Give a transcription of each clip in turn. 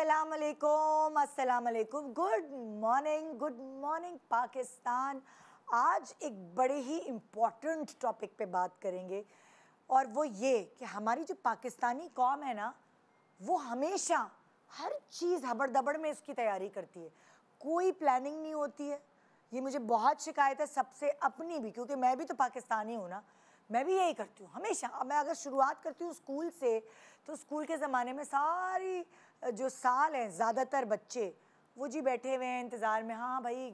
अस्सलाम वालेकुम, good morning Pakistan. आज एक बड़े ही इम्पॉर्टेंट टॉपिक पे बात करेंगे और वो ये कि हमारी जो पाकिस्तानी कौम है ना, वो हमेशा हर चीज़ हबड़ दबड़ में इसकी तैयारी करती है, कोई प्लानिंग नहीं होती है। ये मुझे बहुत शिकायत है सबसे, अपनी भी, क्योंकि मैं भी तो पाकिस्तानी हूँ ना। मैं भी यही करती हूँ हमेशा। अब मैं अगर शुरुआत करती हूँ स्कूल से, तो स्कूल के ज़माने में सारी जो साल हैं ज़्यादातर बच्चे वो जी बैठे हुए हैं इंतज़ार में, हाँ भाई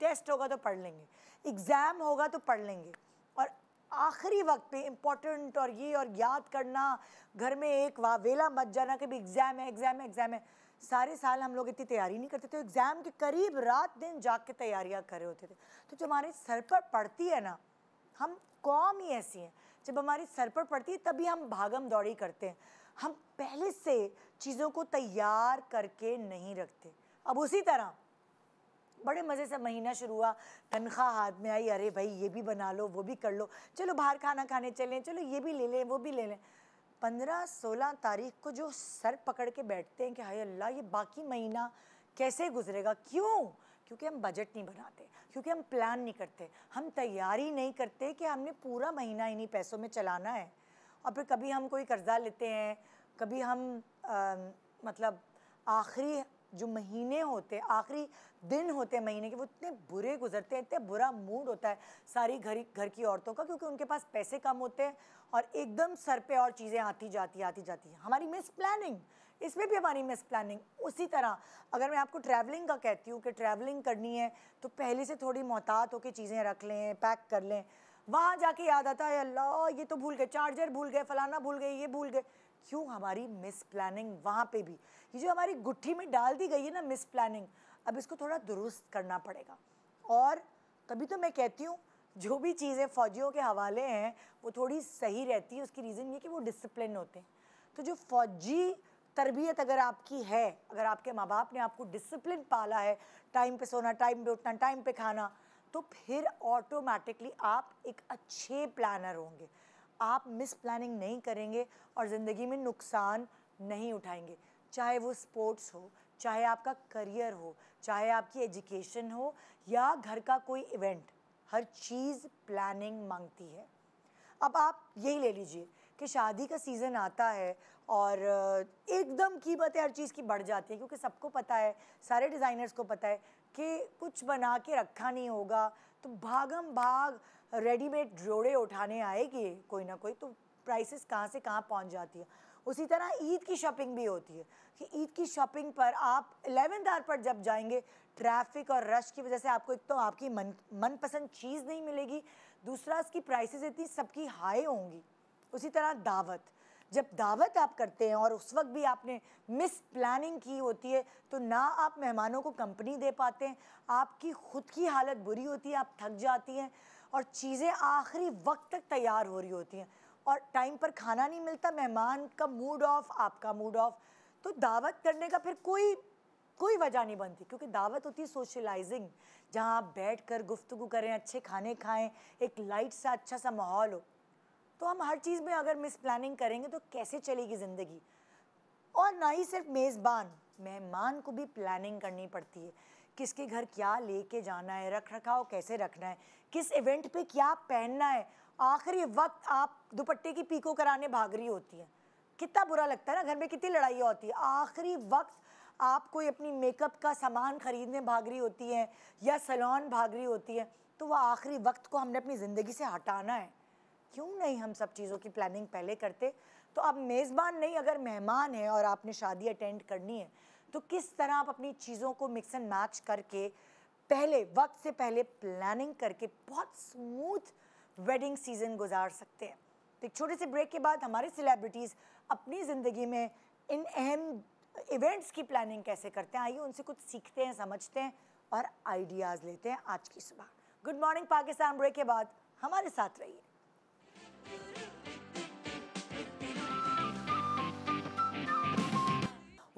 टेस्ट होगा तो पढ़ लेंगे, एग्ज़ाम होगा तो पढ़ लेंगे, और आखिरी वक्त पे इम्पोर्टेंट और ये और याद करना, घर में एक वावेला मच जाना कि भी एग्ज़ाम है एग्ज़ाम है एग्ज़ाम है। सारे साल हम लोग इतनी तैयारी नहीं करते थे, एग्ज़ाम के करीब रात दिन जाग के तैयारियाँ कर रहे होते थे। तो जो हमारे सर पर पड़ती है ना, हम कौम ही ऐसी हैं, जब हमारी सर पर पड़ती है तभी हम भागम दौड़ी करते हैं, हम पहले से चीज़ों को तैयार करके नहीं रखते। अब उसी तरह बड़े मज़े से महीना शुरू हुआ, तनख्वाह हाथ में आई, अरे भाई ये भी बना लो वो भी कर लो, चलो बाहर खाना खाने चलें, चलो ये भी ले लें वो भी ले लें। 15-16 तारीख को जो सर पकड़ के बैठते हैं कि हाय अल्लाह ये बाकी महीना कैसे गुजरेगा। क्यों? क्योंकि हम बजट नहीं बनाते, क्योंकि हम प्लान नहीं करते, हम तैयारी नहीं करते कि हमने पूरा महीना इन्हीं पैसों में चलाना है। और फिर कभी हम कोई कर्जा लेते हैं, कभी हम मतलब आखिरी जो महीने होते, आखिरी दिन होते हैं महीने के, वो इतने बुरे गुजरते हैं, इतने बुरा मूड होता है सारी घर की औरतों का, क्योंकि उनके पास पैसे कम होते हैं और एकदम सर पे और चीज़ें आती जाती हैं। हमारी मिस प्लानिंग, इसमें भी हमारी मिस प्लानिंग। उसी तरह अगर मैं आपको ट्रैवलिंग का कहती हूँ कि ट्रैवलिंग करनी है तो पहले से थोड़ी मोहतात होकर चीज़ें रख लें, पैक कर लें, वहाँ जाके याद आता है अल्लाह ये तो भूल गए, चार्जर भूल गए, फलाना भूल गए, ये भूल गए। क्यों? हमारी मिस प्लानिंग वहाँ पे भी, ये जो हमारी गुट्ठी में डाल दी गई है ना मिस प्लानिंग, अब इसको थोड़ा दुरुस्त करना पड़ेगा। और तभी तो मैं कहती हूँ जो भी चीज़ें फ़ौजियों के हवाले हैं वो थोड़ी सही रहती है। उसकी रीज़न ये कि वो डिसिप्लिन होते हैं। तो जो फ़ौजी तरबियत अगर आपकी है, अगर आपके माँ बाप ने आपको डिसिप्लिन पाला है, टाइम पे सोना, टाइम पे उठना, टाइम पे खाना, तो फिर ऑटोमेटिकली आप एक अच्छे प्लानर होंगे। आप मिस प्लानिंग नहीं करेंगे और ज़िंदगी में नुकसान नहीं उठाएंगे। चाहे वो स्पोर्ट्स हो, चाहे आपका करियर हो, चाहे आपकी एजुकेशन हो या घर का कोई इवेंट, हर चीज़ प्लानिंग मांगती है। अब आप यही ले लीजिए कि शादी का सीज़न आता है और एकदम कीमतें हर चीज़ की बढ़ जाती है, क्योंकि सबको पता है, सारे डिज़ाइनर्स को पता है कि कुछ बना के रखा नहीं होगा, तो भागम भाग रेडीमेड जोड़े उठाने आएगी कोई ना कोई, तो प्राइसेस कहाँ से कहाँ पहुँच जाती है। उसी तरह ईद की शॉपिंग भी होती है कि ईद की शॉपिंग पर आप 11th आवर पर जब जाएंगे, ट्रैफिक और रश की वजह से आपको एक तो आपकी मनपसंद चीज़ नहीं मिलेगी, दूसरा इसकी प्राइसेस इतनी सबकी हाई होंगी। उसी तरह दावत, जब दावत आप करते हैं और उस वक्त भी आपने मिस प्लानिंग की होती है, तो ना आप मेहमानों को कंपनी दे पाते हैं, आपकी ख़ुद की हालत बुरी होती है, आप थक जाती हैं और चीज़ें आखिरी वक्त तक तैयार हो रही होती हैं और टाइम पर खाना नहीं मिलता, मेहमान का मूड ऑफ, आपका मूड ऑफ। तो दावत करने का फिर कोई वजह नहीं बनती, क्योंकि दावत होती है सोशलाइजिंग, जहाँ आप बैठ कर गुफ्तगू करें, अच्छे खाने खाएं, एक लाइट सा अच्छा सा माहौल हो। तो हम हर चीज़ में अगर मिस प्लानिंग करेंगे तो कैसे चलेगी ज़िंदगी। और ना ही सिर्फ मेज़बान, मेहमान को भी प्लानिंग करनी पड़ती है, किसके घर क्या लेके जाना है, रख रखाव कैसे रखना है, किस इवेंट पे क्या पहनना है। आखिरी वक्त आप दुपट्टे की पीको कराने भाग रही होती हैं, कितना बुरा लगता है ना, घर में कितनी लड़ाइयाँ होती है। आखिरी वक्त आप कोई अपनी मेकअप का सामान ख़रीदने भाग रही होती हैं या सैलून भाग रही होती है, तो वह आखिरी वक्त को हमने अपनी ज़िंदगी से हटाना है। क्यों नहीं हम सब चीज़ों की प्लानिंग पहले करते। तो अब मेज़बान नहीं, अगर मेहमान है और आपने शादी अटेंड करनी है, तो किस तरह आप अपनी चीज़ों को मिक्स एंड मैच करके पहले वक्त से पहले प्लानिंग करके बहुत स्मूथ वेडिंग सीज़न गुजार सकते हैं। तो एक छोटे से ब्रेक के बाद हमारे सेलिब्रिटीज़ अपनी ज़िंदगी में इन अहम इवेंट्स की प्लानिंग कैसे करते हैं, आइए उनसे कुछ सीखते हैं, समझते हैं और आइडियाज़ लेते हैं आज की सुबह। गुड मॉर्निंग पाकिस्तान ब्रेक के बाद हमारे साथ रहिए।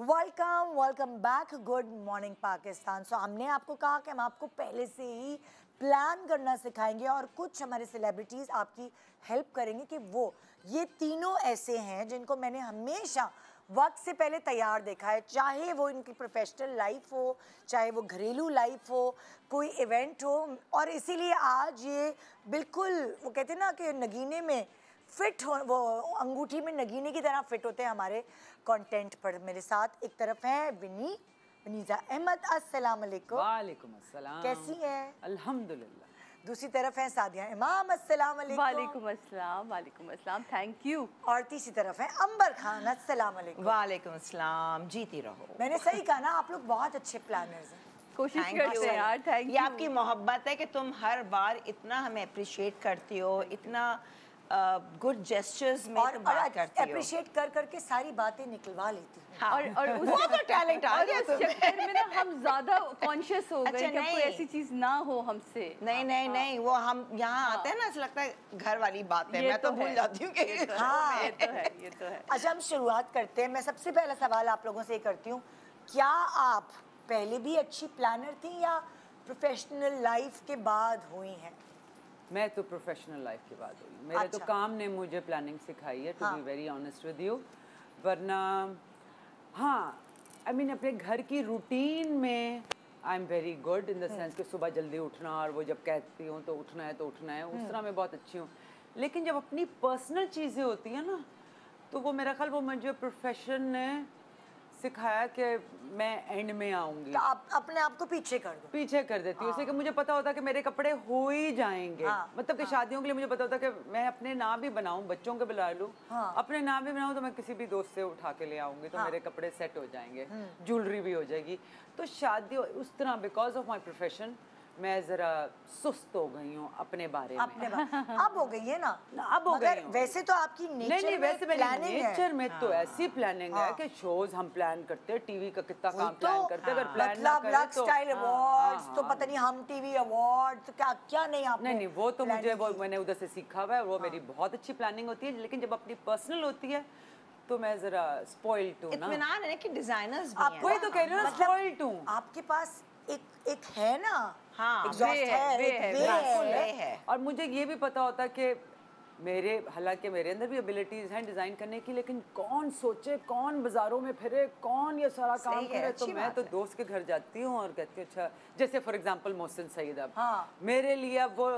Welcome back, good morning Pakistan. So हमने आपको कहा कि हम आपको पहले से ही प्लान करना सिखाएंगे और कुछ हमारे सेलिब्रिटीज़ आपकी हेल्प करेंगे कि वो ये तीनों ऐसे हैं जिनको मैंने हमेशा वक्त से पहले तैयार देखा है, चाहे वो इनकी प्रोफेशनल लाइफ हो, चाहे वो घरेलू लाइफ हो, कोई इवेंट हो। और इसीलिए आज ये बिल्कुल, वो कहते हैं ना कि नगीने में फिट हो, वो अंगूठी में नगीने की तरह फिट होते हैं हमारे कंटेंट पर। मेरे साथ एक तरफ है वनीजा अहमद, अस्सलाम वालेकुम। वालेकुम अस्सलाम। कैसी हैं? अल्हम्दुलिल्लाह। दूसरी तरफ है सादिया इमाम, अस्सलाम वालेकुम। वालेकुम अस्सलाम, वालेकुम अस्सलाम, थैंक यू। और तीसरी तरफ है अंबर खान, अस्सलाम वालेकुम। वालेकुम अस्सलाम, जीती रहो। मैंने सही कहा ना, आप लोग बहुत अच्छे प्लानर्स हैं। कोशिश Thank करते you. हैं यार, थैंक यू। ये आपकी मोहब्बत है कि तुम हर बार इतना हमें अप्रिशिएट करती हो, इतना गुड जेस्चर्स में और तुम बात करती हो। अप्रिशिएट कर करके सारी बातें निकलवा लेती हूँ। हाँ। और उस वो तो टैलेंट आ और गया उस तुम्हें। चक्कर में ना हम ज्यादा कॉन्शियस हो गए अच्छा, कि अब कोई नहीं। ऐसी चीज ना हो हमसे। नहीं, वो हम यहाँ आते हैं ना, ऐसा लगता है घर वाली बात है, ये मैं तो भूल है, जाती हूँ कि ये तो है, हाँ। ये तो है, ये तो है। अच्छा, हम शुरुआत करते हैं। मैं सबसे पहला सवाल आप लोगों से ये करती हूँ, क्या आप पहले भी अच्छी प्लानर थी या प्रोफेशनल लाइफ के बाद हुई हैं? मैं तो प्रोफेशनल लाइफ की बात हुई, मेरे तो अच्छा। काम ने मुझे प्लानिंग सिखाई है, टू हाँ। Be very honest with you. वरना हाँ, आई मीन अपने घर की रूटीन में I am very good in the sense कि सुबह जल्दी उठना, और वो जब कहती हूँ तो उठना है तो उठना है, उस तरह मैं बहुत अच्छी हूँ। लेकिन जब अपनी पर्सनल चीज़ें होती हैं ना, तो वो मेरा ख्याल वो मुझे प्रोफेशन ने सिखाया कि मैं एंड में आऊँगी, तो आप अपने आप को पीछे कर दो। पीछे कर देती हूँ। इसलिए कि मुझे पता होता है कि मेरे कपड़े हो ही जाएंगे। हाँ, मतलब कि शादियों के लिए मुझे पता होता है कि मैं अपने नाम भी बनाऊं, बच्चों के बुला लूं, हाँ। अपने नाम भी बनाऊं, तो मैं किसी भी दोस्त से उठा के ले आऊंगी, तो हाँ। मेरे कपड़े सेट हो जाएंगे, ज्वेलरी भी हो जाएगी। तो शादी उस तरह, बिकॉज ऑफ माई प्रोफेशन, मैं जरा सुस्त हो गई हूँ अपने बारे में। अपने अब हो गई है ना, अब हो मगर गई हूँ। वैसे तो आपकी नेचर नहीं, वैसे मेरी प्लानिंग है। नेचर में तो ऐसी प्लानिंग है हाँ। कि शोज हम प्लान करते हैं, टीवी का कितना वही काम प्लान करते हैं, अगर प्लान ना मतलब करें लक्स तो स्टाइल हाँ, अवार्ड्स, हाँ, तो हाँ। पता नहीं हम टीवी अवार्ड, तो क्या क्या नहीं आपने नहीं, वो तो मुझे planning वो की? मैंने उधर से सीखा हुआ है, वो मेरी बहुत अच्छी प्लानिंग होती है। लेकिन जब अपनी पर्सनल होती है तो मैं जरा स्पॉइल्ड हूँ ना। इत्मीनान है कि डिजाइनर्स भी आपको हैं। वही तो कह रही हूँ ना, मतलब स्पॉइल्ड हूँ। आपके पास एक है ना, हाँ, एग्जॉस्ट वे है, है, वे एक है, वे बिल्कुल है। वे है। और मुझे ये भी पता होता कि मेरे, हालांकि मेरे अंदर भी एबिलिटीज हैं डिज़ाइन करने की, लेकिन कौन सोचे, कौन बाजारों में फिरे, कौन ये सारा काम सही है, करे। तो अच्छी मैं बात तो है। दोस्त के घर जाती हूँ और कहती हूँ अच्छा, जैसे फॉर एग्जांपल मोहसिन सईद, अब हाँ। मेरे लिए अब वो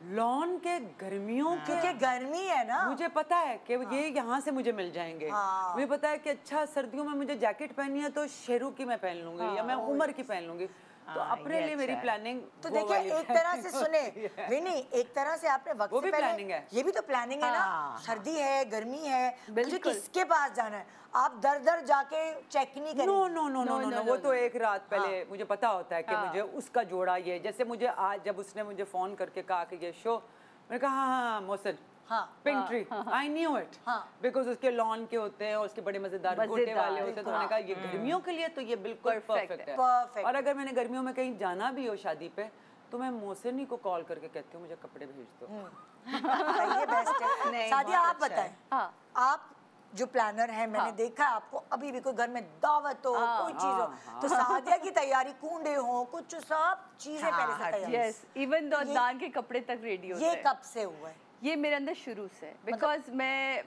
लॉन के गर्मियों के, क्योंकि गर्मी है ना, मुझे पता है कि ये यहाँ से मुझे मिल जाएंगे। हाँ। मुझे पता है कि अच्छा सर्दियों में मुझे जैकेट पहननी है तो शेरू की मैं पहन लूंगी, या मैं उमर की पहन लूंगी। तो हाँ, अपने ये लिए मेरी अच्छा है। प्लानिंग तो देखिए एक तरह से सुने विनी, एक तरह से आपने वक्त वो से भी पहले planning है। ये भी तो प्लानिंग है ना, हाँ, सर्दी है, गर्मी है, मुझे बिल्कुल। किसके पास जाना है, आप दर दर जाके चेक नहीं करेंगे। No no no no No, no no, वो no, तो no. एक रात पहले मुझे पता होता है कि हाँ। मुझे उसका जोड़ा ये, जैसे मुझे आज जब उसने मुझे फोन करके कहा कि ये शो, मैंने कहा हाँ हाँ मोहसिन, हाँ, pink tree, I knew it, हाँ। बिकॉज उसके लॉन के होते हैं और उसके बड़े मजेदार गोटे मजेदार, वाले होते हैं। तो मैंने कहा ये गर्मियों के लिए तो ये बिल्कुल Perfect परफेक्ट है। है। Perfect। और अगर मैंने गर्मियों में कहीं जाना भी हो शादी पे, तो मैं मोहसिन ही को कॉल करके कहती हूँ मुझे कपड़े भेज दो। सही है, बेस्ट है। नहीं, सादिया बहुत आप अच्छा है। बताएं, हाँ। आप जो प्लानर है, मैंने हाँ। देखा है आपको, अभी भी कोई घर में दावत हो, हाँ, कोई चीज हो, हाँ, तो सादिया की तैयारी, कूंडे हो, कुछ सब चीजें हाँ, पहले से हर तैयार। यस, इवन दो ये- दान के कपड़े तक रेडी होते ये हैं। कब से हुआ है? ये मेरे अंदर शुरू से, बिकॉज मैं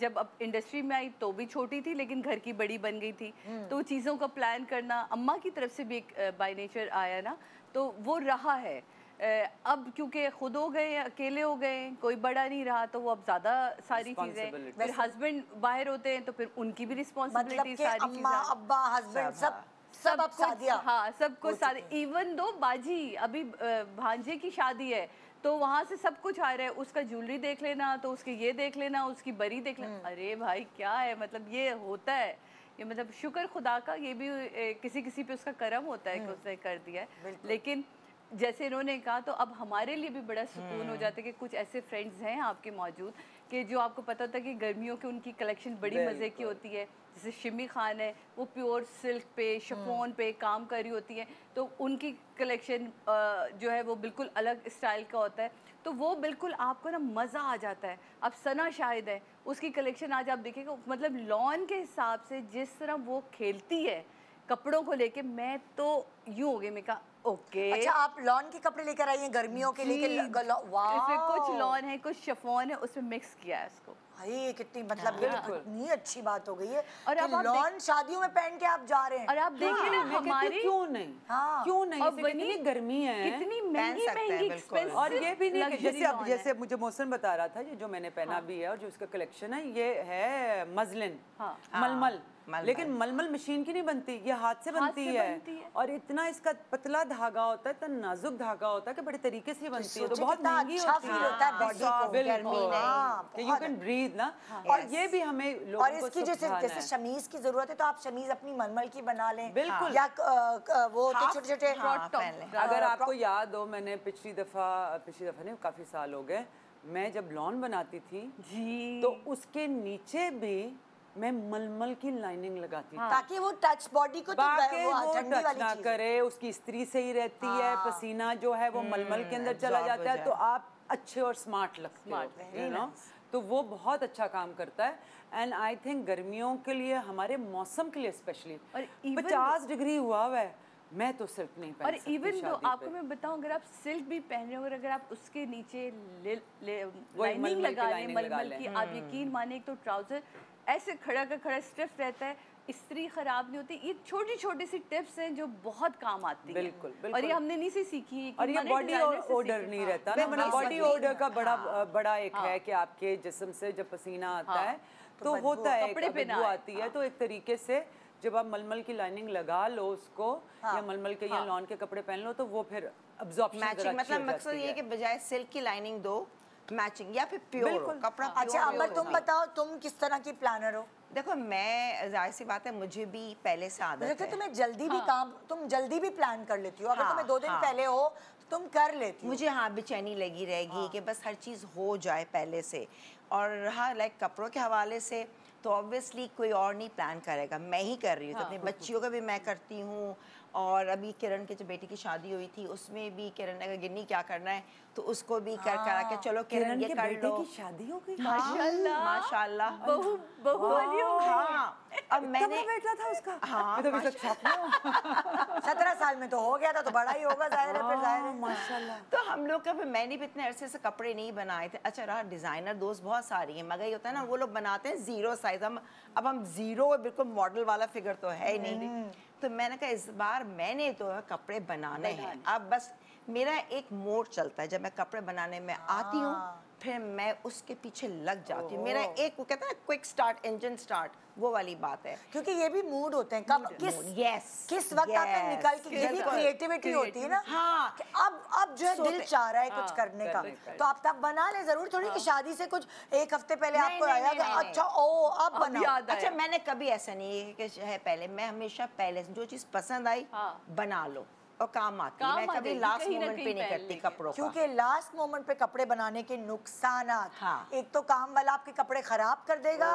जब अब इंडस्ट्री में आई तो भी छोटी थी, लेकिन घर की बड़ी बन गई थी, तो चीज़ों का प्लान करना अम्मा की तरफ से भी एक बाय नेचर आया ना, तो वो रहा है। अब क्योंकि खुद हो गए, अकेले हो गए, कोई बड़ा नहीं रहा, तो वो अब ज़्यादा सारी चीज़ें, Responsibility। फिर हस्बैंड बाहर होते हैं तो फिर उनकी भी मतलब रिस्पॉन्सिबिलिटी कि सारी अम्मा, चीज़ें। अब्बा, हस्बैंड, सब अब कुछ, सादिया। हाँ, सब कुछ हो सारे, चुके हैं। इवन दो बाजी अभी भांजे की शादी है, तो वहाँ से सब कुछ आ रहा है, उसका ज्वेलरी देख लेना, तो उसके ये देख लेना, उसकी बरी देख लेना। अरे भाई क्या है, मतलब ये होता है, ये मतलब शुक्र खुदा का, ये भी किसी किसी पे उसका करम होता है कि उसने कर दिया है। लेकिन जैसे इन्होंने कहा, तो अब हमारे लिए भी बड़ा सुकून हो जाता है कि कुछ ऐसे फ्रेंड्स हैं आपके मौजूद कि जो आपको पता होता है कि गर्मियों की उनकी कलेक्शन बड़ी मज़े की होती है। जैसे शिमी खान है, वो प्योर सिल्क पे, शिफॉन पे काम कर रही होती हैं, तो उनकी कलेक्शन जो है वो बिल्कुल अलग स्टाइल का होता है, तो वो बिल्कुल आपको ना मज़ा आ जाता है। अब सना शाहिद है, उसकी कलेक्शन आज आप देखिएगा, मतलब लॉन के हिसाब से जिस तरह वो खेलती है कपड़ों को लेके, मैं तो यूँ हो गई, मैं कहा ओके। अच्छा, आप लॉन के कपड़े लेकर आई हैं गर्मियों के लिए? इसमें कुछ लॉन है, कुछ शिफॉन है, उसमें मिक्स किया है इसको। भाई कितनी मतलब ये तो कितनी अच्छी बात हो गई है और कि अब आप लॉन शादियों में पहन के आप जा रहे हैं। और आप देखिए ना मैं कहती हूँ, हमारी क्यों नहीं, हाँ। क्यों नहीं, और इसे बनी कितनी गर्मी है, कितनी पहन महंगी सकते हैं, महंगी बिल्कुल। expensive और ये भी नहीं कि luxury lawn है। जैसे मुझे मौसम बता रहा था, ये जो मैंने पहना भी है और जो इसका कलेक्शन है, ये है मजलिन, हाँ। मलमल, मलमल। लेकिन मलमल मशीन की नहीं बनती, ये हाथ से बनती से है। बनती है। और इतना इसका पतला धागा होता है, इतना नाजुक धागा होता है कि बड़े तरीके से बनती है, तो सोचिए बहुत कितना महंगी अच्छा होती फील है। होता है बॉडी को। गर्मी नहीं। हाँ, कि यू बहुत कैन ब्रीथ ना। Yes. और ये भी हमें और लोगों को इसकी जैसे समझाना जैसे है। शमीज की जरूरत है तो आप शमीज अपनी मलमल की बना लें। बिल्कुल। या वो तो Half, छोटे छोटे हाँ, Crop top। पहन लें। अगर आपको याद हो, मैंने पिछली दफा नहीं, काफी साल हो गए, मैं जब लॉन बनाती थी जी तो उसके नीचे भी मैं मलमल की लाइनिंग लगाती थी, ताकि वो टच बॉडी को तो बाकी वो वो ठंडी टच वाली ना चीज। करे, उसकी इस्त्री सही रहती है, पसीना जो है वो मलमल के अंदर चला absorb हो जाता है, जाए। तो आप अच्छे और स्मार्ट लगते हो, very you know? nice. तो वो बहुत अच्छा काम करता है। एंड आई थिंक गर्मियों के लिए, हमारे मौसम के लिए स्पेशली, और even 50 डिग्री हुआ है, मैं तो सिल्क नहीं पहन और सकती इवन दो शादी आपको पे। मैं बताऊं, अगर आप सिल्क भी पहन रहे हो और अगर आप उसके नीचे लाइनिंग मलमल की लगा लें लाइनिंग लगा मलमल लें। की, आप यकीन माने एक तो ट्राउजर ऐसे खड़ा का खड़ा स्टिफ रहता है, इस्त्री खराब नहीं होती। ये छोटी छोटी सी टिप्स हैं जो बहुत काम आती हैं। बिल्कुल, और ये बिल्कुल। हमने नहीं से सीखी है, और ये बॉडी ओडर नहीं रहता ना, मतलब बॉडी ओडर का बड़ा एक है कि आपके जिस्म से जब पसीना आता है तो होता है, कपड़े पे ना बदबू आए। आती है, तो एक तरीके से जब आप मलमल की लाइनिंग लगा लो उसको, या मलमल के या लॉन के कपड़े पहन लो, तो वो फिर अब्जॉर्प्शन मैचिंग, मतलब मकसद ये है कि बजाय सिल्क की लाइनिंग दो, मैचिंग या फिर प्योर कपड़ा। अच्छा अंबर, तुम बताओ तुम किस तरह की प्लानर हो? देखो, मैं जाहिर सी बात है, मुझे भी पहले से आदत मुझे है। तुम्हें जल्दी भी काम, तुम जल्दी भी प्लान कर लेती हो। अगर तुम्हें 2 दिन पहले हो तो तुम कर लेती हो। मुझे हाँ बेचैनी लगी रहेगी कि बस हर चीज़ हो जाए पहले से। और हाँ, लाइक कपड़ों के हवाले से तो ऑब्वियसली कोई और नहीं प्लान करेगा, मैं ही कर रही हूँ। तो अपनी बच्चियों का भी मैं करती हूँ। और अभी किरण के जो बेटी की शादी हुई थी उसमें भी किरण ने कहा गिन्नी क्या करना है, तो उसको भी करा के चलो किरण ये के कर बेटे लो। की शादी हो गई, माशाल्लाह माशाल्लाह। बहू वाली हो गई। हाँ, अब मैंने बेटा था उसका। हाँ, मैं तो अभी तक शॉक में हूँ। 17 साल में तो हो गया था, तो बड़ा ही होगा, जाहिर है, फिर जाहिर है। माशाल्लाह। तो हम लोग का मैंने भी इतने अरसे से कपड़े नहीं बनाए थे। अच्छा रहा, डिजाइनर दोस्त बहुत सारी हैं, मगर ये होता है ना, वो लोग बनाते हैं 0 साइज। अब हम 0 बिल्कुल मॉडल वाला फिगर तो है ही नहीं। तो मैंने कहा इस बार मैंने तो कपड़े बनाने हैं। अब बस मेरा एक मोड चलता है, जब मैं कपड़े बनाने में आती हूँ फिर मैं उसके पीछे लग जाती हूँ। मेरा एक, वो कहते हैं ना, क्विक स्टार्ट, इंजन स्टार्ट, वो वाली बात है। क्योंकि ये भी मूड होते हैं, कब किस वक्त आपने निकल के, ये भी क्रिएटिविटी होती है ना। हाँ, कि अब जो है दिल चाह रहा है कुछ करने का, तो आप तब बना ले। जरूर थोड़ी कि शादी से कुछ एक हफ्ते पहले आपको आया कि अच्छा ओ अब बनाओ। अच्छा, मैंने कभी ऐसा नहीं है कि है पहले, मैं हमेशा पहले जो चीज़ पसंद आई बना लो और काम आती है। मैं कभी लास्ट मोमेंट पे नहीं करती कपड़ों का। क्योंकि लास्ट मोमेंट पे कपड़े बनाने के नुकसानात, हाँ। एक तो काम वाला आपके कपड़े खराब कर देगा,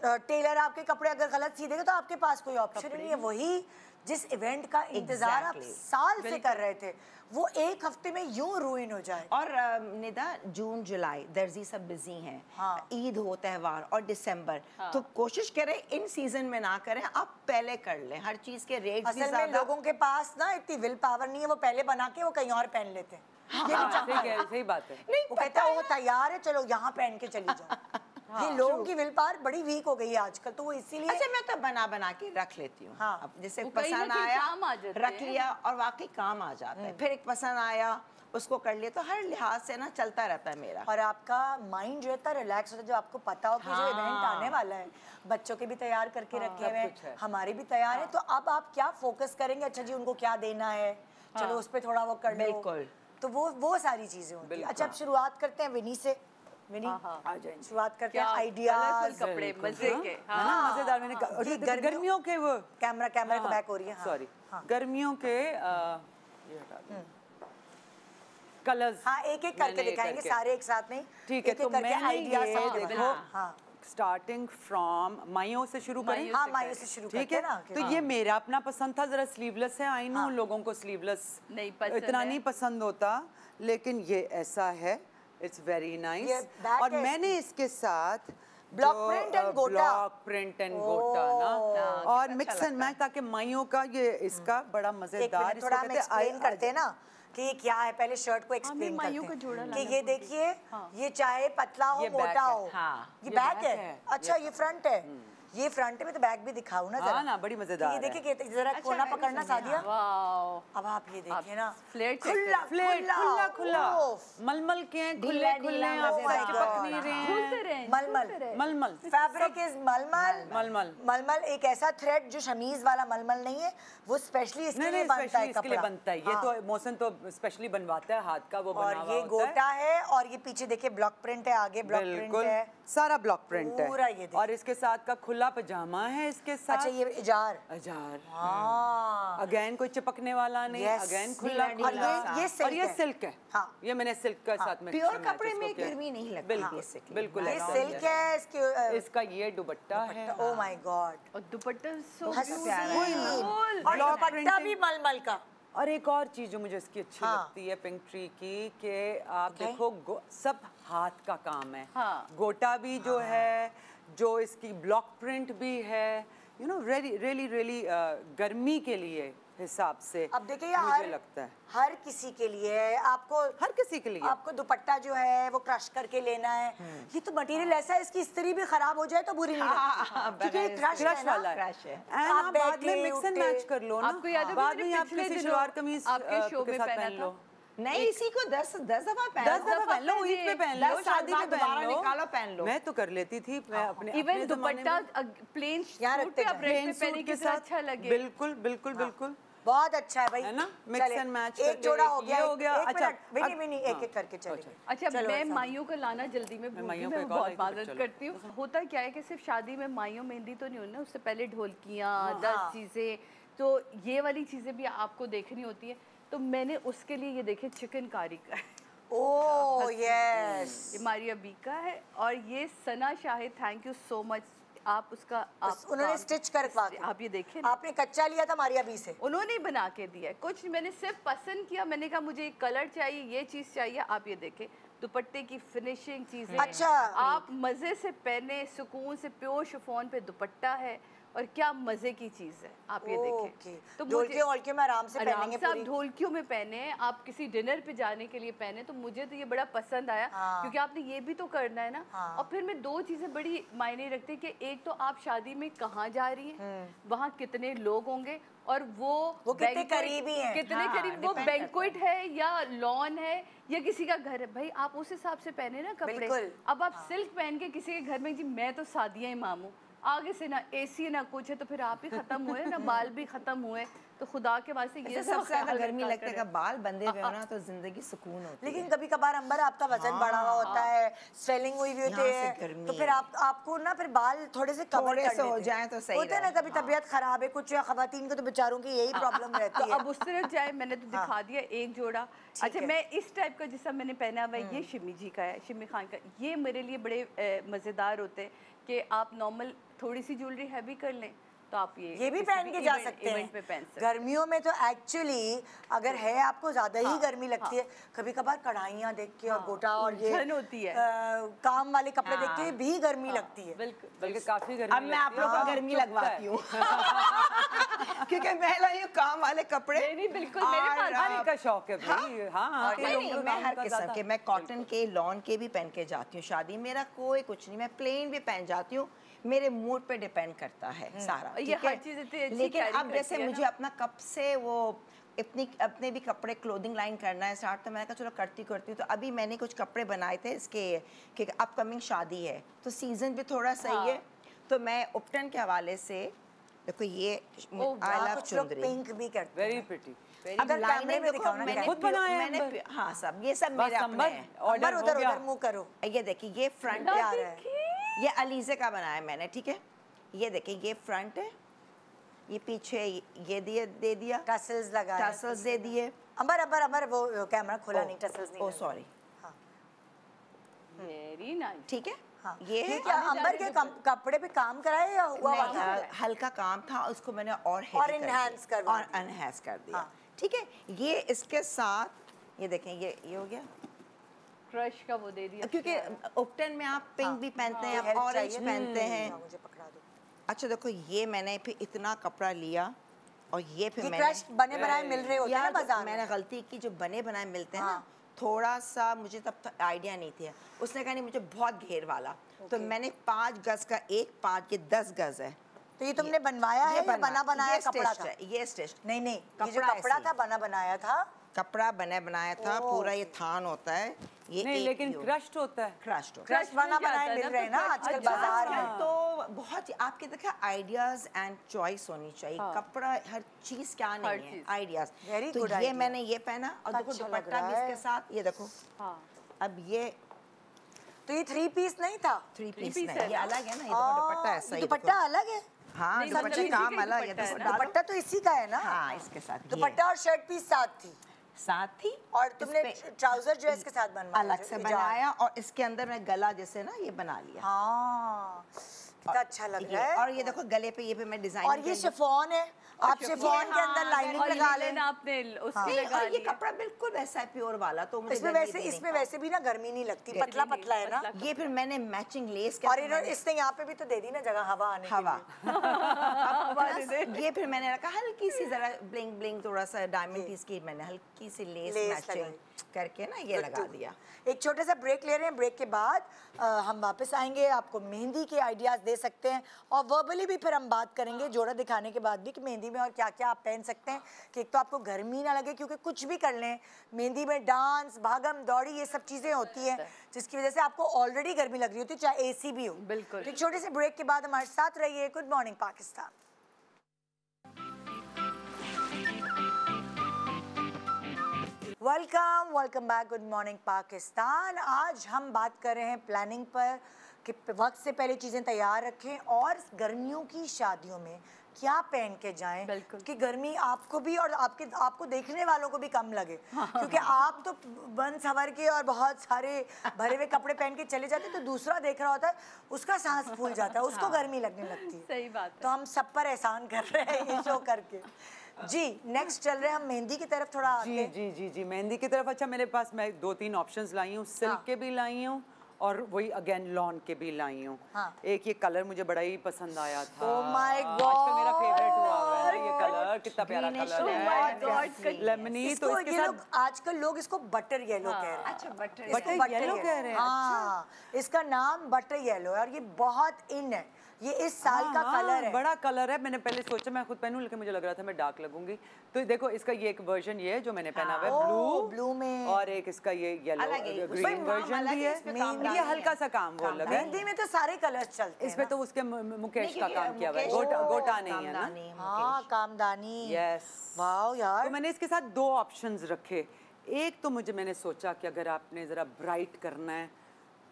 टेलर आपके कपड़े अगर गलत सी देगा तो आपके पास कोई ऑप्शन नहीं है। वही जिस इवेंट का इंतजार आप साल से कर रहे थे, वो एक हफ्ते में यूं रूइन हो जाए। और निदा, जून जुलाई दर्जी सब बिजी हैं। हाँ। ईद हो, त्यौहार और दिसंबर, तो कोशिश करें इन सीजन में ना करें, आप पहले कर लें। हर चीज के रेट भी असल में ज्यादा। लोगों के पास ना इतनी विल पावर नहीं है, वो पहले बना के वो कहीं और पहन लेते हैं। ये भी चक्कर है। सही बात है। वो कहता है वो तैयार है, चलो यहाँ पहन के चली जाओ। ये लोगों की विल पावर बड़ी वीक हो गई है आजकल, तो वो इसीलिए। अच्छा, मैं तो बना के रख लेती हूँ। हाँ। अब जैसे वो कहीं ना पसंद कहीं आया काम आ जाते रख हैं। लिया, और वाकई काम आ जाता है। फिर एक पसंद आया उसको कर लिया, तो हर लिहाज से ना चलता रहता है मेरा। और आपका माइंड जो है रिलैक्स होता है, जो आपको पता हो कि जो इवेंट आने वाला है, बच्चों के भी तैयार करके रखे हुए हैं, हमारे भी तैयार है, तो अब आप क्या फोकस करेंगे? अच्छा जी, उनको क्या देना है, चलो उस पर थोड़ा वो कर लो। बिल्कुल। तो वो सारी चीजें होती है। अच्छा, अब शुरुआत करते हैं विनी से। विनी, आ जाए, शुरुआत करते हैं आइडियाज। कपड़े मजे के। है ना, मजेदार। मैंने गर्मियों के वो कैमरा को बैक हो रही है। सॉरी, गर्मियों के कलर्स। हाँ, एक एक करके दिखाएंगे, सारे एक साथ नहीं। ठीक है, तो मैंने ये देखो, हाँ स्टार्टिंग फ्रॉम मायो से शुरू करें। हाँ, मायो से शुरू ठीक करते है हैं ना। तो ये मेरा अपना पसंद था, जरा स्लीवलेस है। आई नो लोगों को स्लीवलेस नहीं पसंद इतना है। नहीं पसंद होता, लेकिन ये ऐसा है, इट्स वेरी ये नाइस। back और है मैंने इसके साथ ब्लॉक प्रिंट एंड गोटा, ब्लॉक प्रिंट एंड गोटा ना, और मिक्स एंड मैच, ताकि माइयों का ये इसका बड़ा मजेदार। थोड़ा हम एक्सप्लेन करते हैं ना कि ये क्या है, पहले शर्ट को एक्सप्लेन मायू का करते जोड़ा हैं लाना कि ये भूल गई। देखिए हाँ। ये चाहे पतला हो ये back मोटा है। हो, हाँ। ये ये बैक back है। है। अच्छा ये फ्रंट है, ये फ्रंट है में तो बैक भी दिखाऊं ना हाँ जरा ना, बड़ी मजेदार ये है। देखिए जरा अच्छा, कोना मैं भी पकड़ना समझी, सादिया। वाओ अब आप ये देखिए ना फ्लेट चेक खुला फ्लेट खुला खुला ओफ। मलमल के हैं, खुले ढीला खुले ढीला हैं, आपसे मजेदार। चिपक नहीं रहे झूलते हैं। रहे मलमल। झूलते रहे। मलमल फैब्रिक इज मलमल। मलमल। मलमल एक ऐसा थ्रेड जो शमीज वाला मलमल नहीं है, वो स्पेशली इसके नहीं लिए नहीं, बनता स्पेशली है इसके लिए कपड़ा। बनता है। ये हाँ। तो मोहसिन तो स्पेशली बनवाता है, हाथ का वो बना और हुआ ये होता गोटा है और ये पीछे देखिए ब्लॉक प्रिंट है, आगे ब्लॉक प्रिंट बिल्कुल है। सारा ब्लॉक प्रिंट है। पूरा ये देखिए। और इसके साथ का खुला पजामा है इसके साथ। अच्छा ये इजार। हजार हाँ अगेन कोई चिपकने वाला नहीं, Yes. अगेन खुला ढीला और खुला। ये और सिल्क ये है। सिल्क है। हाँ। ये मैंने सिल्क का साथ में प्योर मैच कपड़े इसको में किया। गर्मी नहीं लगती बिल्कुल basically। बिल्कुल ये ऐसा सिल्क है। है इसके इसका ये दुपट्टा है। Oh my God. और दुपट्टा सो प्यारा है। ब्यूटीफुल और Block दुपट्टा printing। भी मलमल का। और एक और चीज जो मुझे इसकी अच्छी हाँ। लगती है पिंक ट्री की कि आप Okay. देखो सब हाथ का काम है। हाँ। गोटा भी जो है, जो इसकी ब्लॉक प्रिंट भी है, यू नो रियली रियली गर्मी के लिए हिसाब से अब देखिए ये मुझे लगता है हर किसी के लिए है। आपको हर किसी के लिए। आपको दुपट्टा जो है वो क्रश करके लेना है। ये तो मटेरियल ऐसा है इसकी इस्त्री भी खराब हो जाए तो बुरी नहीं लगती क्योंकि ये क्रश क्रश है ना। वाला है। क्रश है। एंड आप आप बाद में बैठे, मिक्स एंड उठे। मैच कर लो ना। आपको याद है बाद मैंने में आप पिछले किसी दिनों शलवार कमीज आपके शो के में साथ पहना पहन लो। था। नहीं इसी को 10 दफा पहन 10 दफा पहन लो, ईद पे पहन लो, 10 साल शादी बाद पे दोबारा पहन लो। निकालो पहन लो। मैं तो कर लेती थी, मैं अपने इवन अपने ज़माने दुपट्टा में प्लेन यहाँ सूट रखते पे आप जाएं। रेड प्लेन पे पहने सूट के कितना साथ अच्छा लगे। बिल्कुल बिल्कुल बिल्कुल। बहुत अच्छा है भाई, है ना? Mix चले, and match एक करके जोड़ा एक हो गया, ये हो गया। एक अच्छा, मिनट, विनी अब- विनी एक हाँ, एक करके चलेंगे। अच्छा चलो, मैं ऐसा। माइयों का लाना जल्दी में भूल गई, माइयों मैं का एक और बहुत लाइक है, माजरत चलो। करती हूँ। होता क्या है कि सिर्फ शादी में माइयों मेहंदी तो नहीं होती ना, उससे पहले ढोलकियाँ हाँ। 10 चीज़ें, तो ये वाली चीज़ें भी आपको देखनी होती है। तो मैंने उसके लिए ये देखे चिकनकारी का ओह यस। ये मारिया बी का है और ये Sana Shahid, thank you so much. आप उसका उन्होंने काम- स्टिच करवा के। आप ये देखें ना। आपने कच्चा लिया था मारिया बी से। उन्होंने ही बना के दिया है, कुछ नहीं, मैंने सिर्फ पसंद किया। मैंने कहा मुझे ये कलर चाहिए, ये चीज़ चाहिए। आप ये देखें दुपट्टे की फिनिशिंग चीज़ें। अच्छा। आप मज़े से पहने, सुकून से, प्योर शिफॉन पे दुपट्टा है और क्या मज़े की चीज़ है। आप ये ओके। देखें। तो ढोलकियों वोलकियों में आराम से आराम पहनेंगे से आप पूरी। ढोलकियों में पहने, आप किसी डिनर पे जाने के लिए पहने, तो मुझे तो ये बड़ा पसंद आया। हाँ। क्योंकि आपने ये भी तो करना है ना। हाँ। और फिर मैं दो चीज़ें बड़ी मायने रखती है कि एक तो आप शादी में कहाँ जा रही हैं, वहाँ कितने लोग होंगे और वो कितने banquet- करीबी हैं। कितने हाँ, करीब, वो depend बैंक्वेट है या लॉन है या किसी का घर है, भाई आप उस हिसाब से पहने ना कपड़े। बिल्कुल। अब आप सिल्क पहन के किसी के घर में जी मैं तो सादिया इमाम हूँ, आगे से ना एसी ना कुछ है, तो फिर आप ही खत्म हुए ना बाल भी खत्म हुए। तो खुदा के वास्ते ये इससे सबसे ज्यादा ख्याल गर्मी रखा लगता है करें। कि बाल बंधे हुए हो ना तो जिंदगी सुकून होती है। लेकिन कभी कभार अंबर आपका वजन बढ़ा हुआ होता है, स्वेलिंग हुई हुई होती यहाँ से है, गर्मी तो फिर है। आपको ना फिर बाल थोड़े से कवर थोड़े कर से हो लेते हैं। जाएं तो सही होता है ना, रहे। कभी तबीयत खराब है कुछ, या खवातीन को तो बेचारों की यही प्रॉब्लम रहती तो है। अब उस तरह जाए, मैंने तो दिखा दिया एक जोड़ा। अच्छा है। मैं इस टाइप का जिसका मैंने पहना हुआ है, ये शिमी जी का है, शिमी खान का। ये मेरे लिए बड़े मज़ेदार होते हैं कि आप नॉर्मल थोड़ी सी ज्वेलरी हैवी कर लें तो आप ये भी किसी पहन के जा इवेंट- सकते इवेंट पे हैं। पहन सकते हैं। गर्मियों में तो एक्चुअली अगर है आपको ज्यादा ही गर्मी लगती है, कभी कभार कढ़ाइयाँ देख के और गोटा और ये उलझन होती है। काम वाले कपड़े देख के भी गर्मी लगती है। बिल्कुल बल्कि काफी गर्मी अब मैं आप लोग को गर्मी लगवाती हूँ क्योंकि मैं लाई हूँ काम वाले कपड़े। नहीं, नहीं, बिल्कुल, मेरे और, पास हर एक का शौक है भाई। हाँ नहीं, मैं हर किस्म के, मैं कॉटन के, लॉन के भी पहन के जाती हूँ शादी। मेरा कोई कुछ नहीं, मैं प्लेन भी पहन जाती हूँ, मेरे मूड पे डिपेंड करता है सारा। ये ठीक है? हर चीज़ इतनी अच्छी लेकिन carry अब जैसे करती है मुझे ना। अपना कब से वो अपने भी कपड़े क्लोथिंग लाइन करना है स्टार्ट, तो मैंने कहा चलो करती हूँ। तो अभी मैंने कुछ कपड़े बनाए थे इसके कि अपकमिंग शादी है तो सीजन भी थोड़ा सही है, तो मैं उपटन के हवाले से देखो ये आई लव कुछ लोग चुंदरी। पिंक भी करते हैं। Very pretty. अगर लाइनें कैमरे में देखो, दिखाओ ना, मैंने खुद बनाया है मैंने अंबर? हाँ सब ये सब बस मेरे अपने अंबर हैं। ऑर्डर अंबर हो उधर गया। उधर मुंह करो। ये देखिए ये फ्रंट क्या है, आ रहा है? ये अलीजे का बनाया मैंने, ठीक है। ये देखिए ये फ्रंट है, ये पीछे ये दे दिया, टसल्स लगाए, टसल्स दे दिए। अंबर अंबर अंबर वो कैमरा खोला नहीं, टसल्स नहीं ओ लगे। Sorry, very nice. ठीक है। हाँ। ये ये क्या अंबर के कपड़े पे काम कराए या हुआ नहीं, हुआ था? हल्का काम था, उसको मैंने और और heavy कर enhance दिया, करवा और दिया। एनहेंस कर दिया। हाँ। ठीक है, ये इसके साथ ये देखें ये हो गया, क्रश का वो दे दिया। क्योंकि उपटन में आप पिंक भी पहनते हैं, हेल्प आप ऑरेंज चाहिए? पहनते हैं। हाँ, मुझे पकड़ा दो। अच्छा देखो ये मैंने फिर इतना कपड़ा लिया, और ये फिर मैंने क्रश बने बनाए मिल रहे होते हैं ना यार बाजार में। मैंने गलती की, जो बने बनाए मिलते हैं हाँ। ना, थोड़ा सा मुझे तब आइडिया नहीं थी। उसने कहा नहीं मुझे बहुत घेर वाला, तो मैंने 5 गज का एक 5 ये 10 गज है। तो ये तुमने बनवाया है या बना बनाया कपड़ा था? ये स्टिच नहीं नहीं, ये जो कपड़ा था बना बनाया था। कपड़ा बना बनाया था पूरा। ये थान होता है ये नहीं, लेकिन क्रश्ड होता है। क्रश्ड क्रश बना बनाए मिल रहे हैं ना आजकल बाजार में। तो बहुत आपके देखा आइडियाज एंड चॉइस होनी चाहिए। कपड़ा हर चीज क्या नहीं है, आइडियाज। Very तो good ये idea। मैंने ये पहना और देखो अच्छा लग दुपट्टा रहा भी है। इसके साथ, ये देखो। अब ये तो ये 3 पीस नहीं था? 3 पीस piece नहीं, है ये अलग है ना, ये देखो दुपट्टा ऐसा ही दुपट्टा देखो। अलग है? हाँ नहीं, दुपट्टे मतलब काम इसी का अलग है, दुपट्टा है देखो ना? डालो। दुपट्टा तो इसी का है ना? हाँ इसके साथ ये दुपट्टा और शर्ट पीस साथ थी साथ ही। और तुमने इस पे ट्राउजर जो है इसके साथ बनवाया अलग जो से इजाद। बनाया और इसके अंदर मैं गला जैसे ना ये बना लिया। हाँ कितना अच्छा लग रहा है। और ये देखो गले पे ये पे मैं डिजाइन। और ये शिफॉन है, आप शिफॉन के अंदर लाइनिंग और लगा ये लें। लेना आपने उसके नहीं, लगा और ये लिया। कपड़ा बिल्कुल वैसा है प्योर वाला, तो मुझे इसमें गर्मी वैसे भी इसमें नहीं। वैसे भी ना गर्मी नहीं लगती, गर्मी पतला नहीं, पतला है ना। पतला। ये फिर मैंने मैचिंग लेस के और इन्होंने इसने यहाँ पे भी तो दे दी ना जगह हवा आने के हवा लिए। प्लस ये फिर मैंने रखा हल्की सी जरा ब्लिंग ब्लिंग थोड़ा सा डायमंड पीस की मैंने हल्की सी लेस लेस मैचिंग लगाई। करके ना ये लगा दिया। एक छोटा सा ब्रेक ले रहे हैं, ब्रेक के बाद हम वापस आएंगे। आपको मेहंदी के आइडियाज दे सकते हैं और वर्बली भी फिर हम बात करेंगे जोड़ा दिखाने के बाद भी कि मेहंदी में और क्या क्या आप पहन सकते हैं कि एक तो आपको गर्मी ना लगे, क्योंकि कुछ भी कर लें मेहंदी में डांस भागम दौड़ी ये सब चीज़ें होती हैं जिसकी वजह से आपको ऑलरेडी गर्मी लग रही होती है, चाहे AC भी हो। बिल्कुल। तो एक छोटे से ब्रेक के बाद हमारे साथ रहिए। Good morning Pakistan. Welcome back. Good morning Pakistan. आज हम बात कर रहे हैं प्लानिंग पर कि वक्त से पहले चीज़ें तैयार रखें और गर्मियों की शादियों में क्या पहन के जाएं बिल्कुल। कि गर्मी आपको भी और आपको देखने वालों को भी कम लगे। क्योंकि आप तो बन सवर के और बहुत सारे भरे हुए कपड़े पहन के चले जाते, तो दूसरा देख रहा होता है उसका सांस फूल जाता है, उसको गर्मी लगने लगती है। सही बात है। तो हम सब पर एहसान कर रहे हैं ये शो करके। जी नेक्स्ट चल रहे हैं हम मेहंदी की तरफ थोड़ा आते जी हैं। जी जी जी मेहंदी की तरफ। अच्छा, मेरे पास मैं 2-3 ऑप्शंस लाई हूँ, सिल्क के भी लाई हूँ और वही अगेन लॉन के भी लाई हूँ। हाँ। एक ये कलर मुझे बड़ा ही पसंद आया था। Oh my आजकल मेरा फेवरेट हुआ हुआ है ना ये कलर, कितना प्यारा Greenish कलर Oh है, my God, लेमनी। तो इसको इसके ये साथ लोग आजकल लोग इसको बटर येलो कह रहे हैं। अच्छा बटर इसको बटर बटर येलो कह रहे हैं, हाँ, इसका नाम बटर येलो है और ये बहुत इन है। ये इस साल का हाँ, कलर है। बड़ा कलर है। मैंने पहले सोचा मैं खुद पहनूं, लेकिन मुझे लग रहा था मैं डार्क लगूंगी। तो देखो इसका ये एक वर्जन ये है जो मैंने पहना हुआ है, ब्लू ब्लू में और एक इसका ये येलो अलग है, उसमें ग्रीन काम वर्जन अलग भी है, है। इसमें काम ये डाली हल्का है। सा काम वो लगा है। मेहंदी में तो सारे कलर्स चलते हैं इसमें ना। तो उसके मुकेश नहीं, का क्योंकि काम किया हुआ है, मुकेश गोटा नहीं है ना। कामदानी, हाँ कामदानी। यस। वाओ यार। तो मैंने इसके साथ 2 ऑप्शंस रखे। एक तो मैंने सोचा कि अगर आपने जरा ब्राइट करना है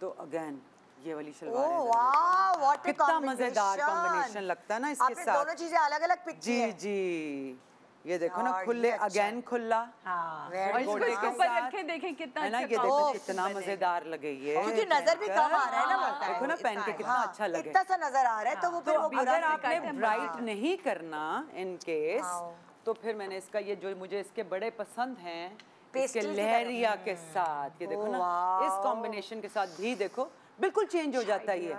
तो अगेन ये वाली शलवार है, वाह व्हाट अ कितना मजेदार कॉम्बिनेशन लगता है ना इसके आपने साथ। दोनों चीजें अलग-अलग पिक की जी हैं। जी ये देखो ना, यार, खुले ये अच्छा अगेन खुला हाँ Very और इसको good. इसके ऊपर रखे देखें कितना है ना। अच्छा ये देखो कॉम्बिनेशन कितना बनेगा। मजेदार लगे ये, क्योंकि नजर भी कम आ रहा है ना वो। देखो ना पहन के कितना हाँ, अच्छा लगे। इतना सा नजर आ रहा है तो वो फिर वो बुरा अगर नहीं आपने दिखाते हैं। ब्राइट नहीं करना इन केस, हाँ। तो फिर मैंने इसका ये जो मुझे इसके बड़े पसंद हैं इसके पेस्टल की तरफ। लहरिया के साथ, ये देखो ना वाह। इस कॉम्बिनेशन के साथ भी देखो बिल्कुल चेंज हो जाता है ये।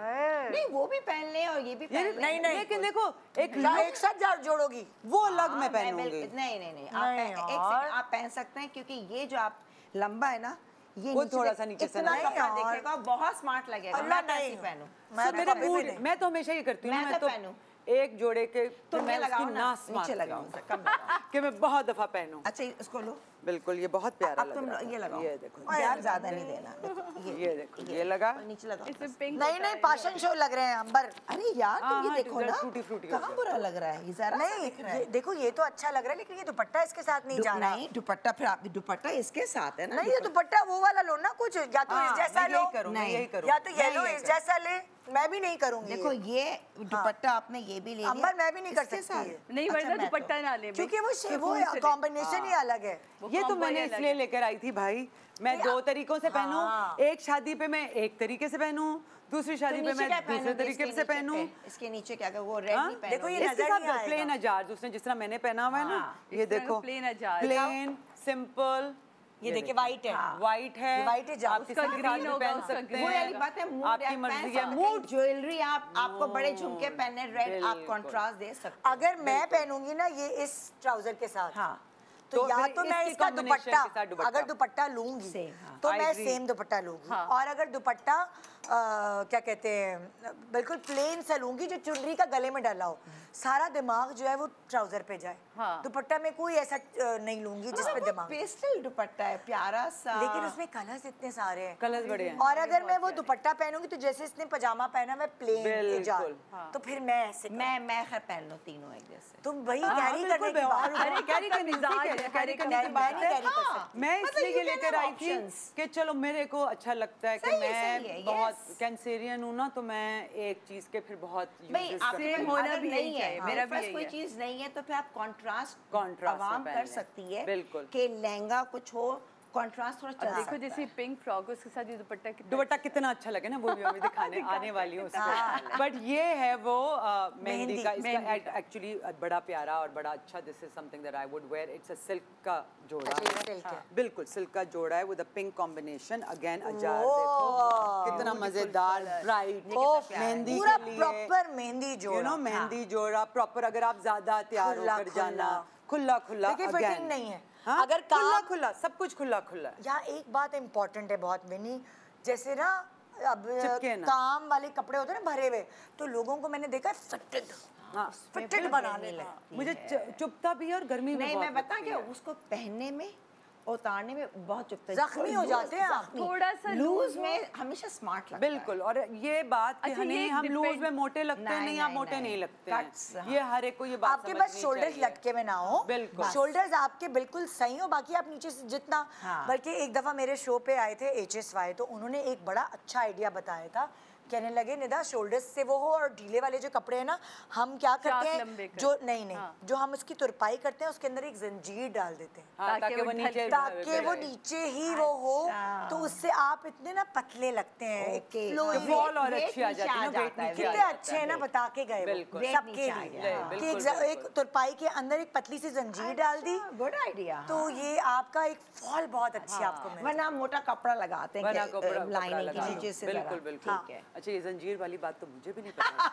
नहीं वो भी पहन ले और ये भी पहन ले। नहीं, नहीं। लेकिन देखो एक क्या look एक साथ जोड़ोगी? वो अलग मैं हाँ, पहनूंगी। नहीं नहीं नहीं, नहीं आप यार। आप पहन सकते हैं क्योंकि ये जो आप लंबा है ना, ये वो नीचे थोड़ा से सा नीचे से इतना नहीं कपड़ा यार। दिखेगा, बहुत स्मार्ट लगेगा। अल्लाह मैं कैसे नहीं। पहनूं? मैं मेरा कभी भी मूड, नहीं। मैं तो हमेशा ये करती हूँ ना, मैं मैं तो तो पहनूं। एक जोड़े के तुम मैं ये लगाओ उसकी ना, नास नीचे मारती लगाओ हूँ कम लगाओ। कि मैं बहुत दफा पहनूं। अच्छा इसको लो, बिल्कुल ये बहुत प्यारा अब लग तुम रहा था। ये लगाओ। ये देखो यार ज्यादा नहीं देना, देखो, ये देखो ये लगा। और नीचे लगाओ। इसमें पिंक नहीं नहीं पाशन शो लग रहे हैं अंबर। अरे यार तुम ये हाँ, देखो ना, टूटी फ्रूटी हो कहाँ गया। बुरा लग रहा है, ये जरा सा नहीं दिख रहा है। ये देखो ये तो अच्छा लग रहा है, लेकिन ये दुपट्टा इसके साथ नहीं जा रहा। नहीं दुपट्टा, फिर आप दुपट्टा इसके साथ है ना। नहीं ये दुपट्टा वो वाला लो ना, कुछ या तो इस जैसा मैं लो यही करूँ, मैं नहीं। यही करूँ। या तो मैं येलो ये इस जैसा ले। मैं भी नहीं करूंगी देखो ये दुपट्टा आपने ये भी ले लिया। अंबर मैं भी नहीं कर इसके सकती साथ। ये। नहीं अच्छा, वरना मैं तो- दुपट्टा ना ले भाई। क्योंकि वो फूल से ले। कॉम्बिनेशन ही अलग है। ये तो combo मैंने ही अलग इसलिए है। लेकर आई थी भाई, मैं 2 तरीकों से पहनूं। हाँ। एक शादी पे मैं एक तरीके से पहनूं, दूसरी शादी पे नीचे मैं क्या दूसरे पहनोगे तरीके इसके से नीचे पहनूं। पे? इसके नीचे क्या वो रेड हाँ? नहीं पहनोगे? देखो ये इसके नजर साथ नहीं आएगा। प्लेन अजार जिसने जिस तरह मैंने पहना हुआ है ना, हाँ, ये इस तरह का देखो plain अजार। प्लेन सिंपल ये देखिए वाइट है, व्हाइट है, white है, आप किसी उसका के green साथ भी होगा, पहन उसका सकते green वो हैं, वाली बात है, मूड आपकी मर्जी है। मूड ज्वेलरी आप बड़े झुमके पहने रेड, आप बिल्कुल। कंट्रास्ट दे सकते हो। अगर मैं पहनूंगी ना ये इस ट्राउजर के साथ, हाँ तो तो या फिर तो मैं इसके इसका combination दुपट्टा, के साथ दुपट्टा। अगर दुपट्टा लूंगी Same, हाँ। तो I मैं agree। सेम दुपट्टा लूंगी, हाँ। और अगर दुपट्टा क्या कहते हैं बिल्कुल प्लेन सा लूंगी जो चुनरी का गले में डाला हो, सारा दिमाग जो है वो ट्राउजर पे जाए। हाँ। दुपट्टा में कोई ऐसा नहीं लूंगी जिसपे दिमाग, पेस्टल दुपट्टा है प्यारा सा, लेकिन उसमें कलर्स इतने सारे हैं। कलर्स बड़े हैं। और अगर मैं वो दुपट्टा पहनूंगी तो जैसे इसने पजामा पहना है प्लेन बिल्कुल। हिजाब, तो फिर मैं ऐसे मैं खैर पहन लूं तीनों एक जैसे। तुम वही हाँ, कैरी बिल्कुल, करने की बात अरे कैरी करने की मिजाज है, कैरी करने की मैं बात नहीं है। कैरी कर सकती। मैं मतलब इसलिए you ये can लेकर have आई थी options। कि चलो मेरे को अच्छा लगता है कि सही है, मैं सही है, बहुत yes। कैंसेरियन हूँ ना, तो मैं एक चीज के फिर बहुत भाई uses आपके करती Same पास हूँ। होना अगर भी नहीं यही है, चाहिए, मेरे मेरा भी पास यही कोई है। चीज नहीं है तो फिर आप Contrast कंट्रास्ट में आवाम पहन कर लें। सकती है बिल्कुल। कि लहंगा कुछ हो, कंट्रास्ट थोड़ा चल देखो सकता जैसे है। पिंक फ्रॉक उसके साथ ये दुपट्टा कितना दुपट्टा कितना अच्छा लगे ना, वो भी अभी दिखाने आने वाली हूँ उसको। बट ये है वो मेहंदी का, मेहंदी इसका एक्चुअली बड़ा प्यारा और बड़ा अच्छा, this is something that I would wear. It's a silk का जोड़ा अच्छा, ये है। silk है। बिल्कुल सिल्क का जोड़ा है with a pink combination. Again अजार देखो कितना मजेदार ब्राइट मेहंदी पूरा के लिए, प्रॉपर मेहंदी यू जोड़ा। नो मेहंदी जोड़ा प्रॉपर। अगर आप ज्यादा तैयार खुला, होकर जाना, खुला। खुला खुला, देखिए, again। fitting नहीं है। हाँ? अगर खुला काम- खुला, सब कुछ खुला खुला है। यहाँ एक बात इम्पोर्टेंट है बहुत विनी, जैसे ना अब चिपके ना। काम वाले कपड़े होते हैं ना भरे हुए, तो लोगों को मैंने देखा है फिटेड हाँ, फिटेड बनाने लगे। मुझे चुभता भी है और गर्मी भी नहीं, बहुत मैं बता लगती क्या, है। उसको पहनने में उतारने में बहुत चुभता है। जख्मी हो जाते हैं आप। थोड़ा सा लूज loose में हमेशा स्मार्ट लगता बिल्कुल। और ये बात कि अच्छा, ये नहीं एक हम लूज depend- में मोटे लगते हैं, नहीं, नहीं आप नहीं, मोटे नहीं। नहीं लगते Cuts, हैं। हाँ। ये हर एक को ये बात आपके पास समझनी शोल्डर्स चाहिए। लटके में ना हो, बिल्कुल। शोल्डर्स आपके बिल्कुल सही हो, बाकी आप नीचे से जितना। हाँ। बल्कि एक दफा मेरे शो पे आए थे HSY, तो उन्होंने एक बड़ा अच्छा आइडिया बताया था। कहने लगे निदा शोल्डर्स से वो हो और ढीले वाले जो कपड़े हैं ना, हम क्या करते लंबे हैं कर। जो नहीं हाँ। जो हम उसकी तुरपाई करते हैं उसके अंदर एक जंजीर डाल देते हैं हाँ, ताकि वो नीचे ताकि वो नीचे ही वो हो, अच्छा। तो उससे आप इतने ना पतले लगते हैं, एक ओके। flowy- तो फॉल और weight अच्छी आ नीचे जाती है ना, आ वेट जाता है, नीचे कितने आ जाता अच्छे हैं ना, है। बता के गए वो बिल्कुल। Weight सबके नीचे आ लिए गया, हाँ। कि बिल्कुल, एक तुरपाई के अंदर एक पतली सी जंजीर डाल दी, गुड आइडिया। तो ये आपका एक फॉल बहुत अच्छी आपको मिल वरना मोटा कपड़ा लगाते हैं बना कि, कपड़ा लाइनिंग लगा के लो। नीचे से बिल्कुल जरा। बिल्कुल। ठीक है। अच्छा, ये जंजीर वाली बात तो मुझे भी नहीं पता।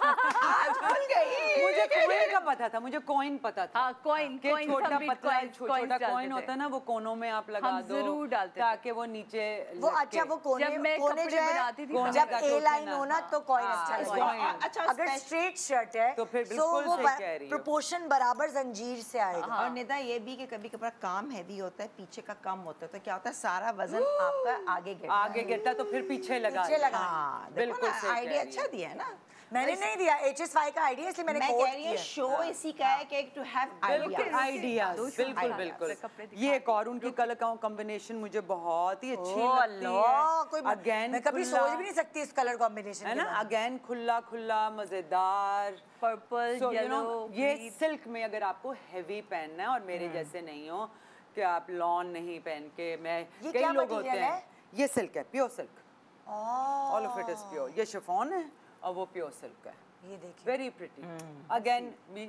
आज भूल गई। मुझे कॉइन का पता था, मुझे कॉइन पता था। हाँ, coin, कि coin, छोटा some bit पतला coins छोटा डालते कॉइन थे। होता है ना, वो कोनों में आप लगा हम दो जरूर डालते थे। ताकि वो नीचे वो लटके। अच्छा वो कोने जब मैं कोने कपड़े जो है बनाती थी, कोने जब का ए टोटल लाइन ना, हो ना हाँ। तो कॉइन हाँ, अच्छा coin। लगेगा। अच्छा, अगर special- स्ट्रेट शर्ट है तो फिर बिल्कुल वो सही कह रही हो। प्रोपोर्शन बराबर जंजीर से आएगा। और निदा ये भी कि कभी कभार काम हैवी होता है, पीछे का कम होता है, तो क्या होता है सारा वजन आपका आगे गिरता है। आगे गिरता तो फिर पीछे लगा पीछे दो। लगा। हाँ, बिल्कुल सही कह आइडिया रही अच्छा है। दिया है ना। मैंने नहीं दिया HSY का आइडिया, इसलिए मैंने मैं कोट कह रही हूँ किया। शो इसी का है कि टू हैव बिल्कुल आइडिया। आइडियाज, बिल्कुल ideas। बिल्कुल। कपड़े दिखा ये एक और उनकी कलर कॉम्बिनेशन मुझे बहुत ही अच्छी ओह लगती अल्लाह, कोई है। अगेन मैं कभी सोच भी नहीं सकती इस कलर कॉम्बिनेशन है ना, अगेन खुला खुला मजेदार। Purple, So, you know, yellow, ये सिल्क में अगर आपको हैवी पहनना है और मेरे जैसे नहीं हो कि आप लॉन नहीं पहन के, मैं ये कई क्या लोग होते material हैं। है? ये सिल्क है, pure silk, all of it is pure. ये शिफॉन है और वो प्योर सिल्क है। ये देखिए। Very pretty. अगेन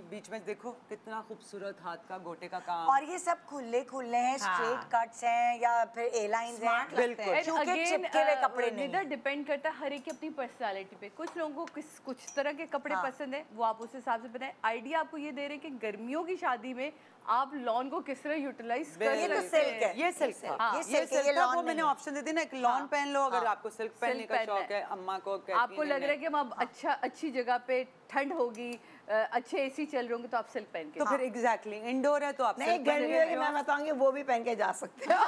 बीच में देखो कितना खूबसूरत हाथ का गोटे का काम। और ये सब खुले खुले हैं, हाँ। स्ट्रेट कट्स हैं या फिर ए लाइंस हैं। Smart लगते बिल्कुल। हैं। क्योंकि चिपके हुए कपड़े नहीं निदा हैं। डिपेंड करता है हर एक की अपनी पर्सनालिटी पे। कुछ लोगों को कुछ तरह के कपड़े हाँ। पसंद है, वो आप उस हिसाब से बनाए। आइडिया आपको ये दे रहे हैं कि गर्मियों की शादी में आप लॉन को किस तरह यूटिलाइज कर ये तो सकते सिल्क है। हैं। ये सिल्क था, हाँ। ये ये सिल्क है, सिल्क ये था। लॉन वो मैंने नहीं है। ऑप्शन दे दी ना, एक लॉन पहन लो अगर आपको सिल्क पहनने सिल्क का पहनना शौक है। अम्मा को कहती आपको लग रहा है कि हम अब अच्छी जगह पे ठंड होगी, अच्छे एसी चल रहे होंगे, तो आप सिल्क पहन के तो फिर एग्जैक्टली इंडोर है तो आप नहीं, सिल्क पहन गर्मियों की लेते हो। मैं बताऊंगी वो भी पहन के जा सकते हो।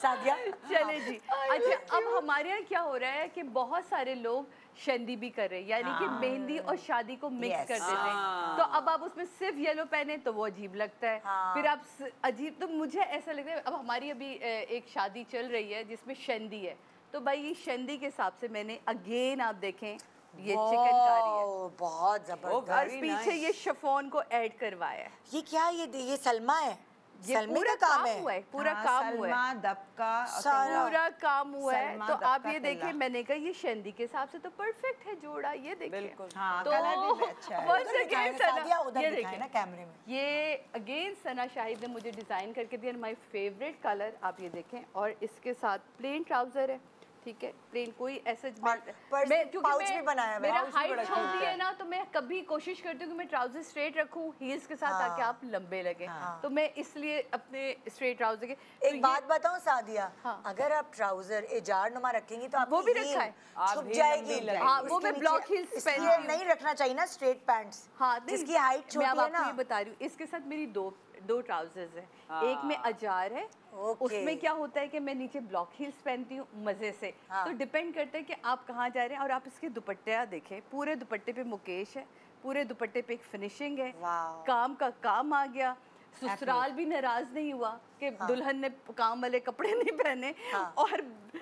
सादिया चले जी। अच्छा, अब हमारे यहाँ क्या हो रहा है कि बहुत सारे लोग शंदी भी कर रहे हैं, यानी कि मेहंदी और शादी को मिक्स Yes। कर देते हैं। तो अब आप उसमें सिर्फ येलो पहने तो वो अजीब लगता है। हाँ। फिर आप अजीब, तो मुझे ऐसा लगता है, अब हमारी अभी एक शादी चल रही है जिसमें शंदी है, तो भाई ये शंदी के हिसाब से मैंने अगेन आप देखें ये चिकनकारी है वाओ, बहुत Oh, जबरदस्त। और very पीछे nice। ये शिफॉन को ऐड करवाया है। ये क्या ये सलमा है? ये सलमा पूरा का काम काम है। हुआ है, पूरा हाँ, काम हुआ है, सलमा दबका और सारा। पूरा काम हुआ है। सलमा तो आप दबका ये देखिए, तिल्ला। मैंने कहा ये शेंदी के हिसाब से तो परफेक्ट है जोड़ा, ये देखिए। बिल्कुल। हाँ, तो कलर भी अच्छा है। once उधर again दिखाएं ना, सना- सादिया, उधर ये दिखाएं ना देखिए, कैमरे में। ये अगेन सना शाहिद ने मुझे डिज़ाइन करके दिया, माय फेवरेट कलर, आप ये देखें। और इसके साथ प्लेन ट्राउज़र है, ठीक है, प्लेन, कोई ऐसा पर्स पाउच भी बनाया हुआ है। मेरा पाउच भी हाइट बड़ा छोटी cute है है। ना, तो मैं कभी कोशिश करती हूँ कि मैं ट्राउज़र स्ट्रेट रखूँ हील्स के साथ, हाँ। ताकि आप लंबे लगे। हाँ। तो मैं इसलिए अपने स्ट्रेट ट्राउज़र के एक बात बताऊं सादिया, हाँ। अगर आप ट्राउजर एजार नुमा रखेंगी तो वो आपकी भी रखा है। छुप आप ही जाएगी। लंबी लगेगी। हाँ, वो इसके मैं नीचे- ब्लॉक हील्स इसलिए पहनती हूँ। नहीं रखना चाहिए ना स्ट्रेट पैंट्स, हाँ, नहीं, जिसकी हाइट छोटी मैं अब है आपको ना। ये बता रही हूँ, इसके साथ मेरी दो ट्राउजर्स हैं। एक में अजार है, ओके। उसमें क्या होता है कि मैं नीचे ब्लॉक हील्स पहनती हूँ मज़े से। हाँ। तो डिपेंड करता है कि आप कहाँ जा रहे हैं। और आप इसके दुपट्टे देखें, पूरे दुपट्टे पे मुकेश है, पूरे दुपट्टे पे एक फिनिशिंग है, वाह। काम का काम आ गया। ससुराल भी नाराज नहीं हुआ कि दुल्हन ने काम वाले कपड़े नहीं पहने। हाँ। और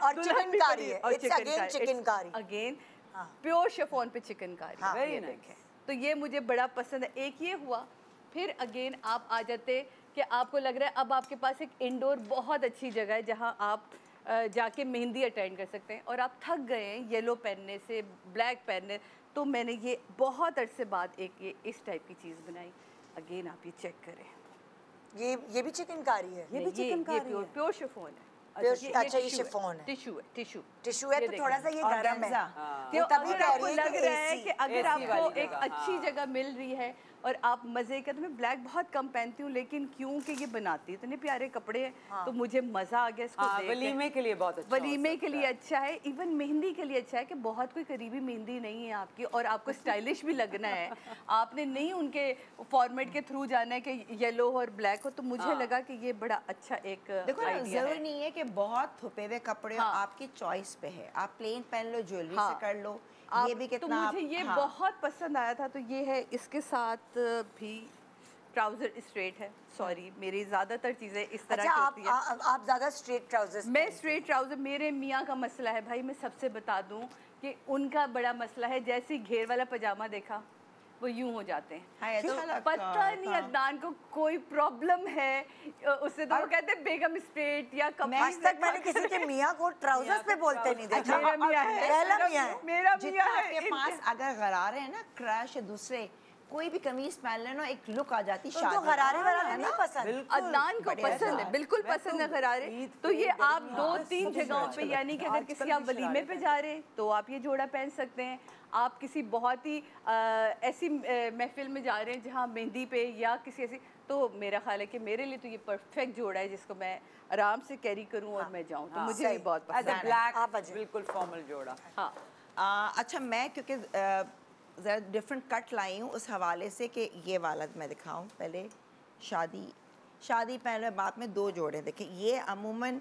और चिकनकारी है, it's again चिकनकारी। अगेन हाँ। प्योर शिफॉन पे चिकनकारी। हाँ। ये Very nice। देखें, तो ये मुझे बड़ा पसंद है। एक ये हुआ, फिर अगेन आप आ जाते कि आपको लग रहा है अब आपके पास एक इंडोर बहुत अच्छी जगह है जहां आप जाके मेहंदी अटेंड कर सकते हैं, और आप थक गए हैं येलो पहनने से, ब्लैक पहनने, तो मैंने ये बहुत अरसे बाद एक ये इस टाइप की चीज़ बनाई। अगेन आप ये चेक करें, ये भी चिकनकारी है। ये भी चिकनकारी है। प्योर शिफॉन है। अच्छा, ये शिफॉन है। टिश्यू है, टिश्यू टिश्यू है ये तो देखें। थोड़ा सा ये गर्म है। ऑर्गेन्जा। वो तभी अगर कह आपको रही है लग कि रहा है AC कि अगर AC आपको वाली एक जगह, अच्छी हाँ। जगह मिल रही है और आप मज़े का, तो मैं ब्लैक बहुत कम पहनती हूँ, लेकिन क्योंकि ये बनाती है इतने प्यारे कपड़े हैं, तो मुझे मज़ा आ गया इसको हाँ, देख के। वलीमे के लिए बहुत अच्छा हो वलीमे के सकता लिए है। अच्छा है, इवन मेहंदी के लिए अच्छा है कि बहुत कोई करीबी मेहंदी नहीं है आपकी, और आपको स्टाइलिश भी लगना है। आपने नहीं उनके फॉर्मेट के थ्रू जाना है कि येलो और ब्लैक हो। तो मुझे लगा कि ये बड़ा अच्छा एक देखो ना, आइडिया जरूरी है। नहीं है कि बहुत थुपे हुए कपड़े हो, हाँ। आपकी चॉइस पे है। आप प्लेन पहन लो, ज्वेलरी हाँ। से कर लो, आप, ये भी तो कितना मुझे ये हाँ। बहुत पसंद आया था। तो ये है, इसके साथ भी ट्राउज़र स्ट्रेट है। सॉरी, मेरी ज़्यादातर चीज़ें इस तरह अच्छा, की होती है। आप ज्यादा स्ट्रेट ट्राउजर्स मैं स्ट्रेट ट्राउज़र, मेरे मियाँ का मसला है भाई, मैं सबसे बता दूं कि उनका बड़ा मसला है, जैसे ही घेर वाला पजामा देखा वो यूं हो जाते हैं। हाँ, अच्छा लगता पता है, नहीं हाँ। अदनान को कोई प्रॉब्लम है उससे, तो वो कहते हैं बेगम स्ट्रेट या कमीज। आज तक मैंने किसी के मियाँ को ट्राउजर्स पे बोलते नहीं देखा। मेरा मियाँ है, पहला मियाँ है। मेरा जितना मियाँ आपके है। पास अगर गरारे हैं ना, क्रश है, दूसरे कोई भी कमीज पहन लेना, एक लुक आ जाती उनको शादी गरारे में। वरारे नहीं पसंद। बिल्कुल। अदनान को बढ़िया पसंद है, यार। बिल्कुल मैं पसंद तो है गरारे। ईद तो पे ये गर्मी आप में 2-3 सबसे जगहों अच्छा पे, लगता यानी कि है। अगर आजकल किसी भी आप वलीमे शरारे पे पहनते जा रहे हैं तो आप ये जोड़ा पहन सकते हैं। आप किसी बहुत ही ऐसी महफिल में जा रहे हैं जहाँ मेहंदी पे या किसी ऐसी, तो मेरा ख्याल है कि मेरे लिए तो ये परफेक्ट जोड़ा है जिसको मैं आराम से कैरी करूँ और मैं जाऊँ। तो मुझे ये बहुत एज पसंद अ है। ब्लैक आप अजय। बिल्कुल फॉर्मल जोड़ा। हाँ, अच्छा, मैं क्योंकि ज़रा डिफरेंट कट लाई हूँ उस हवाले से कि ये वाला मैं दिखाऊं। पहले शादी पहले बाद में दो जोड़े देखें। ये अमूमन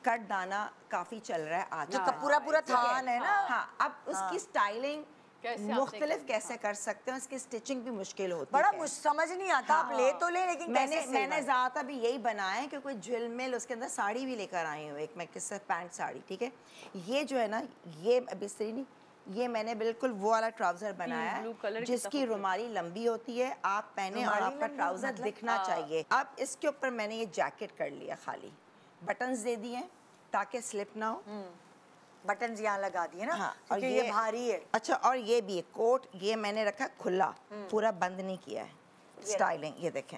कट दाना काफ़ी चल रहा है आज जो कल। पूरा ठीक थान है ना। हाँ, अब उसकी स्टाइलिंग कैसे आपने मुख्तलिफ की? कैसे कर सकते हैं, उसकी स्टिचिंग भी मुश्किल होती बड़ा है। मुझ समझ नहीं आता, आप ले तो ले, लेकिन मैंने कैसे सिलवाएं? ज़्यादातर भी यही बनाया है कि कोई झिलमिल, उसके अंदर साड़ी भी लेकर आई हूँ, एक मैं किससे पैंट साड़ी। ठीक है, ये जो है ना, ये बिस्तरी नहीं, ये मैंने बिल्कुल वो वाला ट्राउज़र बनाया ब्लू कलर है कितना जिसकी खूबसूरत। रुमाली लंबी होती है, आप पहने और रुमाली आपका लंबी, ट्राउज़र मतलब? दिखना चाहिए। अब इसके ऊपर मैंने ये जैकेट कर लिया, खाली बटन्स दे दिए हैं ताकि स्लिप ना हो। बटन्स यहाँ लगा दिए ना, हाँ, क्योंकि ये भारी है। अच्छा, और ये भी है कोट, ये मैंने रखा खुला, पूरा बंद नहीं किया है। स्टाइलिंग ये देखें।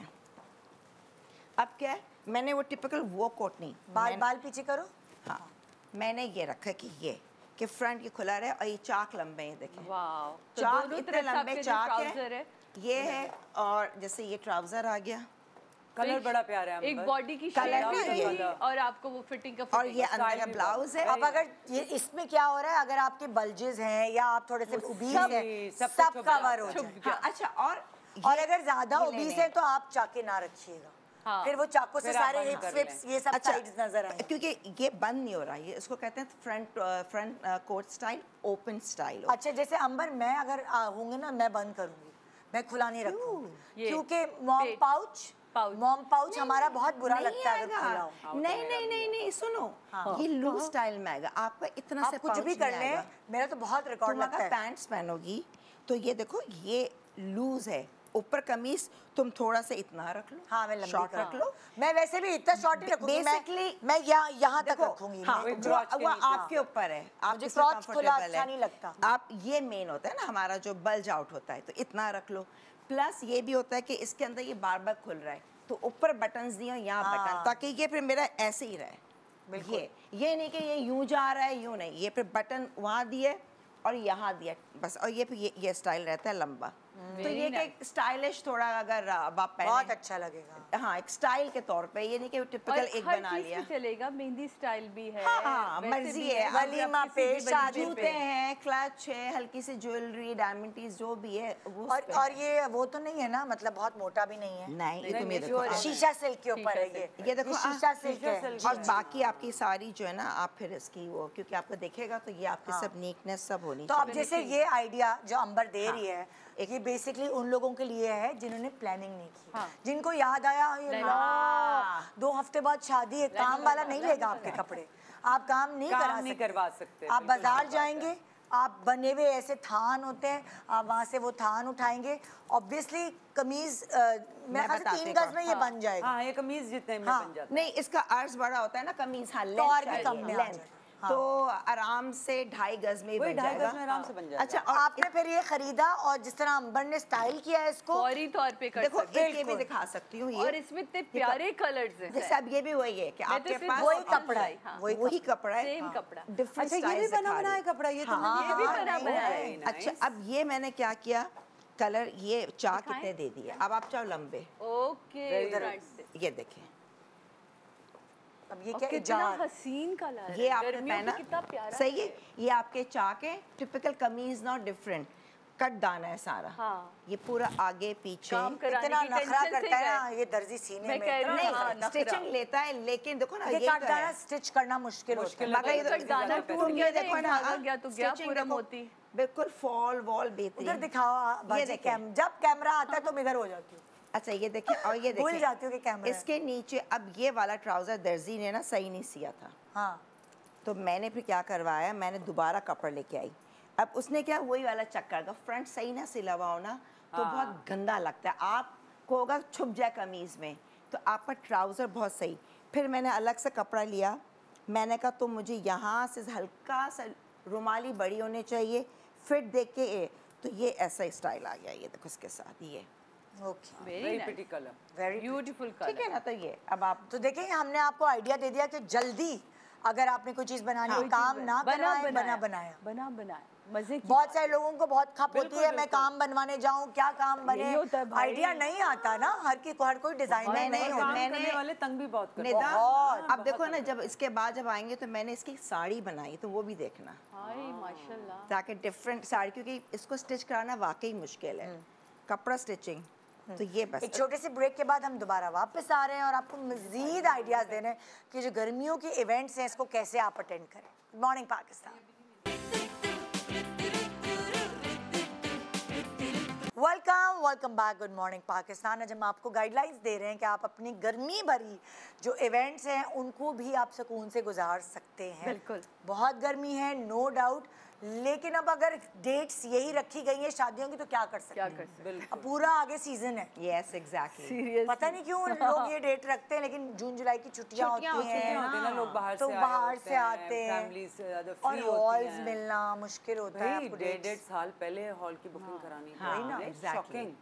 अब क्या है, मैंने वो टिपिकल वो कोट नहीं, बाल पीछे करो। हाँ, मैंने ये रखा कि फ्रंट ये खुला रहे, और ये चाक लंबे हैं, देखें वाह। तो चाक दोनों इतने तरफ से लंबे आपके जो चाक ट्राउज़र है, है, ये है, और जैसे ये ट्राउज़र आ गया, कलर बड़ा प्यारा है एक अंबर। बॉडी की कलर शेप भी भी रहेगी कलर। और आपको वो फिटिंग का और ये फिटिंग। अंदर का भी ब्लाउज है। अब अगर ये इसमें क्या हो रहा है, अगर आपके बल्जेस हैं या आप थोड़े से ओबीस हैं, सब सब छुप कवर हो जाता जाए। हाँ, अच्छा, और अगर ज्यादा ये ओबीस लेने। है तो आप चाके ना रखिएगा। हाँ। फिर वो चाकों से फिर आप सारे बंद हिप्स कर विप्स लें। ये सब अच्छा, साइड्स नजर आए। क्योंकि ये बंद नहीं हो रहा, ये इसको कहते हैं front coat style, open style. अच्छा, जैसे अंबर मैं अगर होंगे ना, मैं बंद करूंगी, मैं खुला नहीं रखूंगी, ये क्योंकि मॉम पेट। पाउच हमारा बहुत बुरा लगता है अगर खुला हो। नहीं, सुनो, ये लूज स्टाइल में आएगा, आपका इतना आप से कुछ पाउच भी कर नहीं लें, आएगा। मेरा तो बहुत रिकॉर्ड तुम लगता अगर है। पैंट्स पहनोगी तो ये देखो, ये लूज है, ऊपर कमीज तुम थोड़ा सा इतना रख लो, हाँ मैं लंबी शॉर्ट रख लो। मैं वैसे भी इतना शॉर्ट ही रखूंगी, Basically, मैं यहाँ तक रखूंगी। हाँ, मैं। वो आपके ऊपर है, आप मुझे किसमें crotch खुला comfortable अच्छा है। नहीं लगता। आप ये मेन होता है ना हमारा जो बल्ज आउट होता है, तो इतना रख लो। प्लस ये भी होता है कि इसके अंदर ये बार बार खुल रहा है, तो ऊपर बटन्स दिए यहाँ बटन, ताकि ये फिर मेरा ऐसे ही रहे। ये नहीं कि ये यूं जा रहा है, यूं नहीं, ये फिर बटन वहाँ दिए और यहाँ दिया बस, और ये फिर ये स्टाइल रहता है लंबा। तो ये कि स्टाइलिश थोड़ा अगर अब आप पहने बहुत अच्छा लगेगा। हाँ, एक स्टाइल के तौर पे, ये नहीं कि टिपिकल एक बना लिया। चलेगा, मेहंदी स्टाइल भी है। हाँ, वैसे मर्जी भी है, वलीमा पे, शादी जूते पे हैं, क्लच है, हल्की सी ज्वेलरी, डायमंड पीस जो भी है वो और ये वो तो नहीं है ना, मतलब बहुत मोटा भी नहीं है। नहीं, ये तो नहीं, देखो नहीं, शीशा सिल्क के ऊपर है ये देखो शीशा सिल्क है। और बाकी आपकी सारी जो है ना, आप फिर इसकी वो, क्योंकि आपको देखेगा तो ये आपकी सब नीटनेस सब होनी तो अब जैसे ये आइडिया जो अंबर दे रही है, ये बेसिकली उन लोगों के लिए है जिन्होंने प्लानिंग नहीं की, जिनको याद आया ये 2 हफ्ते बाद शादी है, काम वाला नहीं लेगा आपके कपड़े, आप काम नहीं करवा सकते। आप बाजार जाएंगे, आप बने हुए ऐसे थान होते हैं, आप वहाँ से वो थान उठाएंगे, ऑब्वियसली कमीज मेरे ख्याल से 3 गज में ये बन जाएगा। हाँ, ये कमीज जितने में बन जाता है। नहीं, इसका अर्ज बड़ा होता है ना कमीज, हाँ, तो और भी कम में आ जाए। तो आराम से 2.5 गज में बन 2.5 जाएगा। गज में आराम से बन जाएगा। अच्छा, और आपने फिर ये खरीदा और जिस तरह अंबर ने स्टाइल किया है इसको, फौरी तौर पे कर देखो सकते हैं। एक ये भी दिखा सकती हूँ, और इसमें इतने प्यारे कलर्स हैं। जैसे अब ये भी वही है कि मैं तो आपके सिर्फ पास वही कपड़ा है, हाँ, वही कपड़ा है, सेम कपड़ा। डिफरेंट अच्छा, ये भी बना बनाया कपड़ा, ये तो ये भी बना बनाया है। अच्छा, अब ये मैंने क्या किया, कलर ये चाक कितने दे दिए, अब आप चाहो लंबे, ओके, फ्रंट से। ये देखें, अब ये और क्या कितना इजाद हसीन कलर है, ये आपने गर्मियों पहना, में कितना प्यारा सही है, ये आपके चाक है, टिपिकल कमीज नॉट डिफरेंट, कट दाना है सारा, हाँ। ये पूरा आगे पीछे, काम कराने इतना की नखरा टेंशन से करता है गए। ना ये दर्जी सीने मैं में, कह रही हूँ, इतना हाँ, नखरा। नखरा। स्टिचिंग लेता है, लेकिन देखो ना ये ये काट दाना स्टिच करना मुश्किल होता है। मगर ये कट दाना टूट तुम गया ये ना, देखो एक ना, धागा गया तो गया stitching पूरा देखो, मोती। बिल्कुल फॉल वॉल बेहतरीन। उधर दिखाओ बाजी, देखें। जब कैमरा आता है तो इधर हो जाती हूँ, अच्छा, ये देखिए, और ये भूल देखिए, जाती हूँ कि कैमरा है। इसके नीचे अब ये वाला ट्राउजर दर्जी ने ना सही नहीं सिया था, हाँ तो मैंने फिर क्या करवाया, मैंने दोबारा कपड़ा लेके आई। अब उसने क्या वही वाला चक्कर का, फ्रंट सही ना सिला हुआ हो ना तो बहुत गंदा लगता है, आपको होगा छुप जाए कमीज में, तो आपका ट्राउज़र बहुत सही। फिर मैंने अलग से कपड़ा लिया, मैंने कहा तो मुझे यहाँ से हल्का सा रुमाली बड़ी होनी चाहिए, फिट देख के तो ये ऐसा स्टाइल आ गया, ये देखो इसके साथ ये, okay very pretty colour, very beautiful ठीक कलर। है ना। तो ये अब आप तो देखें हमने आपको आइडिया दे दिया कि जल्दी अगर आपने कोई चीज़ बनानी हो, काम ना कराएं, बना बनाया। मजे की बहुत सारे लोगों को बहुत खप होती है, मैं बिल्कुल। काम बनवाने जाऊं, क्या काम बने, यही होता है भाई। आइडिया नहीं आता ना, हर कोई डिजाइनर नहीं काम होता। करने वाले तंग भी बहुत करते निदा, बहुत, अब देखो ना, जब इसके बाद जब आएंगे तो मैंने इसकी साड़ी बनाई, तो वो भी देखना, हाय माशाल्लाह। ताकि डिफरेंट साड़ी, क्योंकि इसको स्टिच कराना वाकई मुश्किल है, कपड़ा स्टिचिंग। तो ये बस एक छोटे से ब्रेक के बाद हम दोबारा वापस आ रहे हैं और आपको मजीद आइडियाज़ दे रहे हैं कि जो गर्मियों के इवेंट्स हैं इसको कैसे आप अटेंड करें। Good morning Pakistan, welcome back. Good morning Pakistan. आज हम आपको गाइडलाइंस दे रहे हैं कि आप अपनी गर्मी भरी जो इवेंट्स हैं उनको भी आप सुकून से गुजार सकते हैं। बिल्कुल। बहुत गर्मी है, नो डाउट, लेकिन अब अगर डेट्स यही रखी गई हैं शादियों की तो क्या कर सकते हैं? अब पूरा आगे सीजन है। यस एग्जैक्टली, सीरियस पता नहीं क्यों लोग ये डेट रखते हैं, लेकिन जून जुलाई की छुट्टियां होती हैं ना, लोग बाहर तो से बाहर से आते हैं, फैमिली से ज्यादा और फ्री होती हॉल्स हैं। मिलना मुश्किल होता है। आपको डेढ़ dates साल पहले हॉल की बुकिंग करानी हाँ, पड़ी ना, exactly। शॉकिंग।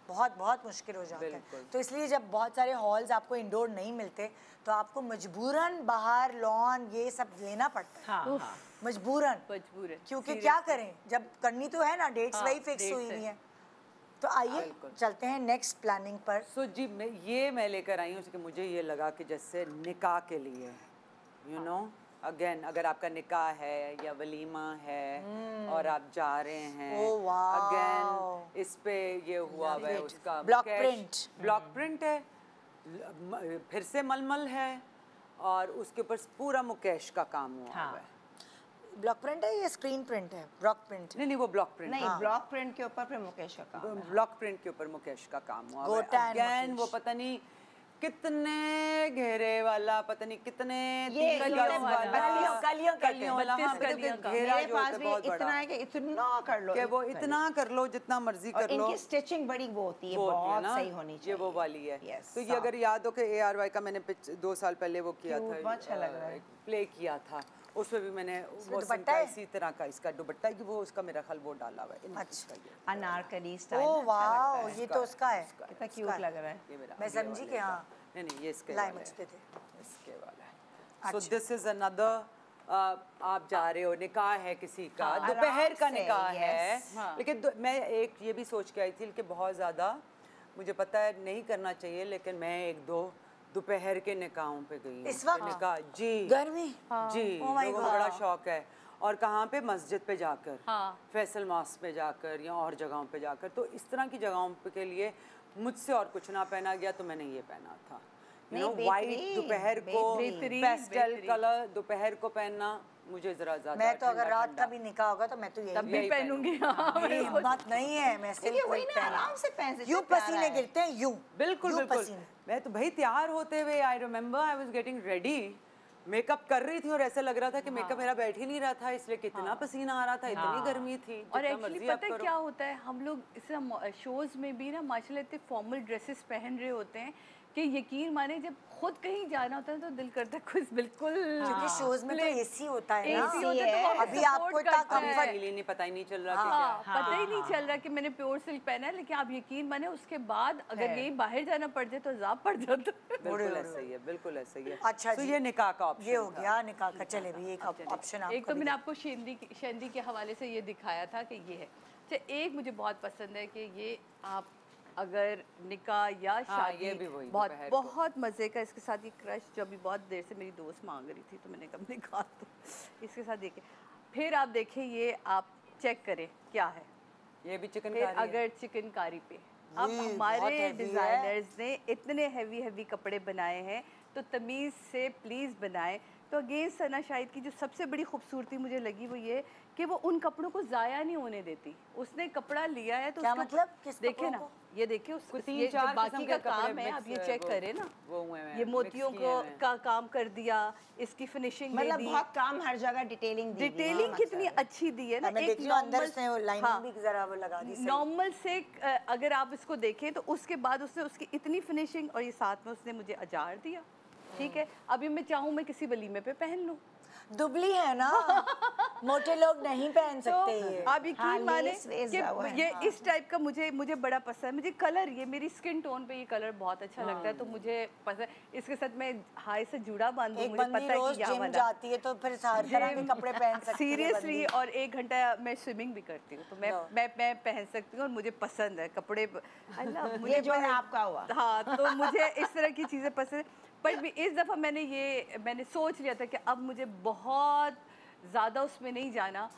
बहुत मुश्किल हो जाता है। बिल्कुल। तो इसलिए जब बहुत सारे हॉल्स आपको इंडोर नहीं मिलते तो आपको मजबूरन बाहर लॉन ये सब लेना पड़ता है। हाँ, हाँ। मजबूरन, मजबूर है क्योंकि क्या करें जब करनी तो है ना, डेट्स वही फिक्स हुई हुई हैं। तो आइए चलते हैं नेक्स्ट प्लानिंग पर। सो जी मैं लेकर आई हूँ कि मुझे ये लगा कि जैसे निकाह के लिए यू नो अगेन अगर आपका निकाह है या वलीमा है और आप जा रहे हैं, Oh, wow। अगेन इस पे ये हुआ हुआ है उसका Block cash- print। Block print है, फिर से मलमल है और उसके ऊपर पूरा मुकेश का काम हुआ हुआ है। ब्लॉक प्रिंट है या स्क्रीन प्रिंट है? Block print. नहीं वो ब्लॉक प्रिंट नहीं, ब्लॉक प्रिंट के ऊपर फिर मुकेश का काम है। ब्लॉक प्रिंट के ऊपर मुकेश का काम हुआ हुआ है। गोटा and अगेन मुकेश। वो पता नहीं कितने घेरे वाला, पता नहीं कितने ये 30 कलियों गज वाला। वाला, कलियों कलियों वाला, हाँ, 32 मतलब कि कलियों का। घेरा मेरे जो पास होता है भी बहुत इतना बड़ा, है कि इतना कर लो, कि वो इतना कर लो जितना मर्जी और कर लो। इनकी स्टिचिंग बड़ी वो होती है, वो होती है बहुत ना, सही होनी चाहिए। ये वो वाली है। Yes, तो ये साफ। अगर याद हो कि ARY का मैंने 2 साल पहले वो किया Cute, था, बहुत अच्छा लग रहा है। प्ले किया था, उसमें भी मैंने मौसम दुपट्टा का है? इसी तरह का इसका दुपट्टा है कि वो उसका मेरा ख्याल वो डाला हुआ है। अच्छा। अनारकली स्टाइल ओ में अच्छा लगता वाह, है। ये तो उसका है। कितना क्यूट लग रहा है। ये मेरा मैं अगले समझी वाले कि का। हाँ। नहीं ये इसके लाई वाला है, मुझते थे। इसके वाला है। सो अच्छा। दिस इज अनदर, आप जा रहे हो, निकाह है किसी का, हाँ, दोपहर का आराम से, निकाह है, yes। हाँ। लेकिन मैं एक ये भी सोच के आई थी कि बहुत ज़्यादा मुझे पता है नहीं करना चाहिए, लेकिन मैं 1-2 दोपहर के निकाहों पे गई हूँ। इस वक्त? कि निकाह जी गर्मी? जी, Oh my लोगों को God। बड़ा शौक है। और कहाँ पे, मस्जिद पे जाकर, हाँ। फैसल मॉस्क पे जाकर या और जगहों पे जाकर, तो इस तरह की जगहों पे के लिए मुझसे और कुछ ना पहना गया तो मैंने ये पहना था। नहीं, वाइट बेहतरीन, दोपहर को, बेहतरीन, पेस्टल बेहतरीन। कलर दोपहर को पहनना मुझे जरा ज्यादा मैं तो अगर ठंडा रात ठंडा। का भी निकाह होगा तो मैं तो तब यही भी यही पहनूंगी। हाँ, मेरी हिम्मत नहीं है, मैं देखिए सिर्फ वही ना, आराम से पहन सकते यूं हैं, प्यारा पसीने है। गिरते हैं, यूं बिल्कुल यूं बिल्कुल। पसीने। मैं तो भाई तैयार होते हुए, I remember I was getting ready, makeup कर रही थी और ऐसा लग रहा था कि मेकअप मेरा बैठ ही नहीं रहा था, इसलिए कितना पसीना आ रहा था, इतनी गर्मी थी। और जितना एक्चुअली मर्जी आप पता है करो। क्या होता है, हम लोग इस शोज में भी ना माशाल्लाह इतने फॉर्मल ड्रेसेस पहन रहे होते हैं कि यकीन माने जब खुद कहीं जाना होता है तो दिल करता है कुछ बिल्कुल, क्योंकि शोज में तो plain। एसी होता है ना। AC होता है तो वो हमें अभी support आपको इतना करता है। comfort- फील ही नहीं, पता ही नहीं चल रहा कि हाँ, क्या। पता ही नहीं चल रहा कि मैंने प्योर सिल्क पहना है, लेकिन आप यकीन माने उसके बाद अगर है। यही बाहर जाना पड़ जाए तो अजाब पड़ जाता है। बिल्कुल ऐसा ही है, बिल्कुल ऐसा ही है। अच्छा तो जी। ये निकाह का ऑप्शन ये हो गया निकाह का। चले भी एक ऑप्शन एक आपको तो मैंने भी आपको शेंदी के हवाले से ये दिखाया था कि ये है। अच्छा, एक मुझे बहुत पसंद है कि ये आप अगर निकाह या शादी, ये भी वही बहुत दोपहर को। बहुत मज़े का। इसके साथ ये क्रश जो अभी बहुत देर से मेरी दोस्त मांग रही थी तो मैंने कब निकाह तो इसके साथ देखे। फिर आप देखें, ये आप चेक करें क्या है। ये भी चिकन फिर कारी है। अगर चिकनकारी पे अब ये बहुत हमारे heavy है। डिज़ाइनर्स ने इतने हैवी कपड़े बनाए हैं तो तमीज़ से प्लीज़ बनाएं। तो अगेन सना शाहिद की जो सबसे बड़ी खूबसूरती मुझे लगी वो ये कि वो उन कपड़ों को ज़ाया नहीं होने देती। उसने कपड़ा लिया है तो क्या उसको- मतलब? किस देखे कपड़ों ना, को? ये देखिए उस कोई ये 3-4 जो किस्म बाकी के का कपड़े काम है, आप ये mix, चेक वो- करें ना, वो हुए हैं, ये mix मोतियों किए को हैं। का काम कर दिया, इसकी फिनिशिंग दे मतलब दी, बहुत काम हर जगह डिटेलिंग दी हुई है। डिटेलिंग कितनी अच्छी दी है ना। मैं देख रही हूँ अंदर से normal- लाइनिंग हाँ। भी जरा वो लगा दी सही। नॉर्मल से अगर आप इसको देखें तो उसके बाद उसने उसकी इतनी फिनिशिंग और ये साथ में उसने मुझे अजार दिया। ठीक है, अभी मैं चाहूँ मैं किसी वलीमे पे पहन लूँ दुबली है ना, मोटे लोग नहीं पहन तो सकते ये। आप यकीन हाँ, माने लेस वेस कि हुआ है। ये इस टाइप का मुझे बड़ा पसंद है। मुझे कलर, ये मेरी स्किन टोन पे ये कलर बहुत अच्छा लगता है तो मुझे पसंद। इसके साथ मैं हाई से जुड़ा बांधूं, एक मुझे बंदी पता है रोज कि यहाँ जिम वाला जाती है तो फिर हर तरह के कपड़े पहन सकती है सीरियसली। बंदी। और 1 घंटा मैं स्विमिंग भी करती हूँ तो मैं पहन सकती हूँ और मुझे पसंद है कपड़े। अल्लाह, मुझे ये जो है आपका हुआ। हाँ, तो मुझे इस तरह की चीज़ें पसंद है। पर भी इस दफ़ा मैंने सोच लिया था कि अब मुझे बहुत ज़्यादा उसमें नहीं जाना।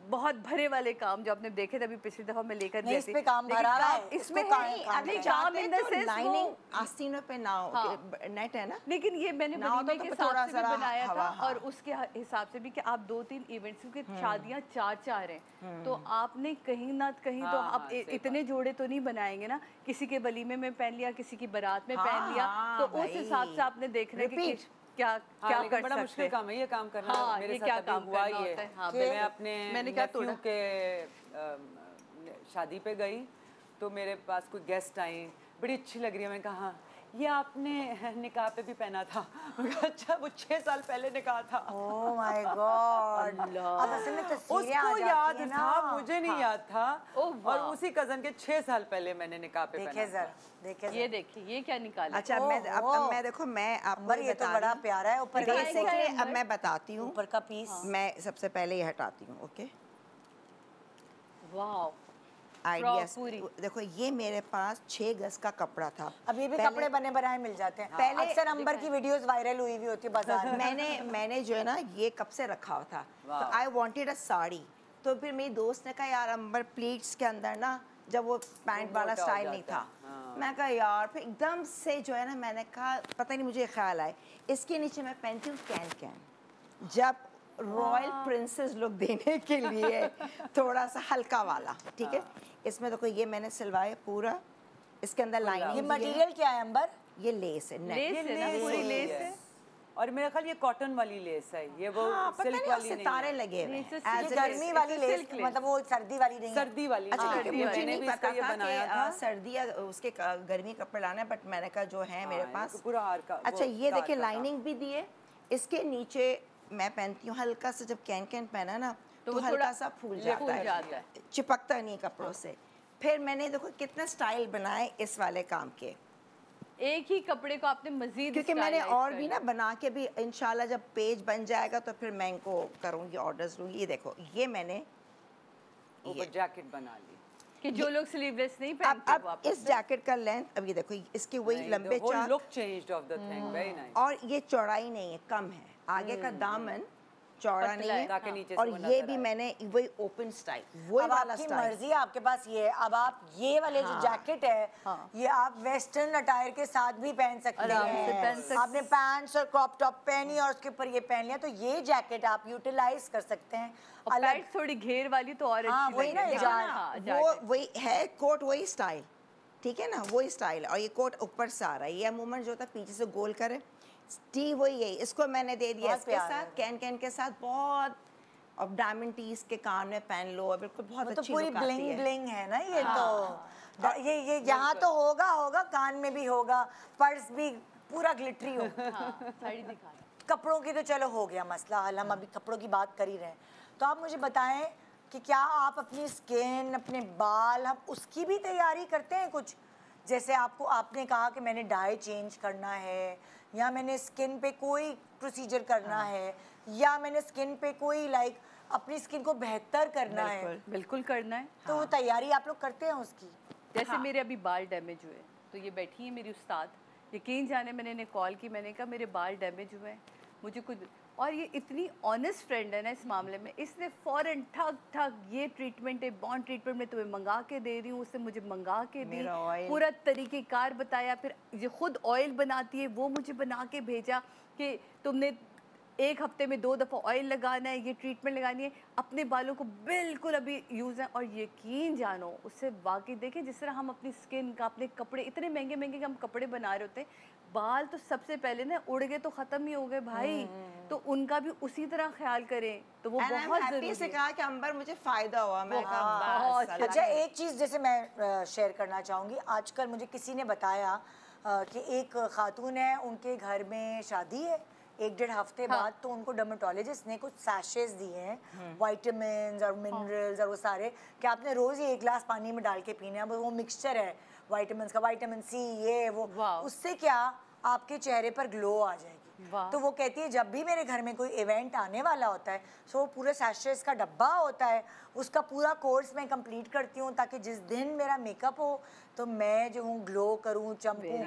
बहुत भरे वाले काम जो आपने देखे थे अभी पिछली दफ़ा मैं लेकर नहीं, गई इस थी, पे काम लेकिन भरा काम है, इसमें इसको है। काम अभी है। काम इन द सेंस लाइनिंग आस्तीनों पे ना हो, हाँ। नेट है ना। लेकिन ये मैंने ना होता वलीमे तो के फिर हिसाब थोड़ा से भी सा बनाया हवा, था हाँ। और उसके हिसाब से भी कि आप 2-3 इवेंट्स, क्योंकि शादियां 4-4 हैं तो आपने कहीं ना कहीं तो हाँ, आप हाँ, सही इतने जोड़े तो नहीं बनाएंगे ना। किसी के वलीमे में पहन लिया, किसी की बारात में हाँ, पहन लिया, हाँ, तो उस भाई। हिसाब से आपने देखना है कि Repeat। क्या हाँ, क्या लेकिन कर बड़ा सकते मुश्किल हैं। काम है ये काम करना। हाँ, मेरे ये साथ क्या अभी काम हुआ करना ये होता है। हाँ, कि बिल्कुल। मैं अपने मैंने क्या nephew तोड़ा? के शादी पे गई तो मेरे पास कोई गेस्ट आए, बड़ी अच्छी लग रही है। मैंने कहा हाँ, ये आपने निकाह पे भी पहना था। मैंने कहा अच्छा, वो 6 साल पहले निकाह था। Oh my God. अब असल में तस्वीरें आ उसको जाती याद हैं ना। था, मुझे नहीं याद था। ओह, वाह। और उसी कजन के 6 साल पहले मैंने निकाह पे देखे पहना जरा, था। देखे ये देखिए ये क्या निकाला। अच्छा, अब ओहो। मैं देखो, मैं आपको अंबर ये तो बता बड़ा रही हूँ। प्यारा है। ऊपर का बताइए। बेसिकली अब मैं बताती हूँ। ऊपर का पीस मैं सबसे पहले ये हटाती हूँ, ओके। वाह, आइडियाज पूरी। देखो, ये मेरे पास 6 गज का कपड़ा था। अब ये भी पहले- कपड़े बने बनाए मिल जाते हैं। पहले- अक्सर अंबर की वीडियोस वायरल हुई हुई होती है बाजार में। मैंने जो है ना ये कब से रखा हुआ था, तो आई वांटेड अ साड़ी। तो फिर मेरी दोस्त ने कहा यार अंबर प्लीट्स के अंदर ना, जब वो पैंट वाला मोटा हो स्टाइल नहीं जाता था, है, हाँ। मैं कहा यार, फिर एकदम से जो है ना मैंने कहा, पता नहीं मुझे ख्याल आए इसके नीचे मैं पहनती हूँ कैन कैन, जब रॉयल प्रिंसेस लुक देने के लिए थोड़ा सा हल्का वाला, ठीक है। इसमें देखो ये मैंने सिलवाया पूरा, इसके अंदर ये लाइनिंग मटेरियल क्या है अंबर? ये लेस है, नेट। लेस है ना, पूरी लेस है। और मेरा ख्याल ये कॉटन वाली लेस है, ये वो हाँ, पता सिल्क नहीं वाली उससे नहीं तारे है। लगे हुए नहीं, हैं। इससे As ये it गर्मी is। वाली it's a less, silk lace। मतलब वो सर्दी वाली नहीं है। सर्दी वाली अच्छा, हाँ, क्योंकि ये मुझे मैंने नहीं भी पता इसका ये था बनाया कि था। सर्दी उसके गर्मी कपड़े लाना है, बट मैंने कहा जो है मेरे हाँ, पास। ये पूरा हार का, अच्छा, वो ये तार देखिए का लाइनिंग भी दी है। इसके नीचे मैं पहनती हूँ हल्का सा, जब कैन कैन पहना ना तो तो वो हल्का थोड़ा सा फूल फूल जाता जाता है, है। चिपकता नहीं कपड़ों से। फिर मैंने देखो कितना स्टाइल बनाए इस वाले काम के, एक ही कपड़े को आपने मजीद क्योंकि मैंने stylize और कर भी दिया। ना बना के भी इंशाल्लाह जब पेज बन जाएगा तो फिर मैं इनको करूँगी, ऑर्डर्स लूँगी। ये देखो, ये मैंने ऊपर जैकेट बना ली। कि जो लोग स्लीवलेस नहीं अब पहनते वो आप इस जैकेट का लेंथ, अब ये देखो इसके वही लंबे चाक, look changed of the thing, very nice. और ये चौड़ाई नहीं है, कम है। आगे का दामन चौड़ा पतला नहीं है, है, ताकि नीचे से और वो ये नजर भी आए। मैंने वही ओपन स्टाइल, वही अब वाला आपकी स्टाइल। मर्जी है, आपके पास ये है। अब आप ये वाले जो हाँ। जैकेट है, हाँ। ये आप वेस्टर्न अटायर के साथ भी पहन सकते आराम से हैं। पहन सकते- आपने पैंट्स और क्रॉप टॉप पहनी और उसके ऊपर ये पहन लिया, तो ये जैकेट आप यूटिलाइज कर सकते हैं। और अलग पैंट थोड़ी घेर वाली तो और हाँ, अच्छी वही ना, लगेगी। जान- हाँ, वो जाकेट। वही है, कोट वही स्टाइल, ठीक है ना, वही स्टाइल। और ये कोट ऊपर से आ रहा है, ये अमूमन जो होता है पीछे से गोल करे, टी वही है। इसको मैंने दे दिया बहुत इसके प्यारा साथ, है। कैन कैन के साथ, बहुत, और डायमंड टीज के कान में पहन लो, और बिल्कुल बहुत वो तो अच्छी पूरी लुक आती ब्लिंग है। ब्लिंग है ना ये तो। ये यहाँ तो होगा होगा, कान में भी होगा, पर्स भी पूरा ग्लिटरी हो। हाँ, साड़ी दिखा रहा। कपड़ों की तो चलो हो गया मसला हल, हम अभी कपड़ों की बात कर ही रहे हैं। तो आप मुझे बताएं कि क्या आप अपनी स्किन, अपने बाल, हम उसकी भी तैयारी करते हैं कुछ? जैसे आपने कहा कि मैंने डाई चेंज करना है, या मैंने स्किन पे कोई प्रोसीजर करना है, या मैंने स्किन पे कोई अपनी स्किन को बेहतर करना है, बिल्कुल। बिल्कुल करना है। तो वो तैयारी आप लोग करते हैं उसकी? जैसे मेरे अभी बाल डैमेज हुए, तो ये बैठी है मेरी उस्ताद, यकीन जाने मैंने इन्हें कॉल की, मैंने कहा मेरे बाल डैमेज हुए हैं, मुझे कुछ, और ये इतनी ऑनेस्ट फ्रेंड है ना इस मामले में, इसने फ़ौरन ठग ठग ये ट्रीटमेंट है, बॉन्ड ट्रीटमेंट में तुम्हें मंगा के दे रही हूँ, उससे मुझे मंगा के दी, मेरा oil। पूरा तरीक़ेकार बताया, फिर ये खुद ऑयल बनाती है, वो मुझे बना के भेजा कि तुमने एक हफ्ते में 2 दफ़ा ऑयल लगाना है, ये ट्रीटमेंट लगानी है, अपने बालों को बिल्कुल अभी यूज़ है। और यकीन जानो, उससे वाकई देखें जिस तरह हम अपनी स्किन का, अपने कपड़े, इतने महंगे महंगे के हम कपड़े बना रहे होते हैं, बाल तो सबसे पहले ना उड़ गए तो ख़त्म ही हो गए भाई, तो उनका भी उसी तरह ख्याल करें, तो वो And I'm बहुत happy ज़रूरी से है। कहा कि अंबर मुझे फ़ायदा हुआ, मैं कहा बहुत बस, अच्छा, एक चीज़ जैसे मैं शेयर करना चाहूँगी, आजकल मुझे किसी ने बताया कि एक खातून है, उनके घर में शादी है, 1-1.5 हफ्ते बाद, तो उनको डर्मेटोलॉजिस्ट ने कुछ सैशेस दिए हैं, वाइटामिन और मिनरल्स और वो सारे, कि आपने रोज़ ही 1 गिलास पानी में डाल के पीना है। वो मिक्सचर है वाइटामिन का, विटामिन सी, ये वो, उससे क्या आपके चेहरे पर ग्लो आ जाएगी। तो वो कहती है जब भी मेरे घर में कोई इवेंट आने वाला होता है, तो वो पूरे सैशेस का डब्बा होता है, उसका पूरा कोर्स मैं कंप्लीट करती हूँ, ताकि जिस दिन मेरा मेकअप हो तो मैं जो हूँ ग्लो करूँ, चमकूँ।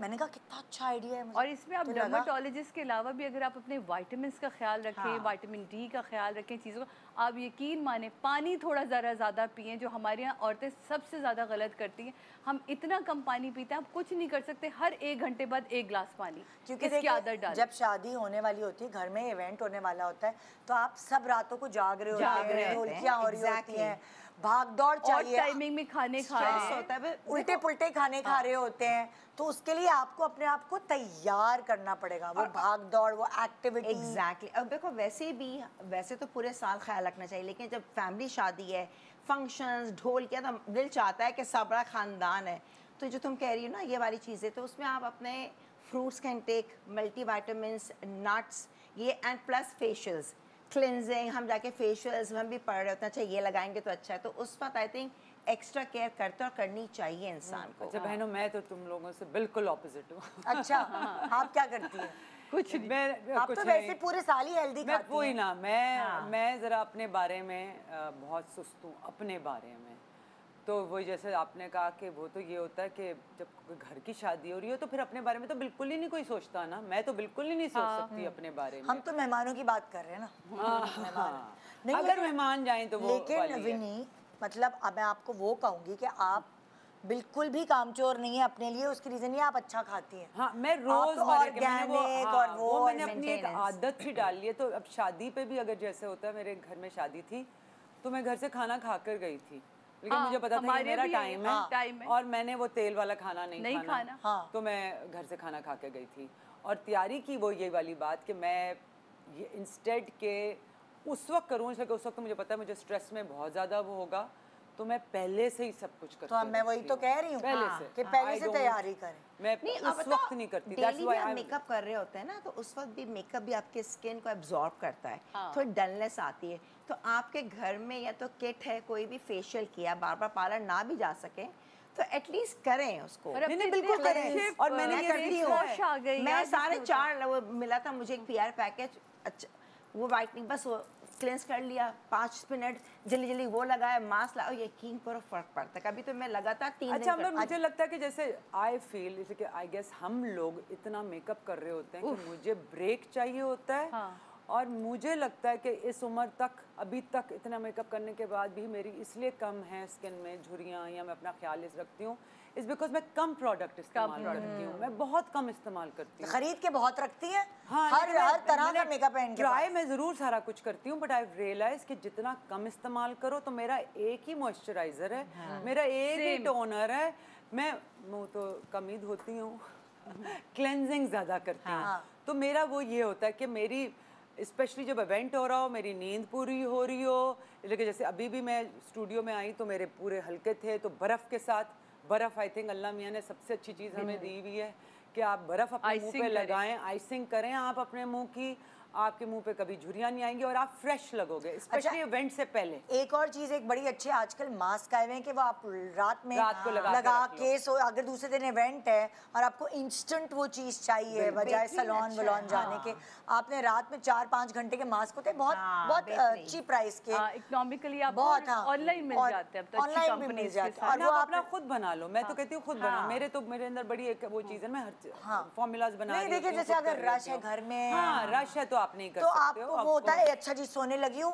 मैंने कहा कितना अच्छा आइडिया है मुझे। और इसमें आप डर्मेटोलॉजिस्ट के अलावा भी अगर आप अपने विटामिन्स का ख्याल रखें, विटामिन डी का ख्याल रखें, चीज़ों का, आप यकीन माने पानी थोड़ा ज़्यादा पिएं, जो हमारे यहाँ औरतें सबसे ज़्यादा गलत करती हैं। हम इतना कम पानी पीते हैं, आप कुछ नहीं कर सकते, हर 1 घंटे बाद 1 गिलास पानी, क्योंकि इसकी आदत डालें। जब शादी होने वाली होती है, घर में इवेंट होने वाला होता है, तो आप सब रातों को जाग रहे होते हैं, ढोलकियाँ हो रही होती हैं, भाग दौड़ चाहिए, टाइमिंग में खाने खा रहे होता है, उल्टे पुल्टे खाने खा रहे होते हैं, तो उसके लिए आपको अपने आप को तैयार करना पड़ेगा, वो भाग दौड़, वो एक्टिविटी। एग्जैक्टली। अब देखो वैसे तो पूरे साल ख्याल रखना चाहिए, लेकिन जब फैमिली शादी है, फंक्शंस, ढोल किया, तो दिल चाहता है कि सब बड़ा ख़ानदान है, तो जो तुम कह रही हो ना ये वाली चीज़ें, तो उसमें आप अपने fruits can take, multi vitamin, nuts, ये एंड प्लस फेशियल्स, क्लिनजिंग, हम जाके फेशियल्स हम भी पढ़ रहे होते हैं, अच्छा ये लगाएंगे तो अच्छा है, तो उस वक्त आई थिंक एक्स्ट्रा केयर करते और करनी चाहिए इंसान को। अच्छा बहनों, मैं तो तुम लोगों से बिल्कुल ऑपोजिट हूँ। अच्छा, आप क्या करती हैं? कुछ नहीं। मैं आप तो वैसे पूरे साल ही हेल्दी मैं खाती वही हैं। ना, मैं ज़रा अपने बारे में बहुत सुस्त हूँ अपने बारे में। तो वही जैसे आपने कहा कि वो तो ये होता है कि जब घर की शादी हो रही हो तो फिर अपने बारे में तो बिल्कुल ही नहीं कोई सोचता ना। मैं तो बिल्कुल ही नहीं सोच सकती अपने बारे में। हम तो मेहमानों की बात कर रहे हैं ना। नहीं, अगर मेहमान जाएं तो वो लेकिन विनी, मतलब अब मैं आपको वो कहूँगी कि आप बिल्कुल भी कामचोर नहीं है अपने लिए, उसकी रीजन ये आप अच्छा खाती हैं। हाँ, मैं आप रोज तो मरे के मैंने organic वो, और वो मैंने अपनी एक maintenance। आदत सी डाल ली है। तो अब शादी पे भी अगर जैसे होता है, मेरे घर में शादी थी तो मैं घर से खाना खाकर गई थी लेकिन मुझे पता था कि हमारे मेरा भी टाइम है, है टाइम है। और मैंने वो तेल वाला खाना नहीं खाना। हाँ। तो मैं घर से खाना खा के गई थी और तैयारी की वो ये वाली बात कि मैं ये इंस्टेड के उस वक्त करूँ, इसलिए कि उस वक्त मुझे पता है मुझे स्ट्रेस में बहुत ज़्यादा वो होगा, तो मैं पहले से ही सब कुछ करती तो मैं वही तो कह रही हूँ पहले से कि पहले I से don't- तैयारी करें। मैं नहीं, अब उस बताओ, वक्त नहीं करती। That's डेली why भी आप I'm- मेकअप कर रहे होते हैं ना, तो उस वक्त भी मेकअप भी आपके स्किन को एब्जॉर्ब करता है, हाँ। थोड़ी डलनेस आती है। तो आपके घर में या तो किट है, कोई भी फेशियल किया, बार बार पार्लर ना भी जा सके तो एटलीस्ट करें उसको। और अब नहीं, तो बिल्कुल इतने करें। अच्छे, और मैंने मैं ये करती सीखा हूँ। है। वॉश आ गई, मैं याद सारे नहीं चार वो मिला था मुझे एक पीआर पैकेज, अच्छा वो वाइटनिंग बस वो क्लेंस कर लिया, 5 मिनट जल्दी जल्दी वो लगाया, मास्क लगाओ, यकीन करो फर्क पड़ता है। कभी तो मैं लगातार 3 अच्छा, दिन मगर मुझे लगता है कि जैसे आई फील, जैसे कि आई गेस हम लोग इतना मेकअप कर रहे होते हैं कि मुझे ब्रेक चाहिए होता है। हाँ। और मुझे लगता है कि इस उम्र तक, अभी तक इतना मेकअप करने के बाद भी मेरी इसलिए कम है स्किन में झुर्रियाँ, या मैं अपना ख्याल इस रखती हूँ इस बिकॉज मैं कम प्रोडक्ट इस्तेमाल करती हूँ, मैं बहुत कम इस्तेमाल करती हूँ। खरीद के बहुत रखती है। हाँ, हर लेकिन हर तरह मैंने का मेकअप है इनके ट्राई पास। मैं ज़रूर सारा कुछ करती हूँ, बट आई रियलाइज कि जितना कम इस्तेमाल करो तो मेरा एक ही मॉइस्चराइज़र है, मेरा एक ही टोनर है, मैं मुँह तो कम ही धोती हूँ क्लेंजिंग ज़्यादा करती हूँ। तो मेरा वो ये होता है कि मेरी स्पेशली जब इवेंट हो रहा हो, मेरी नींद पूरी हो रही हो, लेकिन जैसे अभी भी मैं स्टूडियो में आई तो मेरे पूरे हल्के थे, तो बर्फ़ के साथ, बर्फ़ आई थिंक अल्लाह मियाँ ने सबसे अच्छी चीज़ हमें दी हुई है कि आप बर्फ़ अपने मुंह पे लगाएं, आइसिंग करें आप अपने मुंह की, आपके मुंह पे कभी झुर्रियाँ नहीं आएंगी और आप फ्रेश लगोगे, स्पेशली इवेंट से पहले। एक और चीज एक बड़ी अच्छी आजकल मास्क आए हुए हैं कि वो आप रात में रात को लगा के सो, अगर दूसरे दिन इवेंट है और आपको इंस्टेंट वो चीज चाहिए बजाय सलोन वलोन जाने के, आपने रात में 4-5 घंटे के मास्क होते हैं बहुत बहुत चीप प्राइस के, इकोनॉमिकली आप बहुत ऑनलाइन मिल जाते हैं अब तो, अच्छी ऑनलाइन भी कंपनीज मिल के जाते हैं साथ। और वो आप आप अपना खुद बना लो, मैं तो कहती हूँ खुद बनाओ, मेरे अंदर बड़ी एक वो चीज़ है, मैं हर फॉर्मूलाज बना नहीं देखिए जैसे अगर रश है घर में, हाँ रश है तो आप नहीं कर तो सकते आपको वो होता है अच्छा जी सोने लगी हूँ,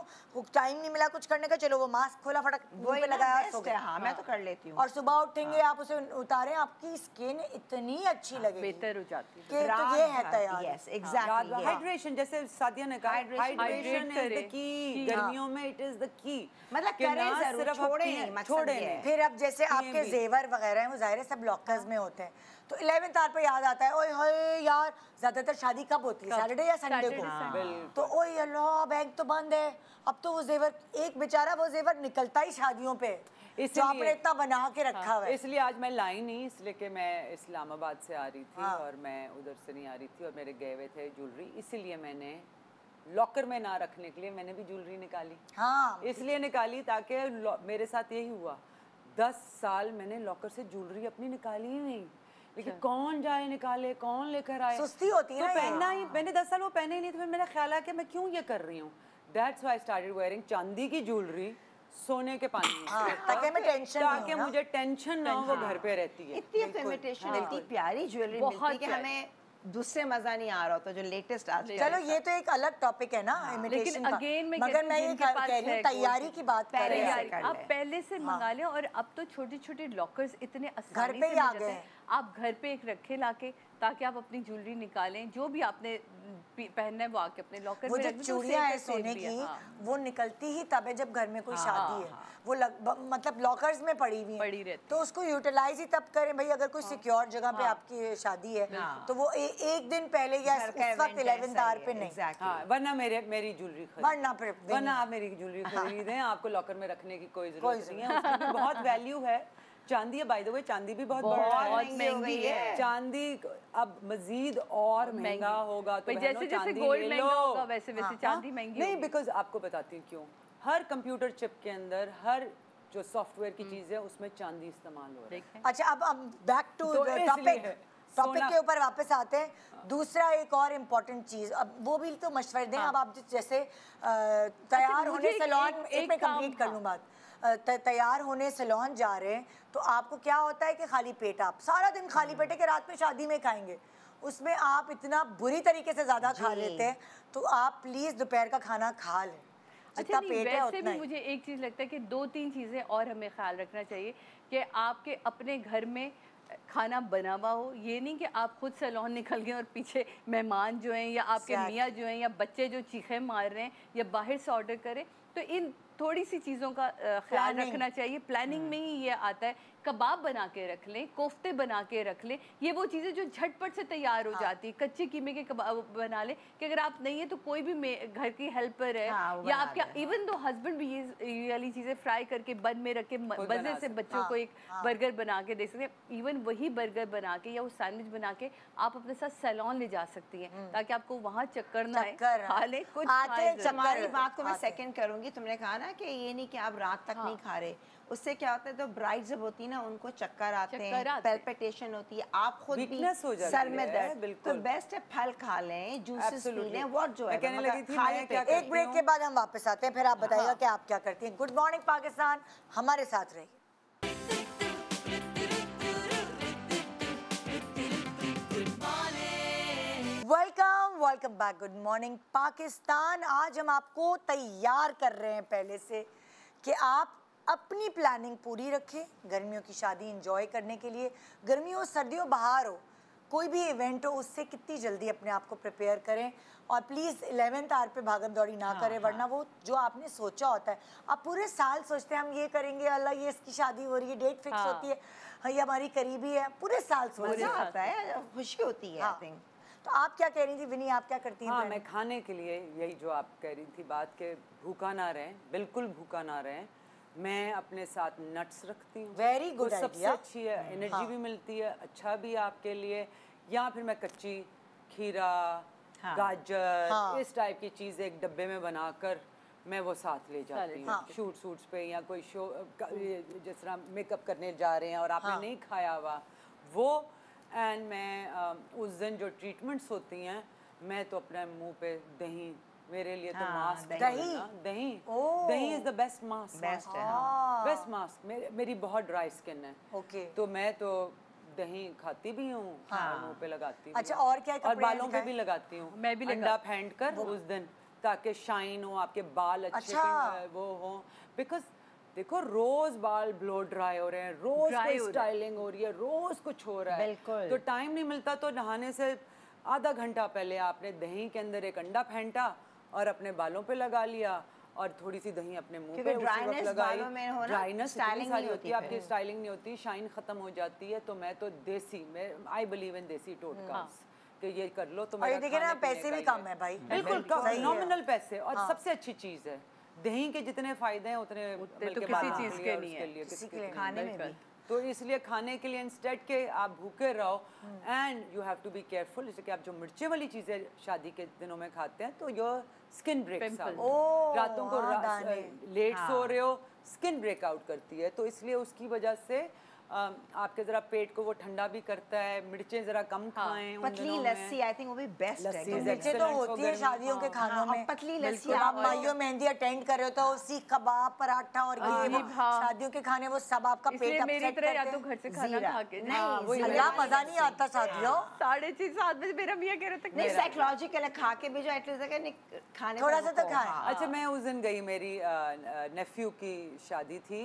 टाइम नहीं मिला कुछ करने का, चलो वो मास्क खोला फटक मुंह पे लगाया सो गए। हाँ, मैं तो कर लेती हूँ। और सुबह उठेंगे आप उसे उतारें, आपकी स्किन इतनी अच्छी लगेगी बेहतर हो जाती है। कि तो ये है तैयार। Yes exactly. हाइड्रेशन, जैसे सादिया ने कहा, हाइड्रेशन इज द की, गर्मियों में इट इज द की, मतलब करें जरूर, छोड़े नहीं, मकसद छोड़े ये है। नहीं। फिर अब जैसे आपके जेवर वगैरह हैं वो ज़ाहिर है सब लॉकर्स में होते हैं, तो 11th आवर पे याद आता है ओए होए यार, ज्यादातर शादी कब होती है, सैटरडे या संडे को, तो ओए अल्लाह बैग तो बंद है, अब तो वो जेवर एक बेचारा वो जेवर निकलता ही शादियों पे जो आपने इतना बना के रखा हुआ है। इसलिए आज मैं लाई नहीं, इसलिए कि मैं इस्लामाबाद से आ रही थी और मैं उधर से नहीं आ रही थी और मेरे गए हुए थे ज्वेलरी, इसीलिए मैंने लॉकर में ना रखने के लिए मैंने भी ज्वेलरी निकाली। हाँ इसलिए निकाली ताकि मेरे साथ यही हुआ, 10 साल मैंने लॉकर से ज्वेलरी अपनी निकाली ही नहीं, लेकिन कौन जाए निकाले, कौन लेकर आए, सुस्ती होती है तो ना ये। पहनना ही, मैंने 10 साल वो पहने ही नहीं, तो फिर मेरा ख्याल आया कि मैं क्यों ये कर रही हूँ। That's why I started wearing चांदी की ज्वेलरी सोने के पानी में, ताकि मैं टेंशन नहीं ताकि हो ना। मुझे टेंशन ना हो, वो घर पे रहती है। इतनी इमिटेशन, इतनी प्यारी ज्वेलरी मिलती है कि हमें दूसरे मजा नहीं आ रहा होता जो लेटेस्ट आज। चलो ये तो एक अलग टॉपिक है ना इमिटेशन का, मगर मैं ये कह रही हूँ तैयारी की बात कर रहे हैं। आप पहले से मंगा लें, और अब तो छोटे छोटे लॉकर्स इतने घर आसानी पे से ही आ मिल गए जाते हैं, आप घर पे एक रखे लाके, ताकि आप अपनी ज्वेलरी निकालें, जो भी आपने पहनना है वो आके अपने लॉकर वो में जो रख दो, चूड़ियाँ हैं सेफ सोने भी है। की, हाँ। वो निकलती ही तब है जब घर में कोई शादी है, वो मतलब लॉकर्स में पड़ी हुई पड़ी है, रहती तो उसको यूटिलाइज ही तब करें भाई, अगर कोई सिक्योर जगह पे आपकी शादी है तो वो एक दिन पहले या उस वक्त 11th आवर पे नहीं, हाँ, वरना मेरी ज्वेलरी वरना आप मेरी ज्वेलरी खरीदें, आपको लॉकर में रखने की कोई जरूरत नहीं है, उसकी भी बहुत वैल्यू है। चांदी है, बाय द वे चांदी भी बहुत महंगी है। चांदी अब मजीद और महंगा होगा, तो जैसे जैसे गोल्ड महंगा होगा वैसे वैसे चांदी महंगी नहीं, बिकॉज आपको बताती हूँ क्यों, हर कंप्यूटर चिप के अंदर हर जो सॉफ्टवेयर की चीज है उसमें चांदी इस्तेमाल हो रही है। अच्छा अब बैक टू तो टॉपिक के ऊपर वापस आते हैं। दूसरा एक और इम्पोर्टेंट चीज, अब वो भी तो मशवरे दें। अब आप जैसे तैयार होने सैलून, एक मैं कंप्लीट कर लूँ बात, तैयार होने सैलून जा रहे हैं तो आपको क्या होता है कि खाली पेट, आप सारा दिन खाली पेट है कि रात में शादी में खाएंगे, उसमें आप इतना बुरी तरीके से ज़्यादा खा लेते हैं, तो आप प्लीज़ दोपहर का खाना खा लें। अच्छा नहीं, वैसे भी मुझे एक चीज़ लगता है कि 2-3 चीज़ें और हमें ख्याल रखना चाहिए कि आपके अपने घर में खाना बना हुआ हो, ये नहीं कि आप खुद सैलून निकल गए और पीछे मेहमान जो हैं या आपके मियाँ जो हैं या बच्चे जो चीखें मार रहे हैं या बाहर से ऑर्डर करें, तो इन थोड़ी सी चीज़ों का ख्याल रखना चाहिए। प्लानिंग में ही ये आता है। कबाब बना के रख लें, कोफ्ते बना के रख लें, ये वो चीज़ें जो झटपट से तैयार हो जाती है। कच्चे कीमे के कबाब बना लें कि अगर आप नहीं है तो कोई भी घर की हेल्पर है या आपके इवन दो हस्बैंड भी ये वाली चीज़ें फ्राई करके बन में रख के मज़े से बच्चों को एक बर्गर बना के दे सकते हैं। इवन वही बर्गर बना के या वो सैंडविच बना के आप अपने साथ सैलून ले जा सकती हैं ताकि आपको वहाँ चक्कर ना आए, खा लें कुछ। तुम्हारी बात को मैं सेकंड करूंगी। तुमने कहा ना कि ये नहीं कि आप रात तक नहीं खा रहे, उससे क्या होता है तो ब्राइड जब होती है ना उनको चक्कर आते हैं, पैल्पिटेशन होती है, आप खुद भी सर में दर्द, तो बेस्ट है फल खा लें, जूसेस पी लें, व्हाट जो है। एक ब्रेक के बाद हम वापस आते हैं, फिर आप बताइएगा कि आप क्या करती हैं। गुड मॉर्निंग पाकिस्तान, हमारे साथ रहिए। Welcome back. Good morning Pakistan. आज हम आपको तैयार कर रहे हैं पहले से कि आप अपनी प्लानिंग पूरी रखें गर्मियों की शादी एंजॉय करने के लिए। गर्मियों, सर्दियों, बाहर हो, कोई भी इवेंट हो, उससे कितनी जल्दी अपने आप को प्रिपेयर करें और प्लीज़ 11th आवर पे भागम दौड़ी ना करें, वरना वो जो आपने सोचा होता है, आप पूरे साल सोचते हैं हम ये करेंगे, अल्लाह ये इसकी शादी हो रही है, डेट फिक्स होती है, ये हमारी करीबी है, पूरे साल सोचते हैं, खुशी होती है। आई थिंक तो आप क्या कह रही थी विनी, आप क्या करती हैं? हाँ, मैं खाने के लिए यही जो आप कह रही थी बात के भूखा ना रहें, बिल्कुल भूखा ना रहें। मैं अपने साथ नट्स रखती हूँ, वेरी गुड, सबसे अच्छी है, एनर्जी भी मिलती है, अच्छा भी आपके लिए। या फिर मैं कच्ची खीरा, गाजर, इस टाइप की चीज़ एक डब्बे में बनाकर मैं वो साथ ले जाती हूँ। शूट्स पे या कोई शो जिस तरह मेकअप करने जा रहे हैं और आपने नहीं खाया हुआ वो, एंड मैं उस दिन जो ट्रीटमेंट्स होती हैं मैं तो अपने मुंह पे दही, मेरे लिए तो मास्क, दही is the best mask, best mask. मेरी बहुत ड्राई स्किन है, तो मैं तो दही खाती भी हूँ, मुंह पे लगाती हूँ। अच्छा, और क्या और बालों पे भी लगाती हूँ, मैं भी अंडा फेंट कर उस दिन, ताकि शाइन हो, आपके बाल अच्छे वो हो। बिकॉज देखो रोज बाल ब्लो ड्राई हो रहे हैं, रोज कोई स्टाइलिंग हो रही है, रोज कुछ हो रहा है, तो टाइम नहीं मिलता। तो नहाने से आधा घंटा पहले आपने दही के अंदर एक अंडा फेंटा और अपने बालों पे लगा लिया और थोड़ी सी दही अपने मुंह पे लगाई। ड्राइनेस स्टाइलिंग सारी होती है, आपकी स्टाइलिंग नहीं होती, शाइन खत्म हो जाती है। तो मैं तो देसी, मैं आई बिलीव इन देसी टोटकास कि ये कर लो तो मेरा देखिए ना, पैसे भी कम है भाई, बिल्कुल कम, नॉमिनल पैसे, और सबसे अच्छी चीज है दही के जितने फायदे हैं उतने तो किसी चीज के नहीं है, किसी के लिए खाने में भी। तो इसलिए खाने के लिए इंस्टेड के आप भूखे रहो, and you have to be careful. जैसे कि आप जो मिर्चे वाली चीज़ें शादी के दिनों में खाते हैं तो योर स्किन ब्रेक्स आउट, रातों को लेट सो रहे हो, स्किन ब्रेकआउट करती है, तो इसलिए उसकी वजह से आपके जरा पेट को वो ठंडा भी करता है। मिर्चें जरा कम खाएं। पतली लस्सी आई थिंक वो भी बेस्ट है। तो मिर्चें तो होती है शादियों के खानों में, पतली लस्सी। आप माइयों मेहंदी अटेंड कर रहे हो तो उसी कबाब, पराठा और ये शादियों के खाने वो सब आपका पेट अपसेट करते हैं। तो घर से खाना खा के नहीं, मजा नहीं आता शादियों। 6:30-7 बजे मेरा भी कह रहे थे नहीं, साइकोलॉजिकल खा के भी जो एटलीस्ट खाने थोड़ा सा तो खाएं। अच्छा, मैं उस दिन गई, मेरी नेफ्यू की शादी थी,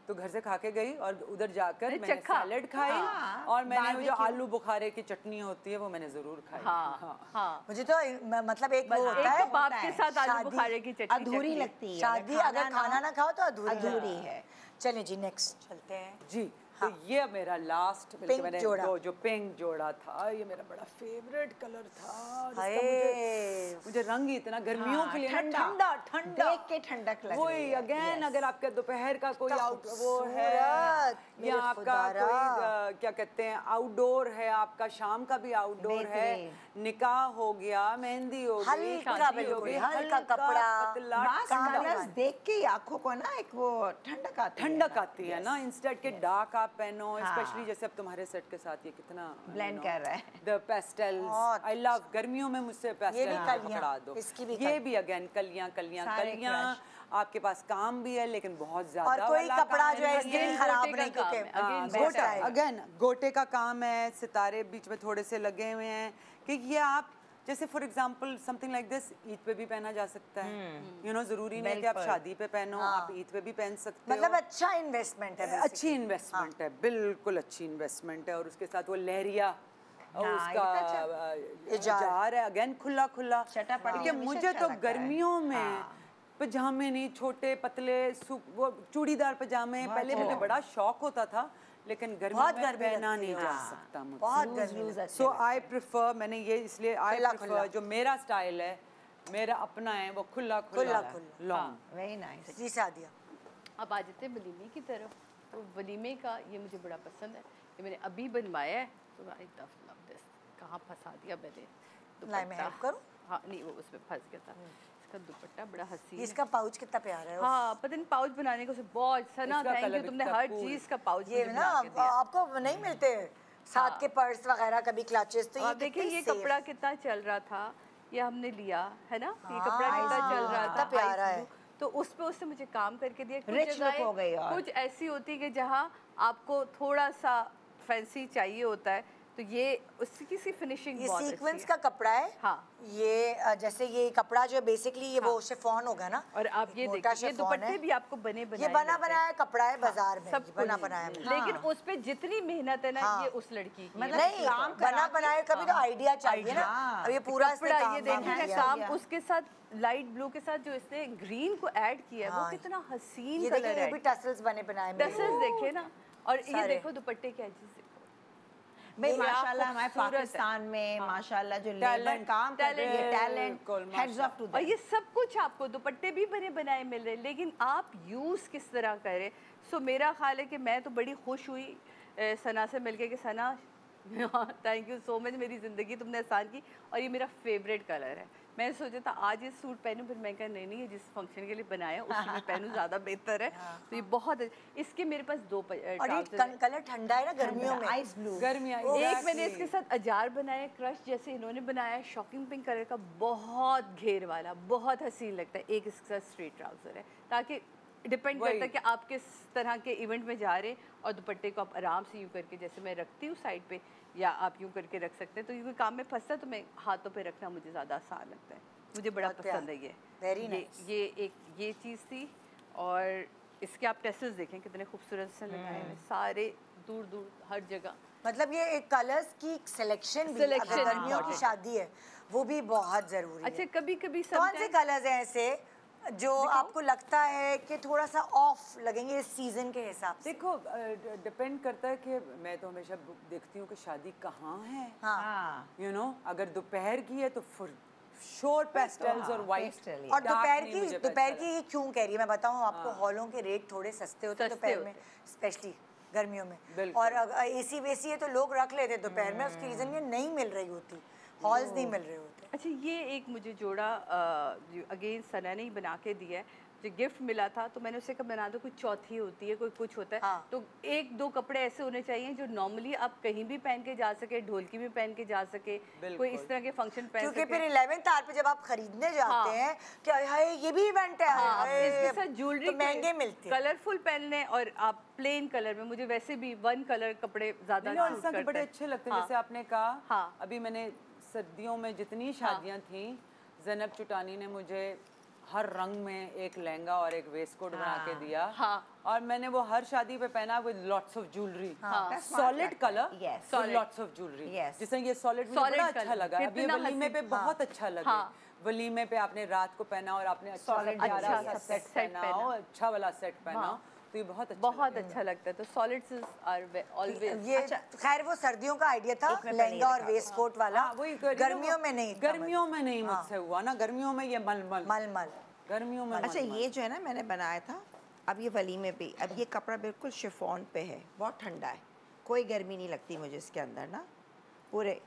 तो घर से खा के गई और उधर जाकर मैंने सैलेड खाई और मैंने जो आलू बुखारे की चटनी होती है वो मैंने जरूर खाई। मुझे तो मतलब एक वो होता है बाप के साथ आलू बुखारे की चटनी अधूरी लगती है, शादी अगर खाना ना खाओ तो अधूरी है। चलिए जी, नेक्स्ट चलते हैं जी। तो ये मेरा लास्ट मैंने जो पिंक जोड़ा था, ये मेरा बड़ा फेवरेट कलर था। मुझे रंग ही इतना गर्मियों के लिए ठंडा देख के ठंडक लग रही है। अगेन अगर आपका दोपहर का कोई वो है या आपका कोई क्या कहते हैं आउटडोर है, आपका शाम का भी आउटडोर है, निकाह हो गया, मेहंदी हो गई, हल्का कपड़ा, कलर्स देख के आंखों को ना एक वो ठंडक आती है ना, इंस्टेड के डार्क आप पहनो, स्पेशली जैसे अब तुम्हारे सेट के साथ ये कितना ब्लेंड कर रहा है, द पेस्टल्स। आई लव, गर्मियों में मुझसे पेस्टल पकड़ा दो। ये भी अगेन कलियां, आपके पास काम भी है लेकिन बहुत ज्यादा, और कोई कपड़ा जो है स्किन खराब नहीं, क्योंकि अगेन गोटे का काम है, सितारे बीच में थोड़े से लगे हुए हैं कि ये आप जैसे for example something like this Eid पे भी पहना जा सकता है, यू नो, जरूरी नहीं कि आप शादी पे पहनो, आप ईद पे भी पहन सकते हो। मतलब अच्छा इन्वेस्टमेंट है, अच्छी इन्वेस्टमेंट है, बिल्कुल अच्छी इन्वेस्टमेंट है। और उसके साथ वो लहरिया उसका इजार है, अगेन खुला, क्योंकि मुझे तो गर्मियों में पजामे नहीं, छोटे पतले वो चूड़ीदार पजामे। पहले मुझे बड़ा शौक होता था, लेकिन गर्मी में पहना नहीं जा सकता मुझसे। बहुत गर्मी। सो आई प्रेफर, मैंने ये इसलिए आई प्रेफर, जो मेरा स्टाइल है, मेरा अपना है, वो खुला लॉन्ग। Very nice. जी सादिया। अब आ जाते हैं वलीमे की तरफ। तो वलीमे का ये मुझे बड़ा पसंद है, ये मैंने अभी बनवाया है। तो आई लव दिस। कहाँ फंसा दिया मैंने मैं हेल्प करूं? हाँ नहीं, वो उसमें फंस गया था। इसका दुपट्टा बड़ा हसीन। इसका पाउच कितना प्यारा है। हाँ, पता नहीं पाउच बनाने को बहुत सना, थैंक यू, तुमने हर चीज का पाउच ये ना आपको नहीं मिलते साथ के पर्स वगैरह, कभी क्लचेस। तो ये देखिए ये कपड़ा कितना चल रहा था, ये हमने लिया है ना, ये कपड़ा कितना चल रहा था, प्यारा है। तो उस पे उसने मुझे काम करके दिया। रिच लुक हो गई। कुछ ऐसी होती है कि जहाँ आपको थोड़ा सा फैंसी चाहिए होता है, तो ये उसकी सी फिनिशिंग ये बहुत सीक्वेंस अच्छी का कपड़ा है। हाँ, ये जैसे ये कपड़ा जो है बेसिकली ये वो शिफॉन होगा ना। और आप ये देखिए, ये दुपट्टे भी आपको बने बनाए, ये बना बनाया कपड़ा है बाजार में, सब बना बनाया। लेकिन उस पे जितनी मेहनत है ना, ये उस लड़की की मतलब नहीं, बना बनाया कभी तो आइडिया चाहिए ना। अब ये पूरा कपड़ा ये देखिए काम, उसके साथ लाइट ब्लू के साथ जो इसने ग्रीन को ऐड किया है, वो कितना हसीन कलर है। ये भी टसल्स बने बनाए, टसल्स देखे ना, और ये देखो दुपट्टे के एजेस देखो भाई माशाल्लाह। हमारे पाकिस्तान में माशाल्लाह जो लेबर काम कर रहे हैं, talent, hats off to them. और ये सब कुछ आपको दुपट्टे भी बने बनाए मिल रहे हैं, लेकिन आप यूज़ किस तरह करें। सो मेरा ख्याल है कि मैं तो बड़ी खुश हुई सना से मिलके कि सना थैंक यू सो मच, मेरी ज़िंदगी तुमने आसान की। और ये मेरा फेवरेट कलर है। मैंने सोचा था आज ये सूट पहनूं, फिर मैं कहा नहीं, ये जिस फंक्शन के लिए बनाया उसमें मैं पहनूं, ज़्यादा बेहतर है। तो ये बहुत, इसके मेरे पास दो कलर ठंडा है ना गर्मियों में, आइस ब्लू। गर्मियाँ एक मैंने इसके साथ अजार बनाया, क्रश जैसे इन्होंने बनाया, शॉकिंग पिंक कलर का, बहुत घेर वाला, बहुत हसीन लगता है। एक इसके साथ स्ट्रेट ट्राउजर है, ताकि डिपेंड करता है कि आप किस तरह के इवेंट में जा रहे हैं। और दुपट्टे को आप आराम से यूँ करके, जैसे मैं रखती हूँ साइड पे, या आप यूँ करके रख सकते हैं। तो ये काम में फंसता है तो मैं हाथों पे रखना मुझे ज़्यादा आसान लगता है, मुझे बड़ा पसंद है ये। Very nice. ये एक ये चीज़ थी। और इसके आप टेसल्स देखें कितने खूबसूरत से लगाए हुए, सारे दूर दूर हर जगह। मतलब ये एक कलर्स की सिलेक्शन भी, अगर गर्मियों की शादी है वो भी बहुत जरूरी है। अच्छा, कभी कभी कौन से कलर्स हैं ऐसे जो आपको लगता है कि थोड़ा सा ऑफ लगेंगे इस सीजन के हिसाब से? देखो डिपेंड करता है कि मैं तो हमेशा देखती हूँ कि शादी कहाँ है। हाँ, यू नो, अगर दोपहर की है तो श्योर पेस्टल्स और वाइट। और दोपहर की ये क्यों कह रही है मैं बताऊँ आपको, हॉलों के रेट थोड़े सस्ते होते हैं दोपहर में, स्पेशली गर्मियों में। और एसी वेसी है तो लोग रख लेते हैं दोपहर में, उसकी रीज़न ये नहीं मिल रही होती, हॉल्स नहीं मिल रहे होते। अच्छा, ये एक मुझे जोड़ा अगेन सना ने ही बना के दिया है, जो गिफ्ट मिला था। तो मैंने उसे कब बना दो, कोई चौथी होती है, कोई कुछ होता है। हाँ। तो एक दो कपड़े ऐसे होने चाहिए जो नॉर्मली आप कहीं भी पहन के जा सके, ढोलकी में पहन के जा सके, कोई इस तरह के फंक्शन पहन क्योंकि फिर 11th आवर पे जब आप खरीदने जाते हैं कि हाय ये भी इवेंट है, इसके साथ ज्वेलरी तो महंगे मिलते हैं। कलरफुल पहन लें, और आप प्लेन कलर में, मुझे वैसे भी वन कलर कपड़े ज्यादा सूट करते हैं। बड़े अच्छे लगते हैं, जैसे आपने कहा। अभी मैंने सर्दियों में जितनी शादियां थी, ज़ैनब चुटानी ने मुझे हर रंग में एक लहंगा और एक वेस्ट कोट बना के दिया। और मैंने वो हर शादी पे पहना with lots of jewellery, solid colour, lots of jewellery. जैसे ये सॉलिड मुझे बड़ा अच्छा लगा। अभी वलीमे पे बहुत अच्छा लगा। वलीमे पे आपने रात को पहना और आपने अच्छा सेट पहना, अच्छा वाला सेट पहना, तो ये बहुत अच्छा लगता है। तो सॉलिड्स आर ऑलवेज। ये खैर वो सर्दियों का आइडिया था, लहंगा और वेस्ट कोट वाला। गर्मियों में नहीं, गर्मियों में नहीं मुझसे हुआ ना। गर्मियों में ये मलमल गर्मियों में। अच्छा, ये जो है ना मैंने बनाया था, अब ये वलीमे पे, अब ये कपड़ा बिल्कुल शिफॉन पे है, बहुत ठंडा है, कोई गर्मी नहीं लगती मुझे इसके अंदर ना। पूरे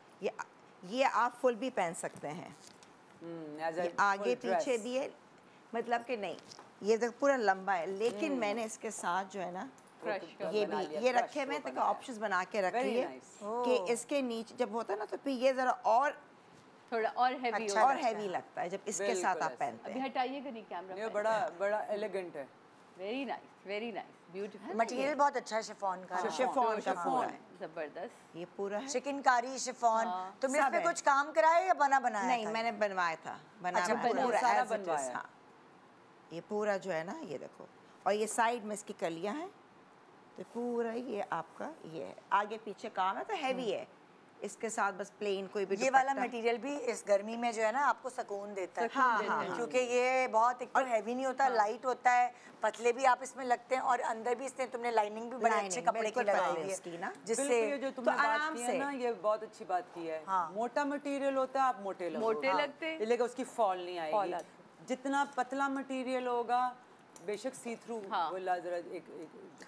ये आप फुल भी पहन सकते हैं, ये आगे पीछे भी है, मतलब कि नहीं ये तो पूरा लंबा है। लेकिन मैंने इसके साथ जो है ना ये भी ये रखे हुए तक ऑप्शंस बना के रख लिए कि इसके नीचे जब होता है ना तो फिर ये जरा और थोड़ा और हैवी और हैवी लगता है जब इसके साथ आप पहनते हैं। अभी हटाइएगा नहीं कैमरा, ये बड़ा एलिगेंट है। Very nice beautiful. मटेरियल बहुत अच्छा है शिफॉन का, शिफॉन है जबरदस्त। ये पूरा है चिकनकारी शिफॉन। तुमने इस पे कुछ काम कराया या बनाया? नहीं, मैंने बनवाया था, बनाया। ये पूरा जो है ना ये देखो, और ये साइड में इसकी कलियां हैं, तो पूरा ये आपका ये है, आगे पीछे काम है तो हैवी है, इसके साथ बस प्लेन कोई भी ये वाला दुपट्टा। मटेरियल भी इस गर्मी में जो है ना आपको सुकून देता है। हाँ, क्योंकि ये बहुत एक तो हैवी नहीं होता, लाइट होता है, पतले भी आप इसमें लगते हैं और अंदर भी इसमें तुमने लाइनिंग भी बड़े अच्छे Lining, कपड़े की बिल्कुल लगाई पतले हुई उसकी ना। है बिल्कुल, जिससे ये जो तुमने तो बात आराम की से। है ना, ये बहुत अच्छी बात की है। हाँ। मोटा मटेरियल होता है, आप मोटे लगोगे। मोटे लगते। लेकिन उसकी फॉल नहीं फॉल आएगी। आती। जितना पतला मटेरियल होगा, बेशक सी थ्रू हाँ। वो जरा एक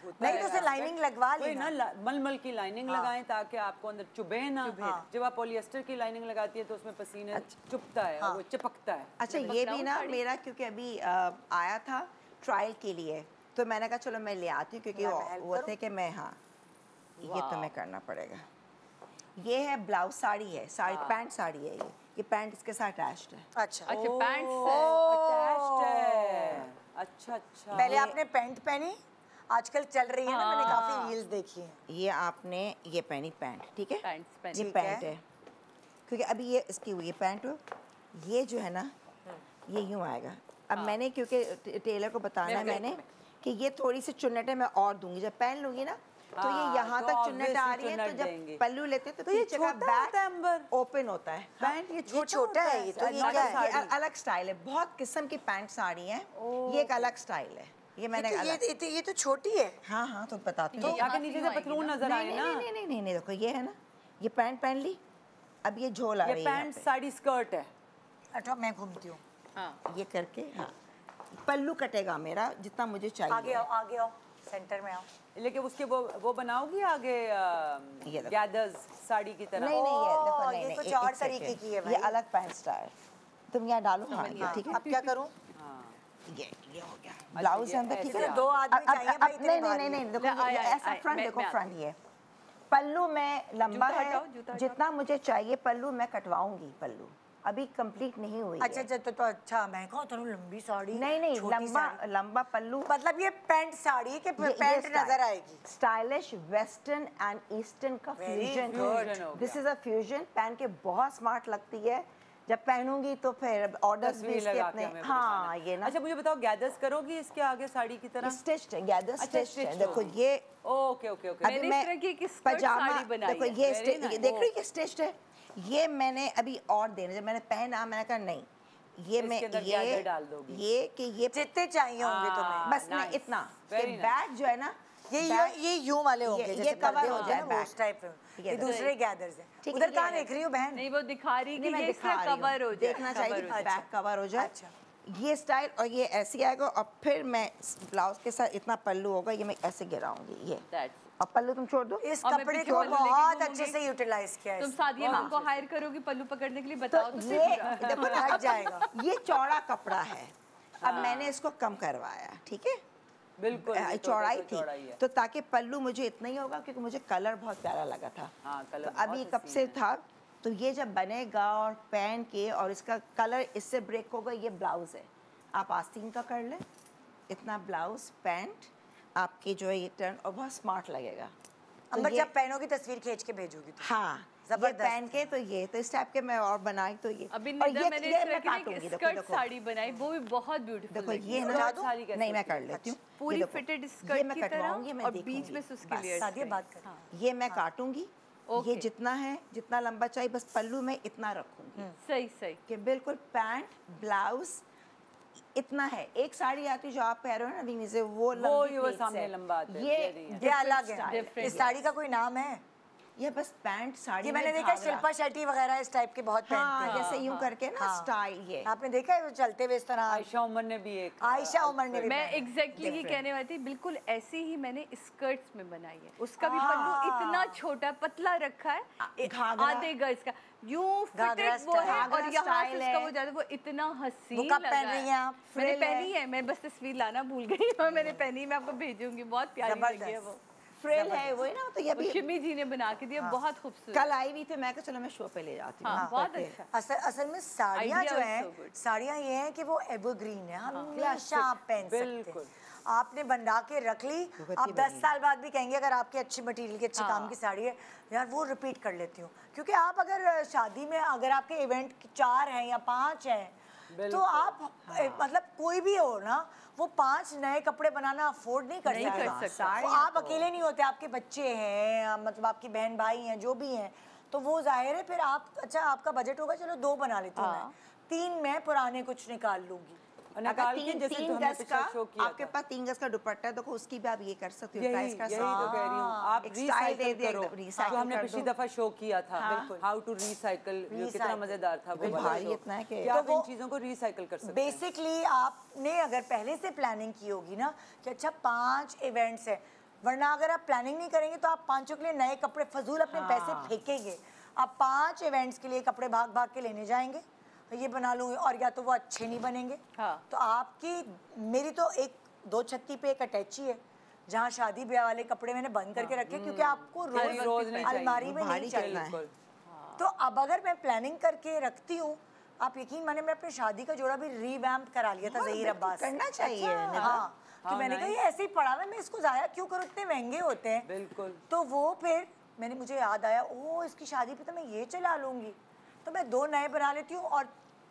होता नहीं है तो उसे aspect। लाइनिंग लगवा ली वही ना। ना, मलमल की लाइनिंग हाँ। लगाएं ताकि आपको अंदर चुभे ना। हाँ। जब आप पॉलिएस्टर की लाइनिंग लगाती है तो उसमें पसीने चुभता है और वो चिपकता है। अच्छा ये भी बकराउन ना साड़ी? मेरा क्योंकि अभी आया था ट्रायल के लिए, तो मैंने कहा चलो मैं ले आती हूँ क्योंकि मैं help वो करूं? थे कि मैं हाँ ये तुम्हें करना पड़ेगा। ये है ब्लाउज साड़ी है, साड़ी पैंट साड़ी है ये पैंट इसके साथ अटैच्ड है। अच्छा अच्छा पैंट अटैच्ड है। अच्छा अच्छा। पहले आपने पैंट पहनी, आजकल चल रही है ना, मैंने काफी रील्स देखी हैं। ये आपने ये पहनी पैंट, ठीक है पैंट्स पहनी। ये ठीक पैंट है। है क्योंकि अभी ये इसकी ये पैंट हो, ये जो है ना ये यूँ आएगा। अब मैंने क्योंकि टेलर को बताना है मैंने कि ये थोड़ी सी चुन्नटें मैं और दूंगी, जब पहन लूंगी ना तो ये हाँ, यहाँ तो तक चुन्नट आ obviously रही है, तो चुन्नट देंगे। जब पल्लू लेते हैं तो ये पीछे का छोटा होता है अंबर। बैक ओपन होता है। पैंट ये ये छोटा है, ये तो ये not क्या a है? साड़ी। ये अलग स्टाइल है, बहुत किस्म की पैंट साड़ी है, ये एक अलग स्टाइल है। ये मैंने अलग ये तो छोटी है। हाँ हाँ तो बताती तो हूँ। यहाँ के नीचे से पतलून नजर आए ना। नहीं देखो ये है ना, ये पैंट पहन ली, अब ये झोल आ ये रही है यहाँ पैंट पे। साड़ी स्कर्ट है। अच्छा मैं घूमती हूँ, हाँ ये करके हाँ पल्लू कटेगा मेरा जितना मुझे चाहिए। आगे आओ, सेंटर में आओ। लेकिन उसके वो बनाओगी आगे ये देखो। गैदर्स साड़ी की तरह। नहीं ये देखो ओह, नहीं ये नहीं कुछ एक- और एक तरीके second। की है ये भाई। अलग पैंट स्टाइल, तुम यहाँ डालो हाँ ये हाँ, ठीक है। अब क्या करूँ? ये हो गया ब्लाउज है अंदर, ठीक है। दो आदमी अब- चाहिए अब- भाई, इतने नहीं भारी। देखो ले, ये आए, ऐसा आए, फ्रंट मैं- देखो मैं फ्रंट ये पल्लू में लंबा जूता है, हटाओ, जूता हटाओ। जितना मुझे चाहिए पल्लू मैं कटवाऊंगी, पल्लू अभी कंप्लीट नहीं हुई अच्छा है। अच्छा तो अच्छा, मैं कहूँ तो लंबी साड़ी, नहीं छोटी लंबा साड़ी। लंबा पल्लू, मतलब ये पैंट साड़ी के पैंट नजर आएगी। स्टाइलिश वेस्टर्न एंड ईस्टर्न का Very फ्यूजन good. Fusion हो दिस इज अ फ्यूजन। पहन के बहुत स्मार्ट लगती है, जब पहनूंगी तो फिर ऑर्डर्स भी तस्वीर इसके लगा अपने के हमें हाँ दिखाना। ये ना अच्छा मुझे बताओ गैदर्स करोगी इसके आगे साड़ी की तरह? स्टिच्ड है, गैदर अच्छा, स्टिच्ड है। stitched देखो होगी। ये ओके ओके ओके। मैंने इस तरह की एक skirt साड़ी बनाई देखो है। ये Very nice. देख रही हो ये स्टिच्ड है। ये मैंने अभी और देने, जब मैंने पहना मैंने कहा नहीं ये मैं इसके अंदर gathered डाल दोगी। ये कि ये जितने चाहिए होंगे तुम्हें। बस नहीं nice. इतना Very कि nice. बैग जो है ना ये यूं वाले होंगे ये जैसे cover पर्दे हो होते जाए हैं ना, वो back। उस टाइप में। ये ये दूसरे गैदर्स हैं। ठीक है, उधर ये कहाँ है। देख रही हो बहन? नहीं वो दिखा रही नहीं कि मैं ये दिखा इससे रही कवर हो हूँ, जाए, देखना cover चाहिए हो जाए। बैक कवर हो जाए। अच्छा। ये स्टाइल और ये ऐसे आएगा और फिर मैं ब्लाउज के साथ इतना पल्लू होगा, ये मैं ऐसे गिराऊंगी ये, That's- और पल्लू तुम छोड़ दो। इस और मैं कपड़े पीछे को पल्लू लेके बहुत घूमूंगी। अच्छे से यूटिलाइज किया है तुम इसने। सादिया मैम को हायर करोगी पल्लू पकड़ने के लिए, तो बताओ तो ये सही। देखो ना हट जाएगा। ये चौड़ा कपड़ा है, अब मैंने इसको कम करवाया, ठीक है बिल्कुल ये तो चौड़ाई देखो, थी चौड़ाई है। तो ताकि पल्लू मुझे इतना ही होगा क्योंकि मुझे कलर बहुत प्यारा लगा था। हाँ, कलर तो अभी बहुत कब हसीन से है। था, तो ये जब बनेगा और पहन के और इसका कलर इससे ब्रेक होगा। ये ब्लाउज है, आप आस्तीन का कर लें, इतना ब्लाउज पैंट आपकी जो है ये टर्न और बहुत स्मार्ट लगेगा। तो अंबर ये- जब पहनोगी तस्वीर खींच के भेजोगी तो। हाँ ये जबरदस्त पहन के तो ये तो इस टाइप के मैं और बनाई तो ये अभी और निदा मैंने इस तरह की ना एक काटूंगी, देखो स्कर्ट देखो साड़ी बनाई, वो भी बहुत ब्यूटीफुल देखो लगी। ये है उठा ना दूं? साड़ी कैसे नहीं मैं होती कर है? लेती हूँ पूरी ये देखो, फिटेड ये स्कर्ट मैं की तरह कटवाऊंगी, मैं और बीच देखूंगी। में से उसके बस। लेयर्स सादिया गई। बात कर। हाँ, ये मैं काटूंगी, ये ओके। जितना है जितना लंबा चाहिए बस पल्लू में इतना रखूंगी सही सही। कि बिल्कुल पैंट ब्लाउज इतना है। एक साड़ी आती है जो आप पहन रहे हो ना वीनी से, वो लंबी ये वो प्लीट्स सामने है। लंबा आता है, ये दे रही है। ये different अलग है। style Different, इस साड़ी का कोई नाम है? ये बस पैंट साड़ी ये में मैंने देखा घाघरा। शिल्पा शेट्टी वगैरह इस टाइप के बहुत हाँ पहनते हैं। जैसे यूं करके ना हाँ। स्टाइल ये आपने देखा है वो चलते हुए इस तरह? आयशा उमर ने भी एक आयशा उमर ने भी मैं पहना। एग्जैक्टली ही कहने वाली थी, बिल्कुल ऐसी ही मैंने स्कर्ट्स में बनाई है। उसका भी पल्लू इतना छोटा पतला रखा है, घाघरा। आधे गज का, यूं घाघरा फिटेड वो है स्टाइल। और यहाँ से स्टाइल उसका है। वो ज्यादा वो इतना हसीन वो कब लगा पहन रही हैं आप? मैंने फ्रिल है। पहनी है, मैं बस तस्वीर लाना भूल गई और मैंने पहनी, मैं आपको भेजूंगी, बहुत प्यारी लगी है वो। फ्रिल है वो है ना, तो ये वो भी शिमी जी ने बना के दिया, बहुत खूबसूरत। कल आई हुई थी, मैं कहा चलो मैं शो पे ले जाती हूँ। हाँ, बहुत करके। अच्छा। असल में साड़ियाँ Idea जो was हैं, so good. साड़ियाँ ये हैं कि वो एवरग्रीन है, हमेशा आप पहन सकते बिल्कुल। हैं। आपने बना के रख ली, आप 10 साल बाद भी कहेंगे अगर आपकी अच्छी मटेरियल की अच्छे काम की साड़ी है, यार वो रिपीट कर लेती हूँ। क्योंकि आप अगर शादी में अगर आपके इवेंट 4 हैं या 5 हैं तो आप मतलब कोई भी हो ना, वो 5 नए कपड़े बनाना अफोर्ड नहीं कर नहीं कर सकता। सकता। वो आप अकेले नहीं होते, आपके बच्चे हैं, मतलब आपकी बहन भाई हैं, जो भी हैं, तो वो जाहिर है फिर आप, अच्छा आपका बजट होगा, चलो 2 बना लेती हूँ मैं, 3 मैं पुराने कुछ निकाल लूंगी। निकाल के जैसे जो हमने पिछला शो किया आपके पास 3 गज का दुपट्टा है, देखो उसकी भी आप ये कर सकते हो, यही प्राइस का यही तो कह रही हूँ, आप एक स्टाइल दे रिसाइकल दिया, करो, रिसाइकल जो हमने कर पिछली दो। दफा शो किया था, बिल्कुल। हाउ टू रिसाइकल, कितना मजेदार था वो वाला भारी शो, इतना है कि- कि आप तो इन वो चीजों को रिसाइकल कर सकते हैं। बेसिकली आपने अगर पहले से प्लानिंग की होगी ना कि अच्छा 5 इवेंट्स है, वरना अगर आप प्लानिंग नहीं करेंगे तो आप 5 के लिए नए कपड़े फजूल अपने पैसे फेंकेंगे। आप 5 इवेंट्स के लिए कपड़े भाग भाग के लेने जाएंगे, ये बना लूँगी, और या तो वो अच्छे नहीं बनेंगे। हाँ। तो आपकी, मेरी तो एक 2 छत्ती पे एक अटैची है जहाँ शादी ब्याह वाले कपड़े मैंने बंद करके रखे, क्योंकि आपको रोज रोज नहीं चाहिए, अलमारी में भारी नहीं चाहिए। कितना है। बिल्कुल। तो अब अगर मैं प्लानिंग करके रखती हूँ, आप यकीन माने मैं अपनी शादी का जोड़ा भी रिवैम्प करा लिया था हाँ, ज़हीर बिल्कुल अब्बास से। करना चाहिए, अच्छा, निदा। हाँ, कि हाँ, मैंने कहा ये nice। ऐसे ही पड़ा हुआ है, मैं इसको ज़ाया क्यों करूँ, इतने महंगे होते हैं। बिल्कुल। तो वो फिर मुझे याद आया, ओ इसकी शादी पे तो मैं ये चला लूँगी, तो मैं 2 नए बना लेती हूँ और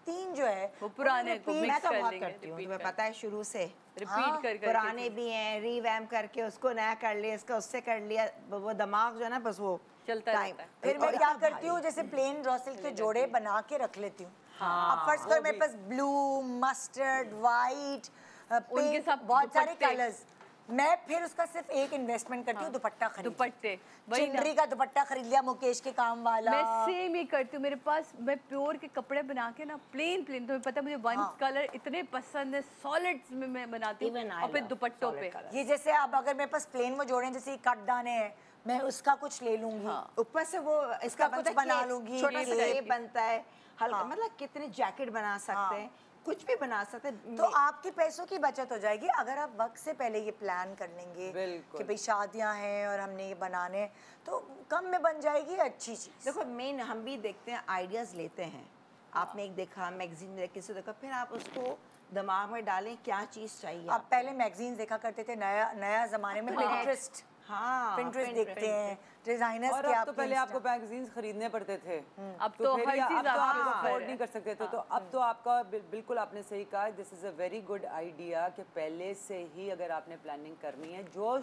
3 जो है वो पुराने को repeat- mix मैं तो कर बहुत लेंगे, करती हूँ, repeat तुम्हें कर- पता है शुरू से। रिपीट कर पुराने भी हैं, रीवैम करके उसको नया कर लिया, इसका उससे कर लिया, वो दिमाग जो है ना बस वो चलता time- रहता है। फिर मैं और क्या इतना करती हूँ, भारी। जैसे प्लेन ड्रॉ सिल्क के जोड़े बना के रख लेती हूँ। अब फर्स्ट वो करो मेरे भी। पास ब्लू, मस्टर्ड, वाइट, उनके पिंक, सब बहुत सारे दुपट्टे। कलर्स। मैं फिर उसका सिर्फ एक इन्वेस्टमेंट करती हूँ, दुपट्टा खरीद। दुपट्टे, वही ना। चिंदरी का दुपट्टा खरीद लिया मुकेश के काम वाला। मैं सेम ही करती हूँ, मेरे पास मैं प्योर के कपड़े बना के ना प्लेन तुम्हें पता है मुझे वन कलर इतने पसंद है, सॉलिड्स में मैं बनाती हूँ, Even I और फिर love दुपट्टों solid पे color. ये जैसे अब अगर मेरे पास प्लेन वो जोड़े हैं, जैसे कट दाने हैं, मैं उसका कुछ ले लूंगी। हाँ। ऊपर से वो इसका कुछ बनता है बना केप, लूंगी, छोटा सा केप। केप बनता है, हल्का, हाँ। मतलब कितने जैकेट बना सकते हैं, कुछ भी बना सकते हैं। तो आपके पैसों की बचत हो जाएगी अगर आप वक्त से पहले ये प्लान कर लेंगे बिल्कुल। कि भाई शादियां हैं और हमने ये बनाने हैं, तो कम में बन जाएगी अच्छी चीज। देखो मेन हम भी देखते हैं, आइडियाज लेते हैं। आपने एक देखा मैगजीन में, किसी देखा, फिर आप उसको दिमाग में डालें क्या चीज़ चाहिए आप पहले मैगजीन देखा करते थे, नया जमाने में पिंटरेस्ट, हाँ पिंटरेस्ट देखते हैं, डिजाइनर्स और के अब तो पहले आपको मैगजीन्स खरीदने पड़ते थे, अब तो फिर हर ये- चीज़ अब तो आपके आप ऊपर अफोर्ड है। नहीं कर सकते थे, तो अब तो आपका बिल्कुल आपने सही कहा, this is a very good idea कि पहले से ही अगर आपने प्लानिंग करनी है, जो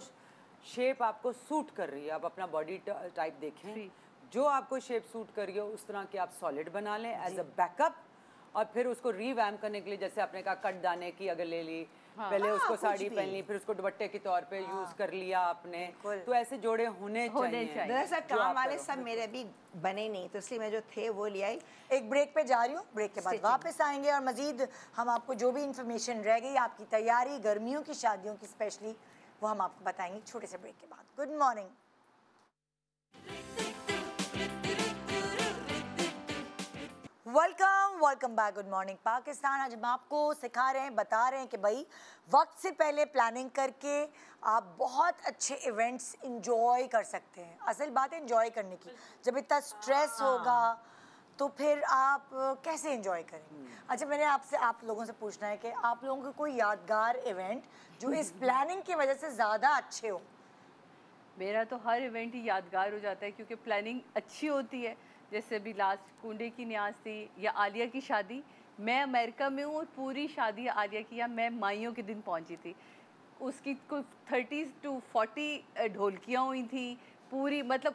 शेप आपको सूट कर रही है, आप अपना बॉडी टाइप देखें, जो आपको शेप सूट कर रही है उस तरह के आप सॉलिड बना लें एज अ बैकअप, और फिर उसको रीवैम करने के लिए जैसे आपने कहा कट दाने की अगर ले ली, पहले उसको कुछ साड़ी भी। पहन ली, फिर उसको दुपट्टे के तौर पे यूज कर लिया आपने, बिल्कुल। तो ऐसे जोड़े होने चाहिए। दरअसल जो काम आप वाले करो। सब मेरे अभी बने नहीं, तो इसलिए मैं जो थे वो ले आई। एक ब्रेक पे जा रही हूँ, ब्रेक के बाद Stitching. वापस आएंगे और मजीद हम आपको जो भी इंफॉर्मेशन रह गई आपकी तैयारी गर्मियों की शादियों की स्पेशली, वो हम आपको बताएंगे छोटे से ब्रेक के बाद। Good morning. Welcome back, good morning Pakistan. आज हम आपको सिखा रहे हैं, बता रहे हैं कि भाई वक्त से पहले प्लानिंग करके आप बहुत अच्छे इवेंट्स इंजॉय कर सकते हैं। असल बात है इंजॉय करने की, जब इतना स्ट्रेस होगा तो फिर आप कैसे एंजॉय करेंगे। अच्छा, मैंने आपसे आप लोगों से पूछना है कि आप लोगों को कोई यादगार इवेंट जो इस प्लानिंग की वजह से ज़्यादा अच्छे हो। मेरा तो हर इवेंट ही यादगार हो जाता है क्योंकि प्लानिंग अच्छी होती है। जैसे अभी लास्ट कुंडे की न्याज थी या आलिया की शादी, मैं अमेरिका में हूँ और पूरी शादी आलिया की यहाँ मैं माइयों के दिन पहुँची थी। उसकी कोई 30 to 40 ढोलकियाँ हुई थी पूरी, मतलब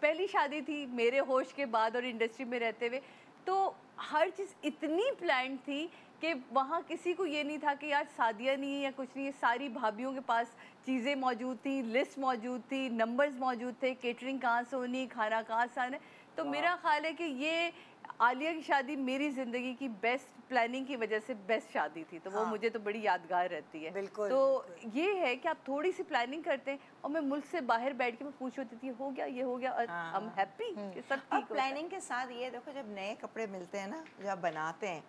पहली शादी थी मेरे होश के बाद और इंडस्ट्री में रहते हुए, तो हर चीज़ इतनी प्लान थी कि वहाँ किसी को ये नहीं था कि यार शादियाँ नहीं है या कुछ नहीं है। सारी भाभीयों के पास चीज़ें मौजूद थी, लिस्ट मौजूद थी, नंबर्स मौजूद थे, केटरिंग कहाँ से होनी, खाना कहाँ से आना। तो मेरा ख्याल है कि ये आलिया की शादी मेरी ज़िंदगी की बेस्ट प्लानिंग की वजह से बेस्ट शादी थी, तो वो मुझे तो बड़ी यादगार रहती है। बिल्कुल, तो ये है कि आप थोड़ी सी प्लानिंग करते हैं और मैं मुल्क से बाहर बैठ के मैं पूछ होती थी हो गया ये हो गया, आई एम हैप्पी कि सब और ठीक होता है। प्लानिंग के साथ ये देखो, जब नए कपड़े मिलते हैं ना, जब आप बनाते हैं,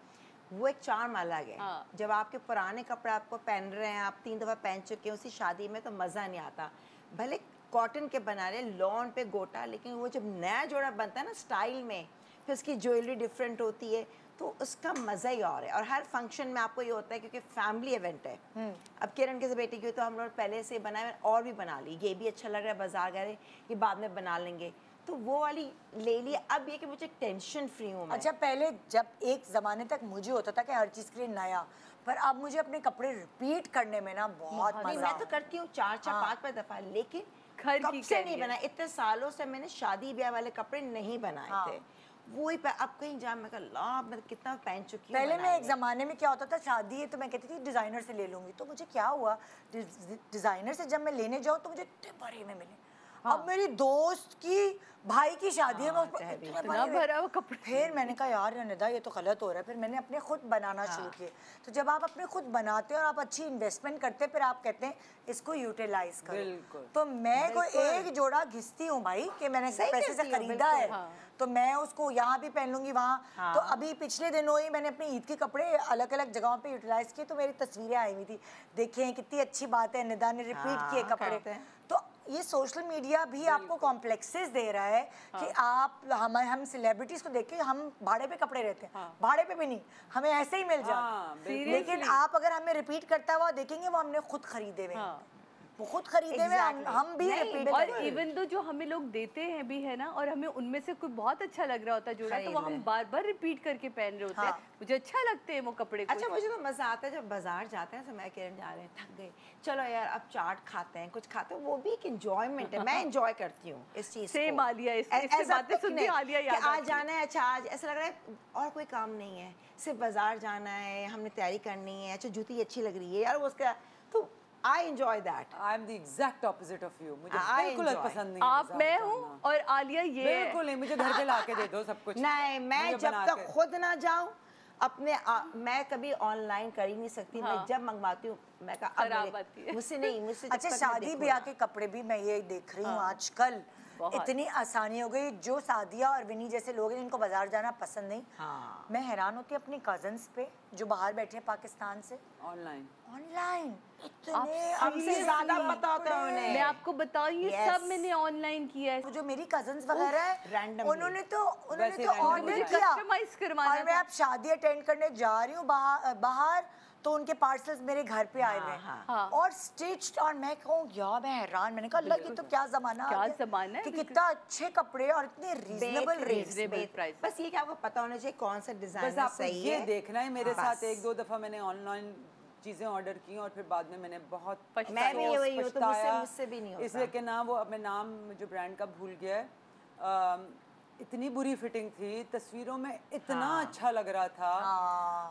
वो एक चार्म अलग है। हाँ। जब आपके पुराने कपड़े आपको पहन रहे हैं, आप 3 दफ़ा पहन चुके हैं उसी शादी में, तो मज़ा नहीं आता। भले कॉटन के बना रहे, लॉन पे गोटा, लेकिन वो जब नया जोड़ा बनता है ना स्टाइल में, फिर उसकी ज्वेलरी डिफरेंट होती है, तो उसका मज़ा ही और है। और हर फंक्शन में आपको ये होता है क्योंकि फैमिली इवेंट है। अब किरण के बेटे की तो हम लोग पहले से बनाए और भी बना ली, ये भी अच्छा लग रहा है, बाजार गए ये बाद में बना लेंगे, तो वो वाली ले ली। अब ये कि मुझे टेंशन फ्री हूँ मैं। अच्छा, पहले जब एक ज़माने तक मुझे होता था कि हर चीज़ के लिए नया, पर अब मुझे अपने कपड़े रिपीट करने में ना बहुत नहीं, मज़ा मैं तो करती हूँ 4-4 5-5 दफ़ा, लेकिन घर कब की से कह नहीं रही है। बनाए, इतने सालों से मैंने शादी ब्याह वाले कपड़े नहीं बनाए थे। वही पे अब कहीं जा, मैं कहा ला मैं कितना पहन चुकी हूँ। पहले मैं एक ज़माने में क्या होता था, शादी है तो मैं कहती थी डिज़ाइनर से ले लूँगी, तो मुझे क्या हुआ, डिज़ाइनर से जब मैं लेने जाऊँ तो मुझे इतने भरे में मिले। अब मेरी दोस्त की भाई की शादी है, मैं उसको इतने इतना भरे में- भरा हुआ कपड़े। फिर मैंने कहा यार निदा ये तो गलत हो रहा है, फिर मैंने अपने खुद बनाना शुरू किए। तो जब आप अपने खुद बनाते हैं और आप अच्छी इन्वेस्टमेंट करते हैं, फिर आप कहते हैं इसको यूटिलाइज करो। बिल्कुल। तो मैं कोई एक जोड़ा घिसती हूँ भाई कि मैंने सही पैसे से करती हो, खरीदा है, बिल्कुल। तो मैं उसको यहाँ भी पहन लूंगी वहाँ। तो अभी पिछले दिनों ही मैंने अपने ईद के कपड़े अलग अलग जगहों पे यूटिलाइज किए, तो मेरी तस्वीरें आई हुई थी, देखें कितनी अच्छी बात है, निदा ने रिपीट किए कपड़े। करते हैं। तो ये सोशल मीडिया भी आपको कॉम्प्लेक्सेस दे रहा है कि आप हम सेलिब्रिटीज को देख के हम भाड़े पे कपड़े रहते हैं, भाड़े पे भी नहीं, हमें ऐसे ही मिल जाते हैं। लेकिन आप अगर हमें रिपीट करता हुआ देखेंगे, वो हमने खुद खरीदे हुए हैं, वो खुद खरीदे हुए हम भी रिपीट और करें। इवन दो जो हमें लोग देते हैं भी है ना, और हमें उनमें से कोई बहुत अच्छा लग रहा होता है जोड़ा, तो वो हम बार बार रिपीट करके पहन रहे होते हैं। मुझे अच्छा लगते हैं वो कपड़े। अच्छा, मुझे तो मजा आता है जब बाजार जाते हैं, तो मैं किरण जा रहे हैं, थक गए, चलो यार अब चाट खाते हैं, कुछ खाते हैं, वो भी एक एंजॉयमेंट है। मैं एंजॉय करती हूँ इस चीज को। सेम आलिया, इससे बातें सुनती आलिया याद आज जाना है, अच्छा आज ऐसा लग रहा है और कोई काम नहीं है, सिर्फ बाजार जाना है, हमने तैयारी करनी है, अच्छा जूती अच्छी लग रही है यार, वो उसका तो I enjoy that. I am the exact opposite of you. मुझे I बिल्कुल enjoy. पसंद नहीं आप बाजार मैं जाना। हूँ और आलिया ये है। बिल्कुल नहीं, मुझे घर पे लाके दे दो सब कुछ। नहीं, मैं मुझे जब बना तक के। खुद ना जाऊं अपने मैं कभी ऑनलाइन कर ही नहीं सकती। मैं जब मंगवाती हूँ मैं कहा खराब आती है। मुझसे नहीं, मुझसे अच्छा, शादी ब्याह के कपड़े भी मैं ये देख रही हूँ आजकल इतनी आसानी हो गई। जो सादिया और विनी जैसे लोग हैं जिनको बाजार जाना पसंद नहीं, मैं हैरान होती हूँ अपनी कजन्स पे जो बाहर बैठे हैं पाकिस्तान से, ऑनलाइन इतने हमसे ज्यादा पता होता है उन्हें। मैं आपको बताऊँ ये सब मैंने ऑनलाइन किया है। जो मेरी कजन्स वगैरह है, randomly। उन्होंने तो वैसे ऑर्डर मुझे किया कस्टमाइज करवाना और मैं अब शादी अटेंड करने जा रही हूँ बाहर, तो उनके पार्सल्स मेरे घर पे आए हुए हैं और स्टिच्ड, और मैं कहूँ यार मैं हैरान, मैंने कहा अल्लाह, ये तो क्या जमाना आ क्या गया ज़माना है, कि कितना अच्छे कपड़े और इतने रीजनेबल रेट्स। प्राइस। बस ये कि आपको पता होना चाहिए कौन सा बस डिजाइन आपको सही ये है। देखना है। मेरे हाँ, साथ बस। एक दो दफा मैंने ऑनलाइन चीजें ऑर्डर की और फिर बाद में मैंने बहुत मैं भी अफसोस, वही हूँ, तो पछताया। मुझसे भी नहीं होता। इसलिए कि ना वो अपने नाम जो ब्रांड का भूल गया है, इतनी बुरी फिटिंग थी, तस्वीरों में इतना अच्छा लग रहा था।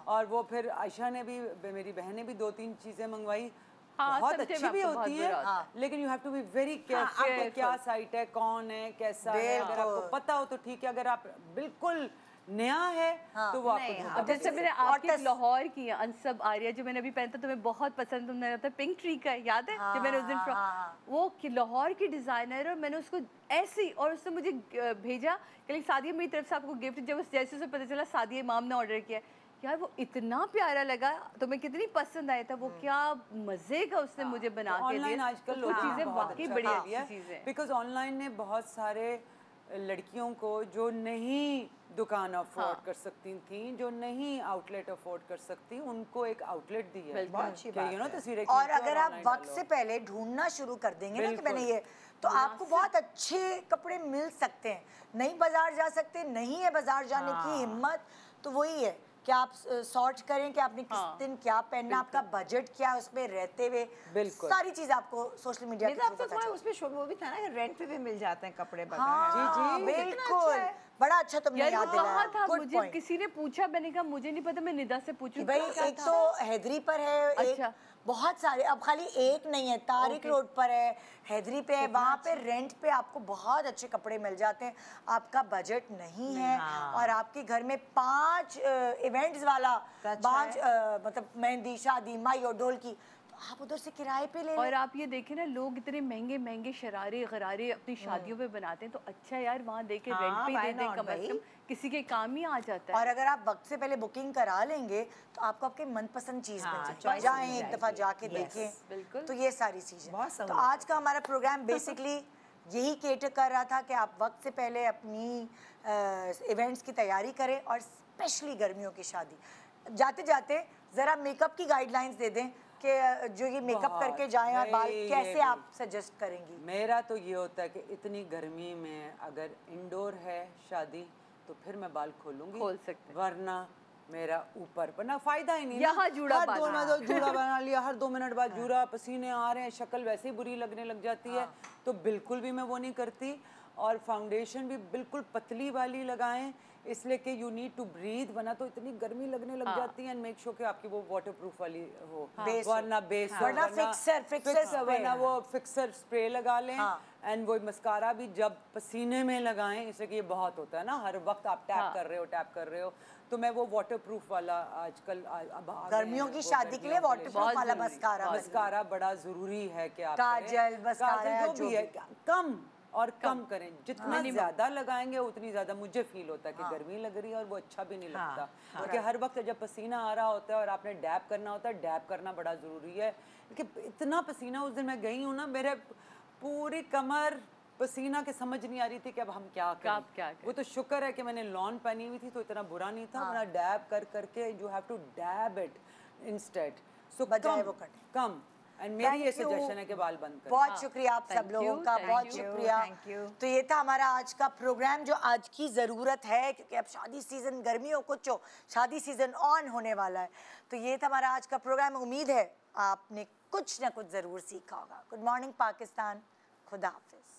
और वो फिर आयशा ने भी, मेरी बहन ने भी 2-3 चीजें मंगवाई, बहुत अच्छी भी होती है, लेकिन you have to be very careful. क्या साइट है, कौन है, कैसा है, अगर आपको पता हो तो ठीक है, अगर आप बिल्कुल नया है तो वो आपको धोखा अब जैसे देगा। मैंने आपकी लाहौर की अनसब आर्या जो मैंने अभी पहना था, तुम्हें बहुत पसंद, तुमने कहा था पिंक ट्री का, याद है जो मैंने उस दिन वो लाहौर की डिजाइनर, और मैंने उसको ऐसे ही, और उसने मुझे भेजा कि सादिया मेरी तरफ से आपको गिफ्ट, जब जैसे उसे पता चला सादिया इमाम ने ऑर्डर किया, यार वो इतना प्यारा लगा, तुम्हें कितनी पसंद आया था वो, क्या मजे का उसने मुझे बना के दिया। ऑनलाइन आजकल वो चीजें वाकई बड़ी अच्छी चीजें हैं, बिकॉज ऑनलाइन ने बहुत सारे लड़कियों को जो नहीं दुकान अफोर्ड कर सकती थी, जो नहीं आउटलेट अफोर्ड कर सकती, उनको एक आउटलेट दी है। बहुत अच्छी बात है। तस्वीरें और अगर आप वक्त से पहले ढूंढना शुरू कर देंगे ना कि मैंने ये, तो आपको बहुत अच्छे कपड़े मिल सकते हैं। नहीं बाजार जा सकते, नहीं है बाजार जाने की हिम्मत, तो वही है कि आप सॉर्ट करें कि आपने किस दिन क्या पहनना, आपका बजट क्या है, उसमें रहते हुए बिल्कुल सारी चीज आपको सोशल मीडिया नहीं तो अब तो तुम्हारे उसमें वो भी था ना, रेंट पे भी मिल जाते हैं कपड़े बगैर। हाँ, बिल्कुल, बड़ा अच्छा तुमने यार याद वो कहा दिलाया। था, Good मुझे point। किसी ने पूछा, मैंने कहा मुझे नहीं पता, मैं निदा से पूछूं। भाई एक तो हैदरी पर है, अच्छा। एक बहुत सारे, अब खाली एक नहीं है, तारिक रोड पर है, हैदरी पे है, वहाँ पे रेंट पे आपको बहुत अच्छे कपड़े मिल जाते हैं। आपका बजट नहीं है और आपके घर में 5 इवेंट्स वाला, 5 मतलब मेहंदी, शादी, माई और ढोल की, आप उधर से किराए पे ले लें। और आप ये देखें ना, लोग इतने महंगे महंगे शरारे गरारे अपनी शादियों पे बनाते हैं, तो अच्छा यार वहाँ देके रेंट पे दे दें, कम से कम किसी के काम ही आ जाता है। और अगर आप वक्त से पहले बुकिंग करा लेंगे तो आपको आपके मनपसंद चीज मिल जाए, जाएं एक दफा जाके देखें, बिल्कुल। तो ये सारी चीजें। बहुत तो आज का हमारा प्रोग्राम बेसिकली यही केटर कर रहा था कि आप वक्त से पहले अपनी इवेंट्स की तैयारी करें, और स्पेशली गर्मियों की शादी जाते जाते ज़रा मेकअप की गाइडलाइंस दे दें कि जो ये मेकअप करके जाएं और बाल कैसे आप सजेस्ट करेंगी। मेरा तो ये होता है कि इतनी गर्मी में अगर इंडोर है शादी तो फिर मैं बाल खोलूंगी, खोल सकते हैं। वरना मेरा ऊपर, वरना फायदा ही नहीं। यहाँ जूड़ा हर बांधा। 2 मिनट जूड़ा बना लिया, हर 2 मिनट बाद जूड़ा, पसीने आ रहे हैं, शक्ल वैसे ही बुरी लगने लग जाती है। तो बिल्कुल भी मैं वो नहीं करती। और फाउंडेशन भी बिल्कुल पतली वाली लगाएं, इसलिए कि यू नीड टू ब्रीथ, वरना तो इतनी गर्मी लगने लग जाती है। एंड मेक श्योर कि आपकी वो वाटरप्रूफ वाली हो, वरना बेस हो, वरना फिक्सर वरना वो फिक्सर स्प्रे लगा लें। एंड वो मस्कारा भी जब पसीने में लगाएं, इसलिए कि ये बहुत होता है ना, हर वक्त आप टैप कर रहे हो। तो मैं वो वाटरप्रूफ वाला आजकल अब गर्मियों की शादी के लिए वाटरप्रूफ वाला मस्कारा बड़ा जरूरी है कि आप काजल, मस्कारा, जो भी है कम और कम करें। जितना ज्यादा लगाएंगे उतनी ज्यादा मुझे फील होता है कि गर्मी लग रही है, और वो अच्छा भी नहीं लगता। क्योंकि हर वक्त जब पसीना आ रहा होता है और आपने डैप करना होता है, डैप करना बड़ा जरूरी है। क्योंकि इतना पसीना, उस दिन मैं गई हूँ ना, मेरे पूरी कमर पसीना के समझ नहीं आ रही थी कि अब हम क्या करें। वो तो शुक्र है कि मैंने लॉन पहनी हुई थी तो इतना बुरा नहीं था। अपना डैब कर करके you have to dab it instead, so come. And मेरी ये सजेशन है कि बाल बंद करें। बहुत शुक्रिया आप सब लोगों का, बहुत शुक्रिया। तो ये था हमारा आज का प्रोग्राम, जो आज की ज़रूरत है, क्योंकि अब शादी सीज़न, गर्मियों कुछ हो, शादी सीज़न ऑन होने वाला है। तो ये था हमारा आज का प्रोग्राम। उम्मीद है आपने कुछ ना कुछ ज़रूर सीखा होगा। गुड मॉर्निंग पाकिस्तान, खुदा हाफिज़।